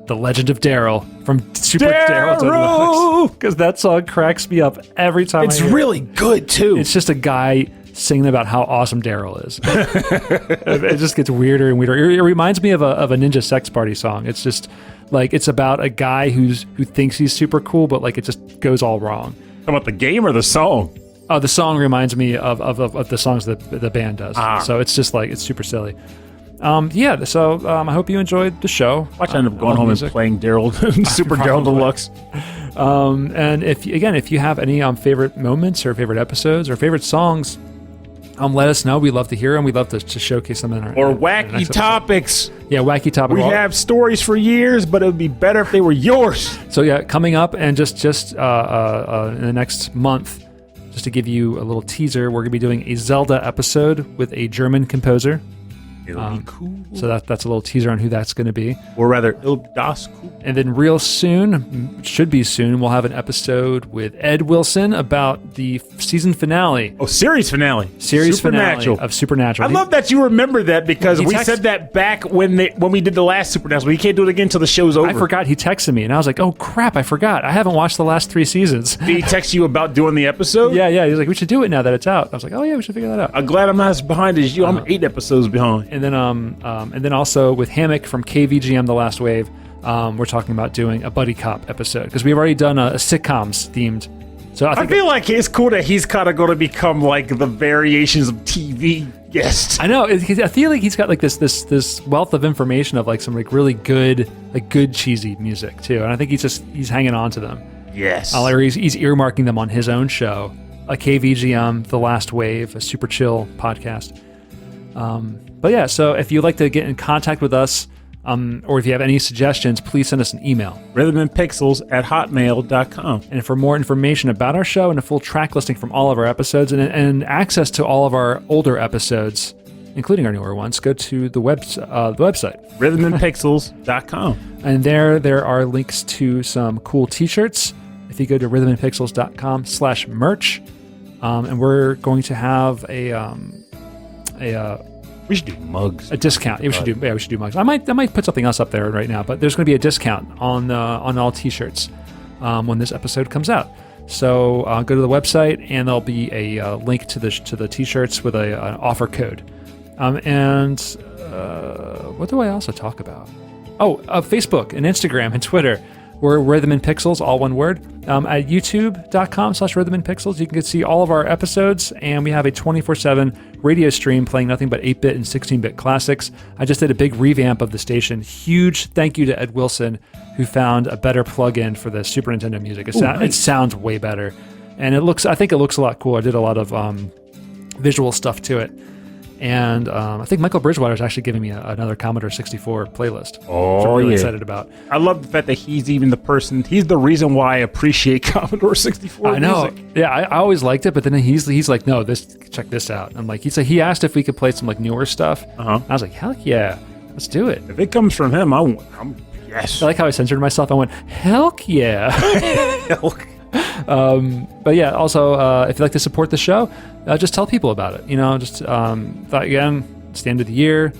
The Legend of Daryl from Super Daryl, because that song cracks me up every time. It's really good too. It's just a guy singing about how awesome Daryl is. It just gets weirder and weirder. It reminds me of a Ninja Sex Party song. It's just like it's about a guy who thinks he's super cool, but like it just goes all wrong. About the game or the song? Oh, the song reminds me of the songs that the band does. So it's just like it's super silly. I hope you enjoyed the show. Watch, I end up going home and playing Daryl, Super Daryl Deluxe. And if you have any favorite moments or favorite episodes or favorite songs, let us know. We love to hear them. We love to showcase them in our wacky topics. Yeah, wacky topics. We have stories for years, but it would be better if they were yours. So yeah, coming up and just in the next month, just to give you a little teaser, we're going to be doing a Zelda episode with a German composer. It'll be cool. So that's a little teaser on who that's going to be. Or rather, das cool. And then real soon, should be soon, we'll have an episode with Ed Wilson about the season finale. Oh, series finale. Finale of Supernatural. I love that you remember that because we said that back when we did the last Supernatural. We can't do it again until the show's over. I forgot. He texted me and I was like, oh crap, I forgot. I haven't watched the last 3 seasons. Did he text you about doing the episode? Yeah. He's like, we should do it now that it's out. I was like, oh yeah, we should figure that out. I'm glad I'm not as behind as you. I'm 8 episodes behind. And then also with Hammock from KVGM The Last Wave, we're talking about doing a buddy cop episode because we've already done a sitcoms themed. So I feel like it's cool that he's kind of going to become like the variations of TV guest. I know. I feel like he's got like this wealth of information of like some like really good cheesy music too, and I think he's hanging on to them. Yes. Or he's earmarking them on his own show, a KVGM The Last Wave, a super chill podcast. But yeah, so if you'd like to get in contact with us, or if you have any suggestions, please send us an email. rhythmandpixels@hotmail.com. And for more information about our show and a full track listing from all of our episodes and access to all of our older episodes, including our newer ones, go to the website, rhythmandpixels.com. and there are links to some cool T-shirts. If you go to rhythmandpixels.com/merch, and we're going to have We should do mugs. a discount. Yeah, we should do mugs. I might put something else up there right now, but there's going to be a discount on all T-shirts when this episode comes out. So go to the website, and there'll be a link to the T-shirts with an offer code. And what do I also talk about? Facebook and Instagram and Twitter. We're Rhythm and Pixels, all one word. At youtube.com/Rhythm and Pixels, you can see all of our episodes, and we have a 24/7 radio stream playing nothing but 8-bit and 16-bit classics. I just did a big revamp of the station. Huge thank you to Ed Wilson, who found a better plug-in for the Super Nintendo music. It sounds way better, and I think it looks a lot cool. I did a lot of visual stuff to it. And I think Michael Bridgewater is actually giving me another Commodore 64 playlist, which I'm really excited about. I love the fact that he's even he's the reason why I appreciate Commodore 64 I know. music. Yeah, I always liked it, but then he's like, no, check this out. I'm like, he asked if we could play some like newer stuff. I was like, hell yeah, let's do it. If it comes from him, I'm yes. I like how I censored myself. I went, hell yeah. But yeah, also, if you'd like to support the show, just tell people about it. Again, it's the end of the year,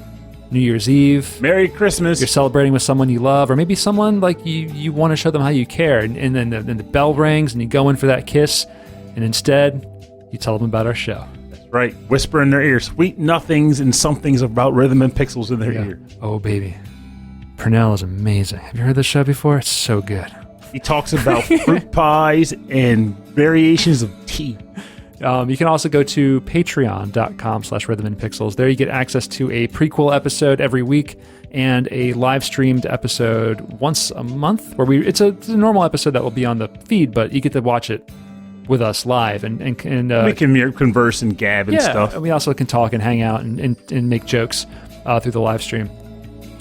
New Year's Eve. Merry Christmas. You're celebrating with someone you love, or maybe someone like you want to show them how you care. And then the bell rings, and you go in for that kiss, and instead, you tell them about our show. That's right. Whisper in their ear, sweet nothings and somethings about Rhythm and Pixels in their ear. Oh, baby. Purnell is amazing. Have you heard this show before? It's so good. He talks about fruit pies and variations of tea. You can also go to patreon.com/rhythmandpixels. There you get access to a prequel episode every week and a live streamed episode once a month where it's a normal episode that will be on the feed, but you get to watch it with us live and we can converse and gab and stuff. We also can talk and hang out and make jokes through the live stream.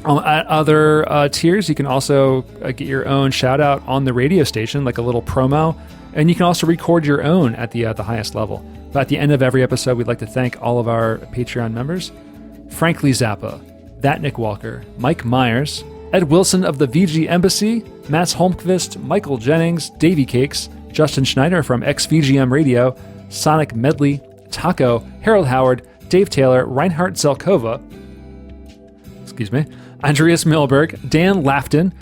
At other tiers, you can also get your own shout out on the radio station, like a little promo, and you can also record your own at the highest level. But at the end of every episode, we'd like to thank all of our Patreon members: Frankly Zappa, That Nick Walker, Mike Myers, Ed Wilson of the VG Embassy, Mats Holmqvist, Michael Jennings, Davy Cakes, Justin Schneider from XVGM Radio, Sonic Medley, Taco, Harold Howard, Dave Taylor, Reinhard Zelkova, Andreas Milberg, Dan Lafton,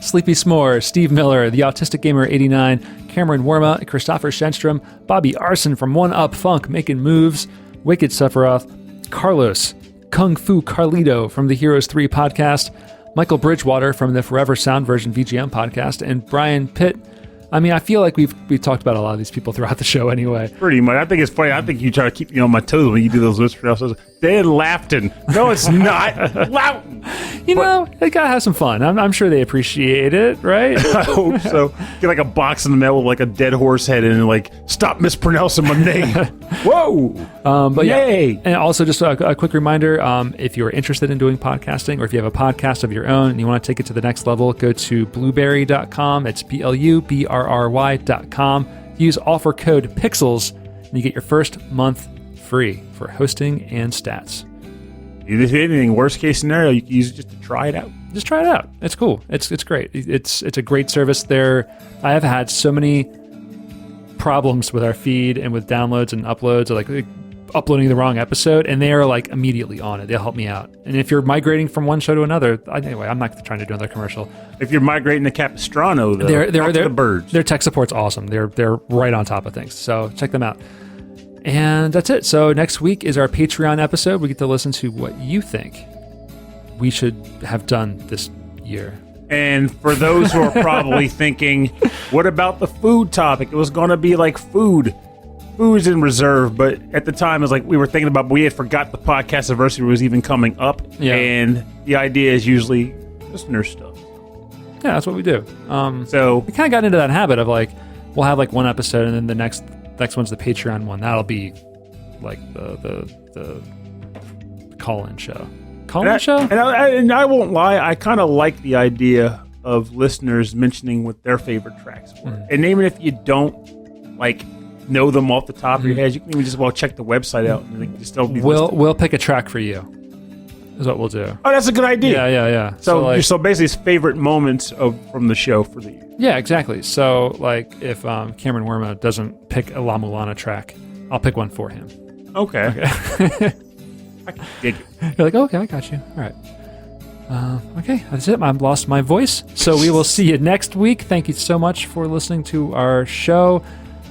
Sleepy S'more, Steve Miller, The Autistic Gamer 89, Cameron Worma, Christopher Shenstrom, Bobby Arson from One Up Funk Making Moves, Wicked Sephiroth, Carlos, Kung Fu Carlito from the Heroes 3 podcast, Michael Bridgewater from the Forever Sound Version VGM podcast, and Brian Pitt. I mean, I feel like we've talked about a lot of these people throughout the show anyway. Pretty much. I think it's funny. I think you try to keep me on my toes when you do those whispers. Dan Lafton. No, it's not. Loughton. They gotta have some fun. I'm sure they appreciate it, right? I hope so. Get like a box in the mail with like a dead horse head and like, stop mispronouncing my name. Whoa. But yay. Yeah. And also just a quick reminder, if you're interested in doing podcasting, or if you have a podcast of your own and you want to take it to the next level, go to blueberry.com. It's BLUBRRY.com. Use offer code PIXELS and you get your first month free for hosting and stats. If anything, worst case scenario, you can use it just to try it out. Just try it out. It's cool. It's great. It's a great service. I have had so many problems with our feed and with downloads and uploads, like uploading the wrong episode, and they are like immediately on it. They'll help me out. And if you're migrating from one show to another, anyway, I'm not trying to do another commercial. If you're migrating to Capistrano, though, the birds. Their tech support's awesome. They're right on top of things. So check them out. And that's it. So next week is our Patreon episode. We get to listen to what you think we should have done this year. And for those who are probably thinking, what about the food topic? It was going to be like food's in reserve, but at the time it was like we were thinking about, we had forgot the podcast anniversary was even coming up. Yeah. And the idea is usually listener stuff. Yeah, that's what we do. So we kind of got into that habit of like, we'll have like one episode and then the next one's the Patreon one. That'll be like the call-in show. And I won't lie, I kind of like the idea of listeners mentioning what their favorite tracks were. And even if you don't like know them off the top of your head. You can even just check the website out and they can just be We'll pick a track for you. Is what we'll do. Oh, that's a good idea. Yeah. So basically, his favorite moments from the show for the year. Yeah, exactly. So like, if Cameron Worma doesn't pick a La-Mulana track, I'll pick one for him. Okay. I can dig it. You're like, okay, I got you. All right. Okay, that's it. I've lost my voice. So we will see you next week. Thank you so much for listening to our show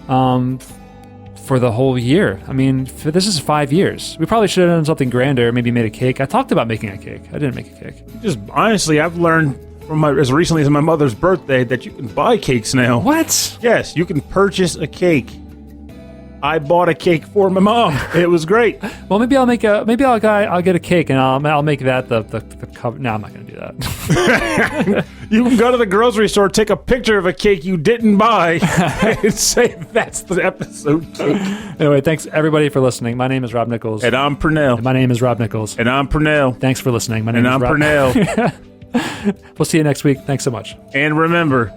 for the whole year. I mean, this is 5 years. We probably should have done something grander, maybe made a cake. I talked about making a cake. I didn't make a cake. Just honestly, I've learned from as recently as my mother's birthday that you can buy cakes now. What? Yes, you can purchase a cake. I bought a cake for my mom. It was great. Well, maybe I'll get a cake and I'll make that the cover. No, I'm not going to do that. You can go to the grocery store, take a picture of a cake you didn't buy, and say that's the episode cake. Anyway, thanks everybody for listening. My name is Rob Nichols. And I'm Purnell. And my name is Rob Nichols. And I'm Purnell. Thanks for listening. My name is Rob. And I'm Purnell. We'll see you next week. Thanks so much. And remember,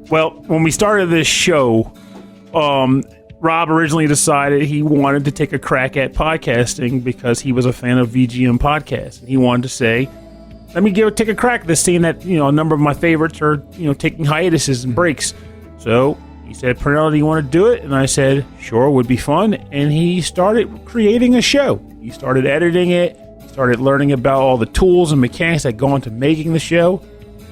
when we started this show, Rob originally decided he wanted to take a crack at podcasting because he was a fan of VGM podcasts. And he wanted to say, let me take a crack at this, seeing that, a number of my favorites are, taking hiatuses and breaks. So he said, Purnell, do you want to do it? And I said, sure, would be fun. And he started creating a show. He started editing it. He started learning about all the tools and mechanics that go into making the show.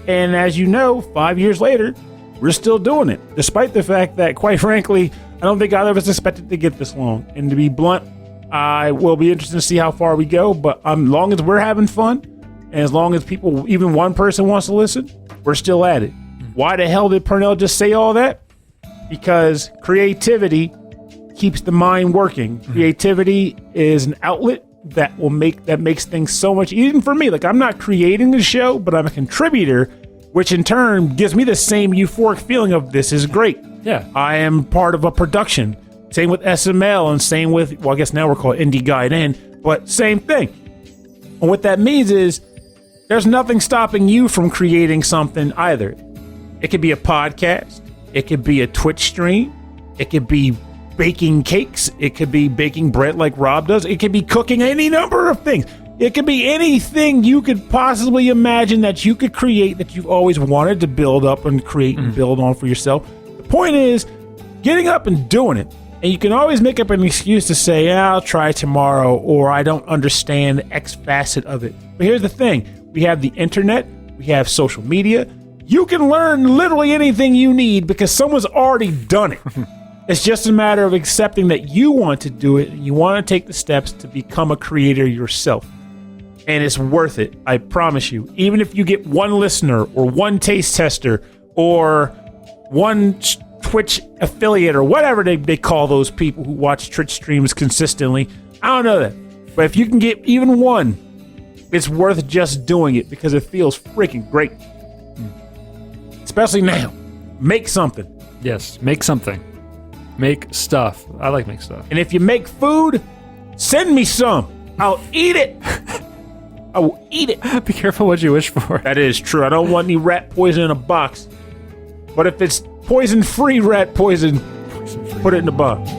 And as you know, 5 years later, we're still doing it, despite the fact that, quite frankly, I don't think either of us expected to get this long. And to be blunt, I will be interested to see how far we go. But as long as we're having fun, and as long as people, even one person wants to listen, we're still at it. Why the hell did Purnell just say all that? Because creativity keeps the mind working. Creativity is an outlet that makes things so much, even for me. Like, I'm not creating the show, but I'm a contributor, which in turn gives me the same euphoric feeling of this is great. Yeah. I am part of a production. Same with SML and same with, well, I guess now we're called Indie Guide In, but same thing. And what that means is there's nothing stopping you from creating something either. It could be a podcast. It could be a Twitch stream. It could be baking cakes. It could be baking bread like Rob does. It could be cooking any number of things. It could be anything you could possibly imagine that you could create that you've always wanted to build up and create and build on for yourself. The point is getting up and doing it. And you can always make up an excuse to say, yeah, I'll try tomorrow, or I don't understand X facet of it. But here's the thing. We have the internet. We have social media. You can learn literally anything you need because someone's already done it. It's just a matter of accepting that you want to do it. And you want to take the steps to become a creator yourself. And it's worth it. I promise you. Even if you get one listener or one taste tester or one Twitch affiliate or whatever they call those people who watch Twitch streams consistently. I don't know that. But if you can get even one, it's worth just doing it because it feels freaking great. Especially now. Make something. Yes, make something. Make stuff. I like make stuff. And if you make food, send me some. I'll eat it. I will eat it. Be careful what you wish for. That is true. I don't want any rat poison in a box. But if it's poison-free rat poison, put it in the box.